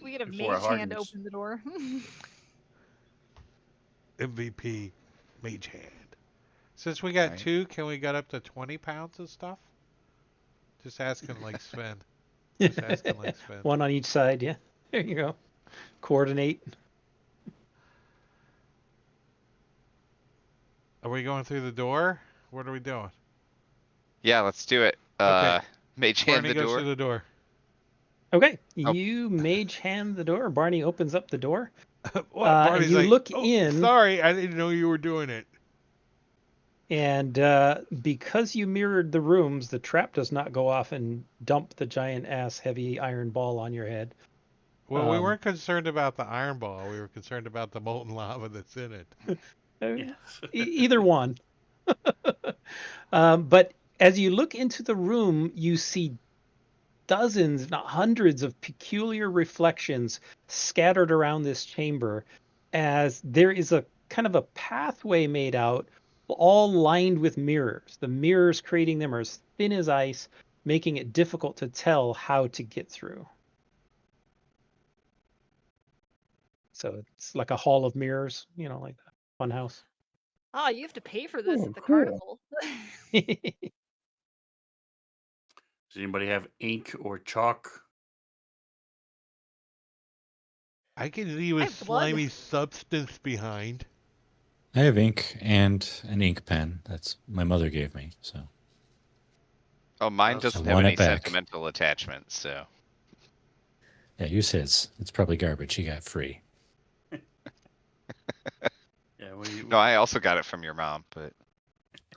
We could have before it mage hand hardens. open the door. MVP, mage hand. Since we got Right. 2, can we get up to 20 pounds of stuff? Just asking, like Sven. Just asking, like Sven. One on each side. Yeah. There you go. Coordinate. Are we going through the door? What are we doing? Yeah, let's do it. Okay. Mage hand Barney the goes door. through the door. Okay, Oh. you mage hand the door. Barney opens up the door. What? And Barney's you like, look "Oh, in, sorry, I didn't know you were doing it." and because you mirrored the rooms, the trap does not go off and dump the giant ass heavy iron ball on your head. Well, we weren't concerned about the iron ball. We were concerned about the molten lava that's in it. Yes. Either one. But as you look into the room, you see dozens, if not hundreds, of peculiar reflections scattered around this chamber, as there is a kind of a pathway made out, all lined with mirrors. The mirrors creating them are as thin as ice, making it difficult to tell how to get through. So it's like a hall of mirrors, like a fun house. Ah, you have to pay for this Oh, at the cool. carnival. Does anybody have ink or chalk? I can leave I a have blood. slimy substance behind. I have ink and an ink pen. That's my mother gave me. So Oh, mine I doesn't I have want any it back. sentimental attachment, so. Yeah, use his. It's probably garbage he got free. Yeah, No, I also got it from your mom, but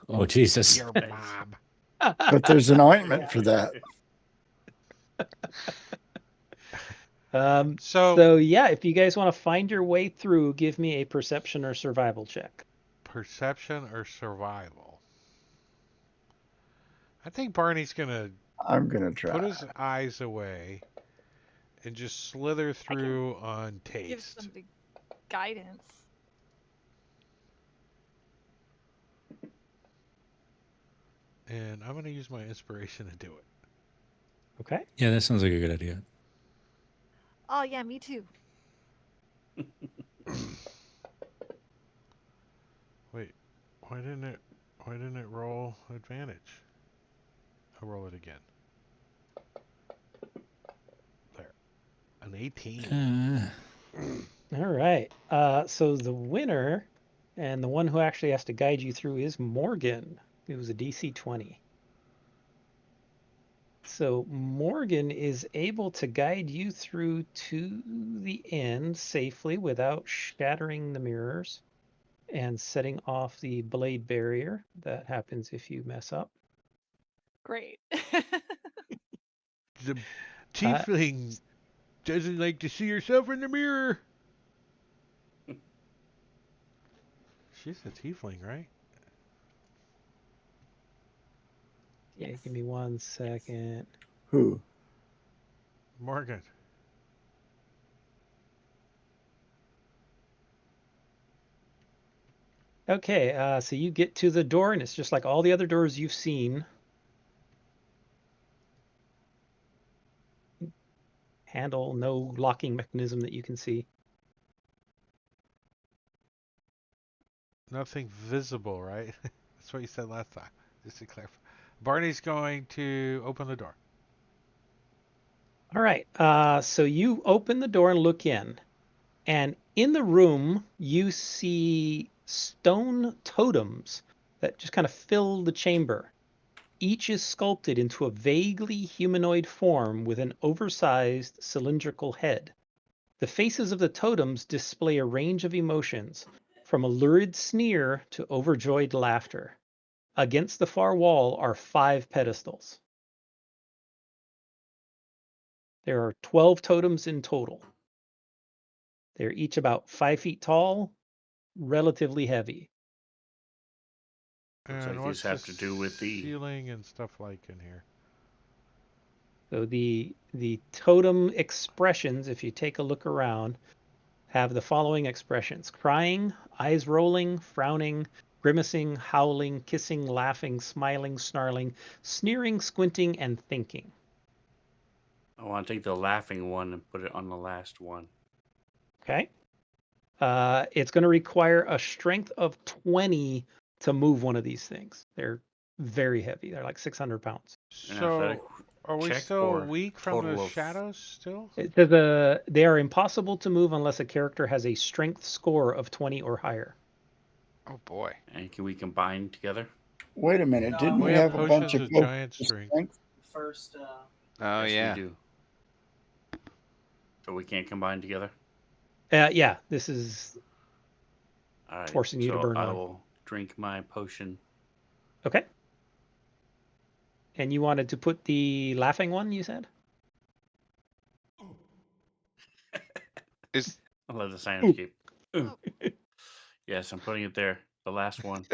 Oh Jesus! Your Nice. mom. But there's an ointment for that. So yeah, if you guys want to find your way through, give me a perception or survival check. Perception or survival? I think Barney's gonna I'm gonna try. put his eyes away and just slither through on Give taste. somebody guidance. And I'm gonna use my inspiration to do it. Okay. Yeah, that sounds like a good idea. Oh yeah, me too. Wait, why didn't it roll advantage? I'll roll it again. There. An 18. All right. So the winner and the one who actually has to guide you through is Morgan. It was a DC 20. So Morgan is able to guide you through to the end safely without shattering the mirrors and setting off the blade barrier. That happens if you mess up. Great. The tiefling doesn't like to see herself in the mirror. She's a tiefling, right? Yeah, Yes. give me 1 second. Who? Morgan. Okay, so you get to the door, and it's just like all the other doors you've seen. Handle, no locking mechanism that you can see. Nothing visible, right? That's what you said last time. Just to clarify. Barney's going to open the door. All right, so you open the door and look in. And in the room, you see stone totems that just kind of fill the chamber. Each is sculpted into a vaguely humanoid form with an oversized cylindrical head. The faces of the totems display a range of emotions, from a lurid sneer to overjoyed laughter. Against the far wall are 5 pedestals. There are 12 totems in total. They're each about 5 feet tall, relatively heavy. Looks And like what's these have to do with the. ceiling and stuff like in here? So the totem expressions, if you take a look around, have the following expressions: crying, eyes rolling, frowning, grimacing, howling, kissing, laughing, smiling, snarling, sneering, squinting, and thinking. I want to take the laughing one and put it on the last one. Okay. It's going to require a strength of 20 to move one of these things. They're very heavy. They're like 600 pounds. An athletic So, are we check still or weak from the total of. shadows still? It says they are impossible to move unless a character has a strength score of 20 or higher. Oh boy. And can we combine together? Wait a minute. No, Didn't We we have have a bunch potions of of potions giant of strength. strength? First, Oh Yes, yeah. we do. So we can't combine together? Yeah, this is All right. forcing you to So burn I one. will drink my potion. Okay. And you wanted to put the laughing one, you said? Is I'll let the sound escape. Yes, I'm putting it there. The last one.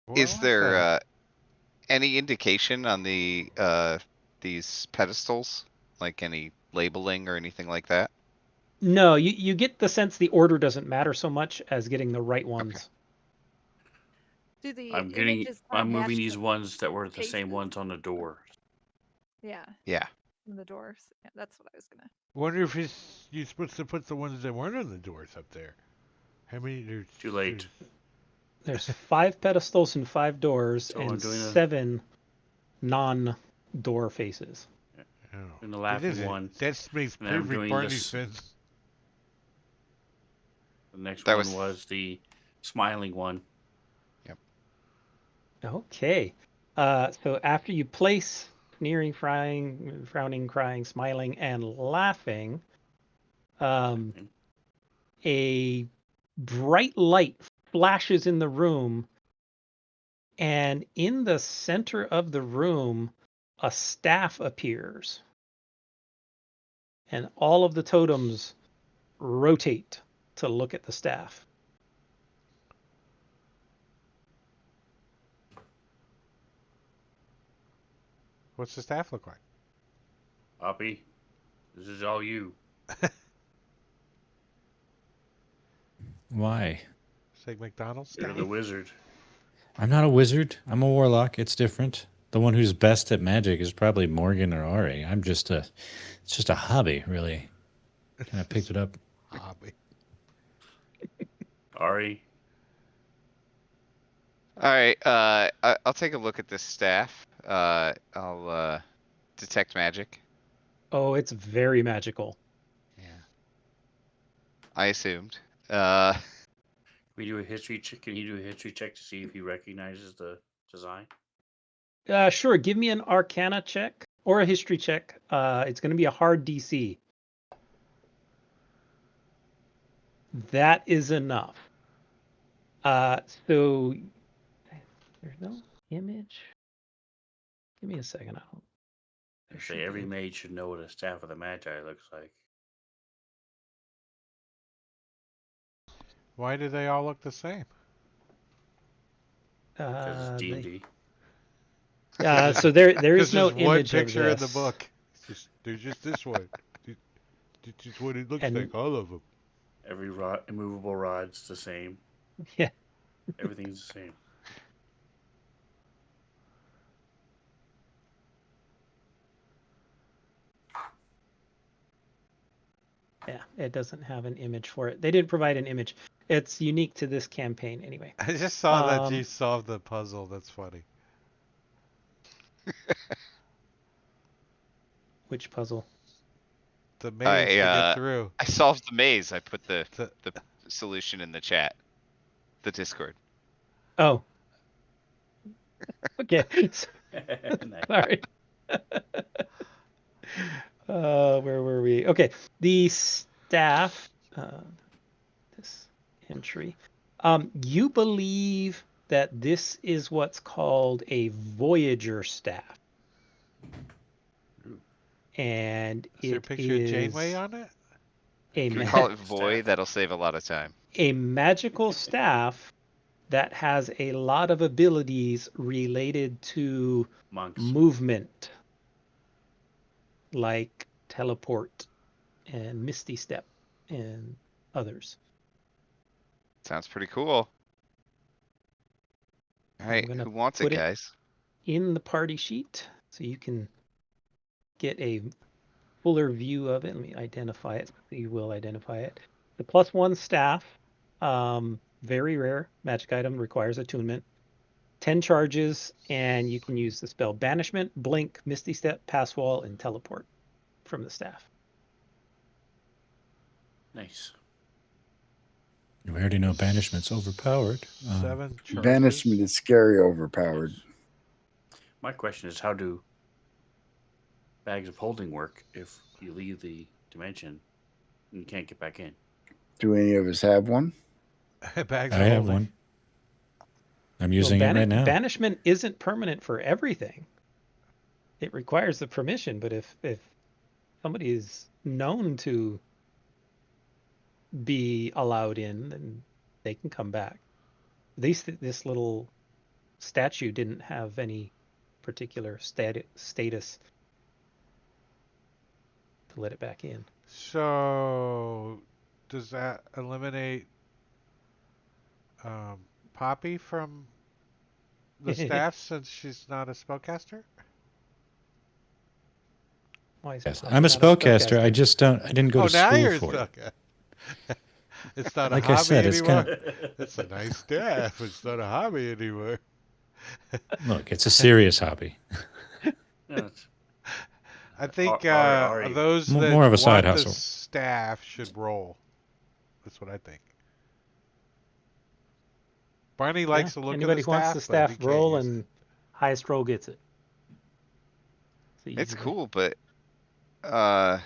Well, I is like there that. any indication on the these pedestals? Like any labeling or anything like that? No, you get the sense the order doesn't matter so much as getting the right ones. Do the I'm images kind of moving match these the ones that were the same faces? ones on the door. Yeah, Yeah. in the doors. Yeah, that's what I was gonna. Wonder if you're supposed to put the ones that weren't on the doors up there. How many? Too late. There's 5 pedestals and 5 doors So I'm and doing 7 non-door faces. Oh, doing the that laughing isn't. one. That makes And then I'm perfect doing Barney this. sense. The next That one was- was the smiling one. Okay. So after you place sneering, frowning, crying, smiling, and laughing, a bright light flashes in the room, and in the center of the room, a staff appears. And all of the totems rotate to look at the staff. What's the staff look like? Poppy, this is all you. Why? It's like McDonald's You're staff. the wizard. I'm not a wizard. I'm a warlock. It's different. The one who's best at magic is probably Morgan or Ari. It's just a hobby, really. Kind of picked it up. Hobby. Ari, All right. I'll take a look at this staff. I'll detect magic. Oh, it's very magical. Yeah. I assumed. we do a history check. Can you do a history check to see if he recognizes the design? Sure, give me an Arcana check or a history check. It's going to be a hard DC. That is enough. So there's no image. Give me a second. I say every mage should know what a staff of the Magi looks like. Why do they all look the same? Because it's D&D. So there is 'Cause no there's one image of picture in the this. book. There's just this one. It's just what it looks And- like, all of them. Every rod, immovable rod's the same. Yeah. Everything's the same. Yeah, it doesn't have an image for it. They didn't provide an image. It's unique to this campaign anyway. I just saw that you solved the puzzle. That's funny. Which puzzle? The maze to get through. I solved the maze. I put the The- solution in the chat, the Discord. Oh. Okay. Nice. Sorry. Where were we? Okay. The staff, this entry. You believe that this is what's called a Voyager staff. And Is there a it picture of is Janeway on it? a Can we ma- call it void? Staff. That'll save a lot of time. a magical staff that has a lot of abilities related to Monks. movement, like teleport and misty step and others. Sounds pretty cool. All right, gonna who wants it, put it- guys? In the party sheet, so you can get a fuller view of it. Let me identify it. You will identify it. The +1 staff, very rare magic item, requires attunement. 10 charges, and you can use the spell Banishment, Blink, Misty Step, Pass Wall, and Teleport from the staff. Nice. We already know banishment's overpowered. 7 charges. Banishment is scary overpowered. My question is, how do bags of holding work if you leave the dimension and you can't get back in? Do any of us have one? Bags I of have holding. one. I'm using it right now. Banishment isn't permanent for everything. It requires the permission, but if somebody is known to be allowed in, then they can come back. At least this little statue didn't have any particular status to let it back in. So, does that eliminate Poppy from the staff since she's not a spellcaster? Why is Yes, Poppy I'm a not spellcaster. I didn't go to now school you're a for it. spellcaster. It's not Like a I hobby said, it's anymore. kinda- It's a nice staff. It's not a hobby anymore. Look, it's a serious hobby. No, it's- I think Ari. those that More of a side want the hustle. staff should roll. That's what I think. Barney likes to look Anybody at who the wants staff, the but staff he can't roll, use and highest roll gets it. It's easy way. cool, but I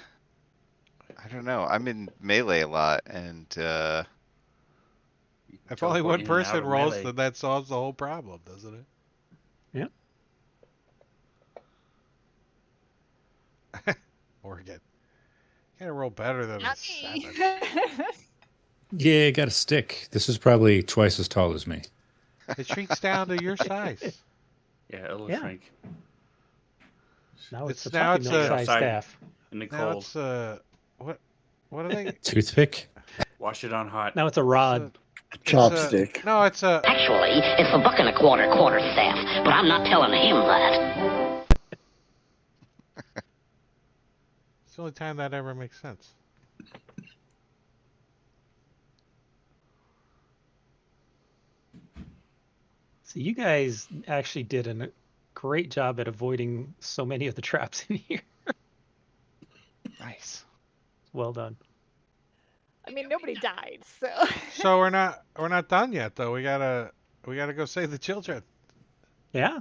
don't know. I'm in melee a lot, and If only one teleport in and out person of rolls, melee. then that solves the whole problem, doesn't it? Morgan. Can't roll better than a Not me. 7. Yeah, got a stick. This is probably twice as tall as me. It shrinks down to your size. Yeah, it'll Yeah. shrink. Now it's It's a now puppy it's milk a- size Outside. staff. In the Now cold. it's what are they? Toothpick? Wash it on hot. Now it's a rod. Chopstick. No, it's a. Actually, it's a buck and a quarter staff, but I'm not telling him that. It's the only time that ever makes sense. So you guys actually did a great job at avoiding so many of the traps in here. Nice. Well done. I mean, nobody died, so. So we're not done yet though. We gotta go save the children Yeah.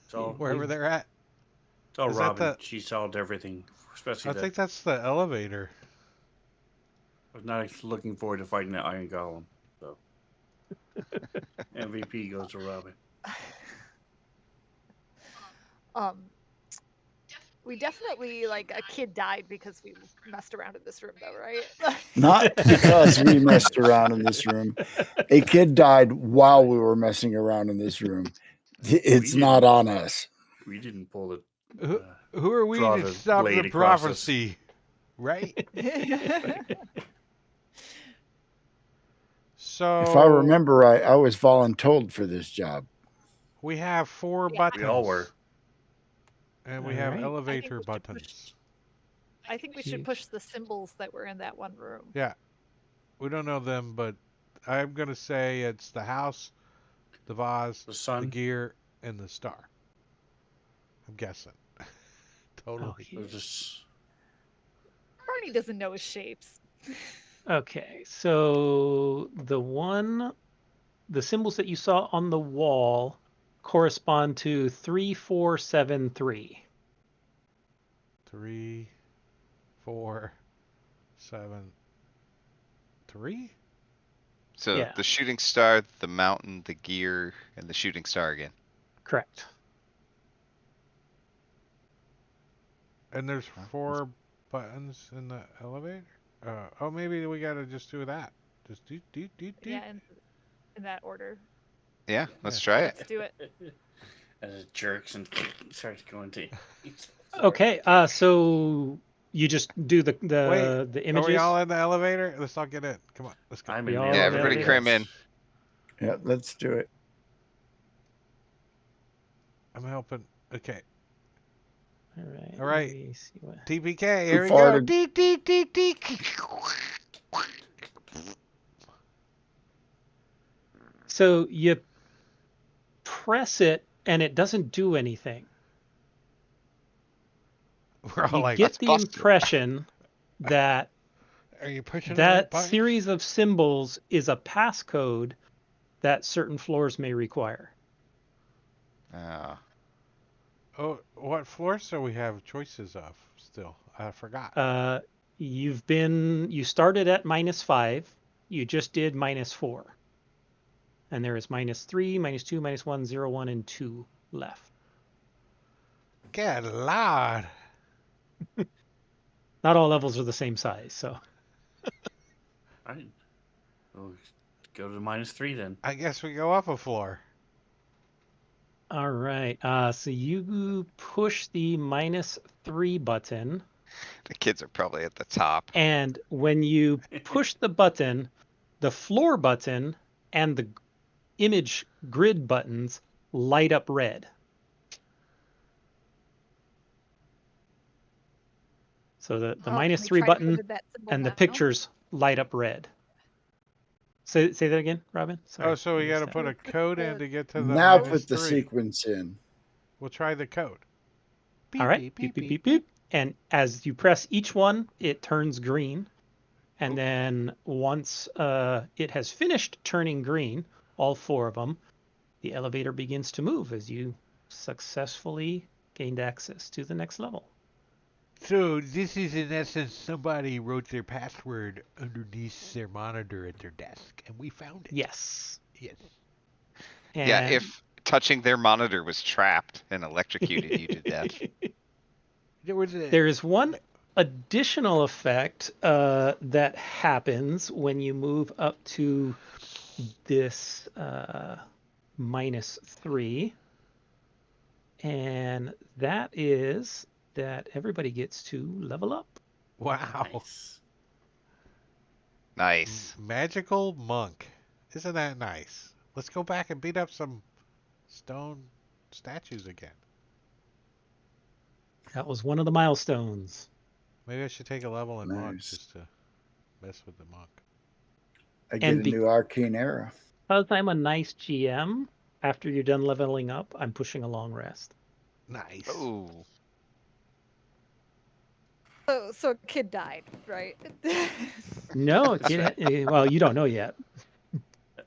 So wherever they're at. tell Is that Robin the- she solved everything, especially I that. think that's the elevator. I was not looking forward to fighting the Iron Golem. So MVP goes to Robin. We definitely, like, a kid died because we messed around in this room, though, right? Not because we messed around in this room. A kid died while we were messing around in this room. It's not on us. We didn't pull the. Who are we draw to the stop the blade across us. prophecy? Right? So If I remember right, I was voluntold for this job. we have 4 Yeah. buttons. We all were. And we All have right. elevator we should buttons. I think we should push the symbols that were in that one room. Yeah. We don't know them, but I'm going to say it's the house, the vase, The sun. the gear, and the star. I'm guessing. Totally. Oh, It was just Barney doesn't know his shapes. Okay, so the symbols that you saw on the wall correspond to 3473. 3, 4, 7, 3? So Yeah. the shooting star, the mountain, the gear, and the shooting star again. Correct. And there's 4 buttons in the elevator? Oh, maybe we got to just do that. Just do. Yeah, in that order. Yeah, let's try it. Let's do it. as it jerks and starts going to. Okay, so you just do the Wait, images. Are we all in the elevator? Let's all get in. Come on, let's go. I'm We in all the Yeah, have everybody elevators. cram in. Yeah, let's do it. I'm helping. Okay. All right. All right. let me see what- TPK, Who here we go. farted? Deek, deek, deek, deek. So you press it and it doesn't do anything. We're all You like, get "That's the busted." impression that are you pushing the right that button? series of symbols is a passcode that certain floors may require. Oh. Oh, what floors do we have choices of still? I forgot. You started at -5. You just did -4. And there is -3, -2, -1, 0, 1, and 2 left. Good lord. Not all levels are the same size, so. Right. We'll go to -3 then. I guess we go up a floor. All right. So you push the -3 button, The kids are probably at the top. and when you push the button, the floor button and the image grid buttons light up red. So the Oh, can we -3 try to button edit that symbol and the now? pictures light up red. Say that again, Robin. Sorry. Oh, so we I got to missed put that. a code in to get to the Now -3. put the sequence in. We'll try the code. Beep, All right. beep, Beep, beep, beep, beep, beep. And as you press each one, it turns green. And Oop. then once it has finished turning green, all 4 of them, the elevator begins to move as you successfully gained access to the next level. So this is in essence somebody wrote their password underneath their monitor at their desk, and we found it. Yes. Yes. Yeah, And if touching their monitor was trapped and electrocuted you to death. There was a. there is one additional effect that happens when you move up to this -3. And that is that everybody gets to level up. Wow. Nice. Nice. Magical monk. Isn't that nice? Let's go back and beat up some stone statues again. That was one of the milestones. Maybe I should take a level in monk Nice. just to mess with the monk. I get And a new arcane arrow. Because I'm a nice GM, after you're done leveling up, I'm pushing a long rest. Nice. Oh, So a kid died, right? No, well, you don't know yet.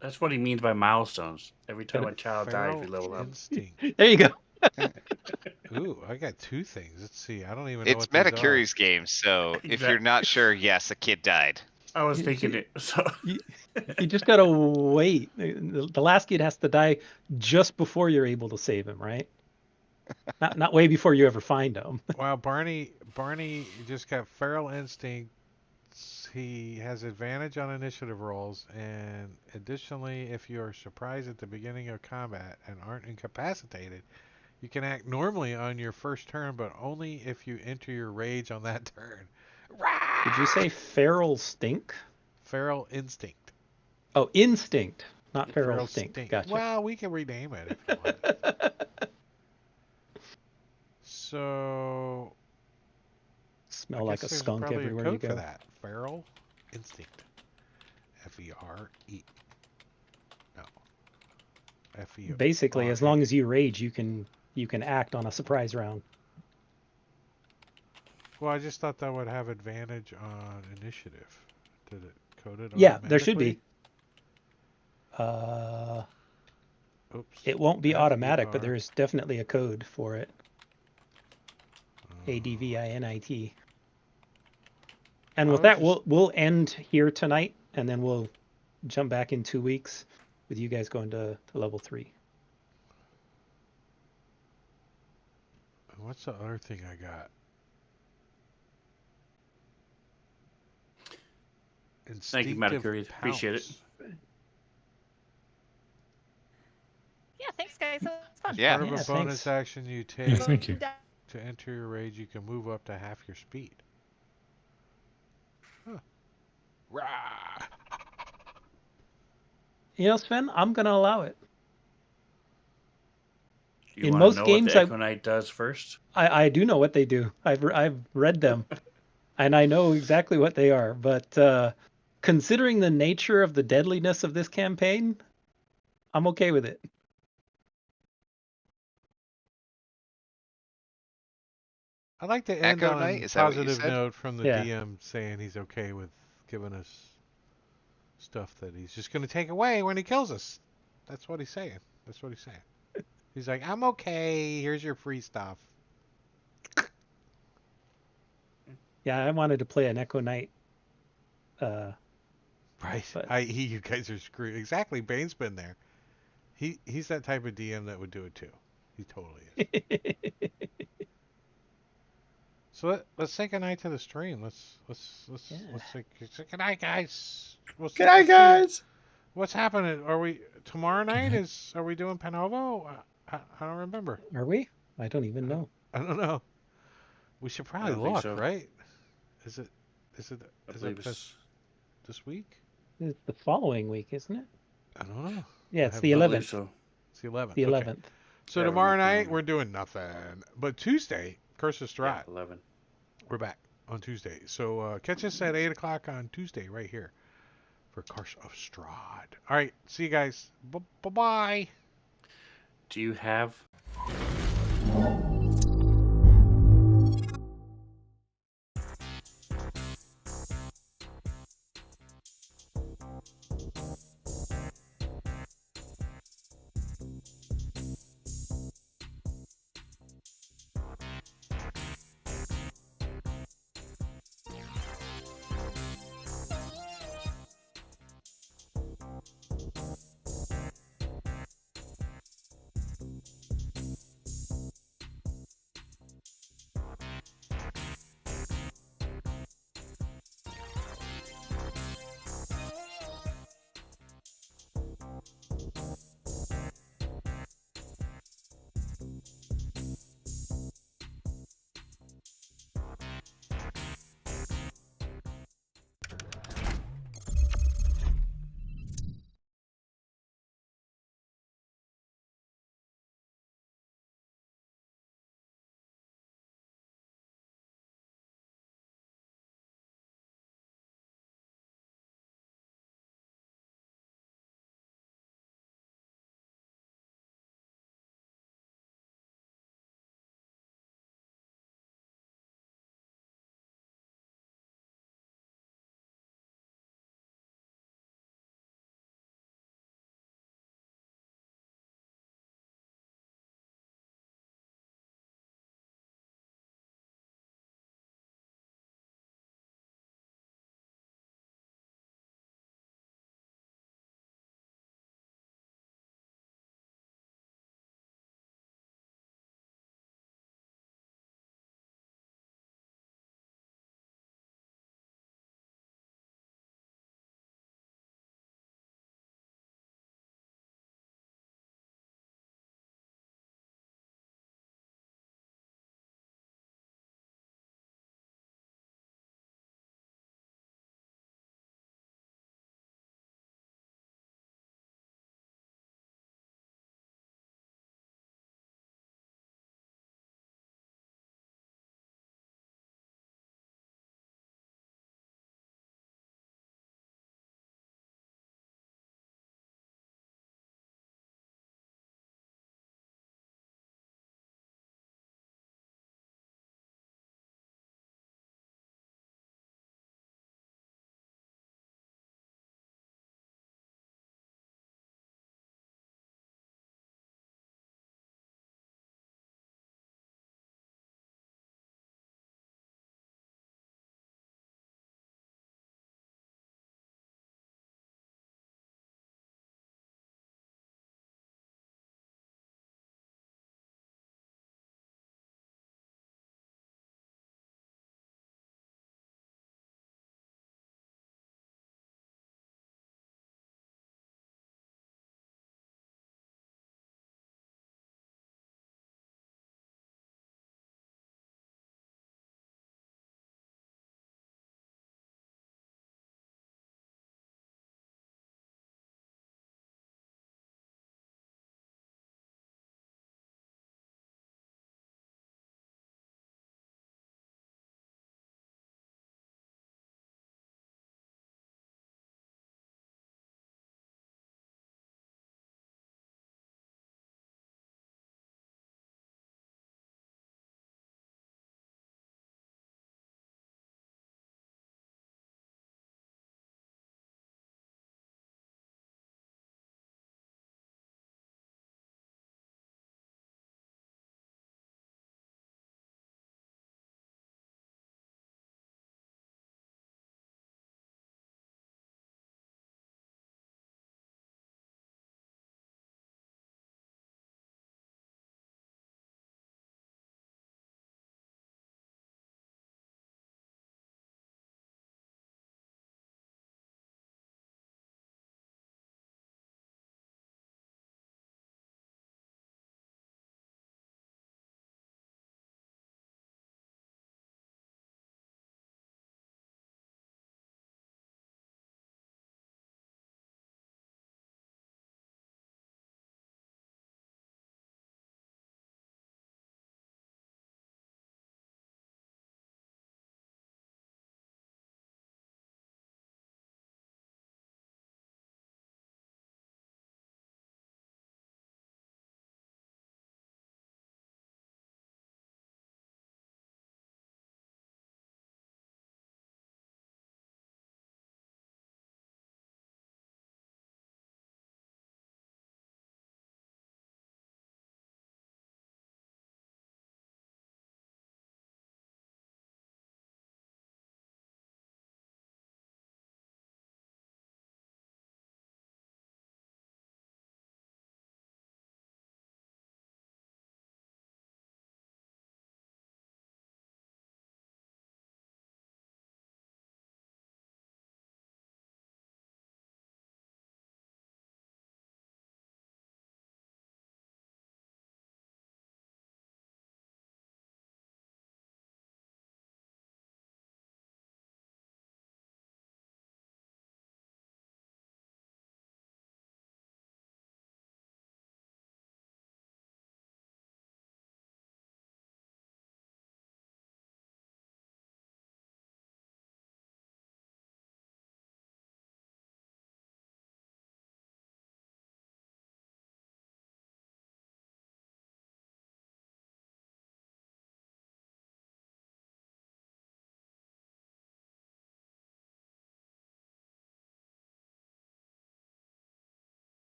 That's what he means by milestones. Every time a child dies, Feral we level up. instinct. There you go. Ooh, I got 2 things. Let's see. I don't even know it's what these are. Metacuri's game, so if you're not sure, yes, a kid died. I was thinking it. So You just gotta wait. The last kid has to die just before you're able to save him, right? Not way before you ever find him. Wow, Barney just got feral instinct. He has advantage on initiative rolls, and additionally, if you are surprised at the beginning of combat and aren't incapacitated, you can act normally on your first turn, but only if you enter your rage on that turn. Did you say feral stink? Feral instinct. Oh, instinct, not feral Feral stink. stink. Gotcha. Well, we can rename it if you want. So Smell I like guess a there's skunk probably a everywhere you code for go. that. Feral instinct. F-E-R-E. No. F-E-R. Basically, as long as you rage, you can act on a surprise round. Well, I just thought that would have advantage on initiative. Did it code it Yeah, there should be. automatically? Oops. It won't be automatic, but F-E-R. there's definitely a code for it. ADVINIT. And with that, we'll end here tonight, and then we'll jump back in 2 weeks with you guys going to level 3. What's the other thing I got? thank you, Metacuri. Appreciate it. Yeah, thanks guys. That was fun. Yeah. Part of a bonus Thanks. action you Yeah, take thank you. to enter your rage, you can move up to half your speed. Huh. Rah! You know, Sven, I'm gonna allow it. You In want to most know games, what the Echo Knight does first? I do know what they do. I've read them, and I know exactly what they are. But considering the nature of the deadliness of this campaign, I'm okay with it. I'd like to end Echo on Knight, a is that what you positive said? note from the Yeah. DM saying he's okay with giving us stuff that he's just going to take away when he kills us. That's what he's saying. That's what he's saying. He's like, I'm okay. Here's your free stuff. Yeah, I wanted to play an Echo Knight. Right. But- I.e., you guys are screwed. Exactly. Bane's been there. He's that type of DM that would do it too. He totally is. So let's say goodnight to the stream. Let's say good night, guys. Good night, guys. What's happening? Are we tomorrow night? Are we doing Panovo? I don't remember. Are we? I don't even know. I don't know. We should probably don't think look, so. right? Is it I believe it's this week? It's the following week, isn't it? I don't know. Yeah, I it's have the no- I believe 11th. so. It's the 11th. The Okay. 11th. So Yeah, we're tomorrow not night doing- we're doing nothing. But Tuesday, Curse of Yeah, Strahd, 11. we're back on Tuesday. So catch us at 8 o'clock on Tuesday right here for Curse of Strahd. All right. See you guys. Bye-bye. Do you have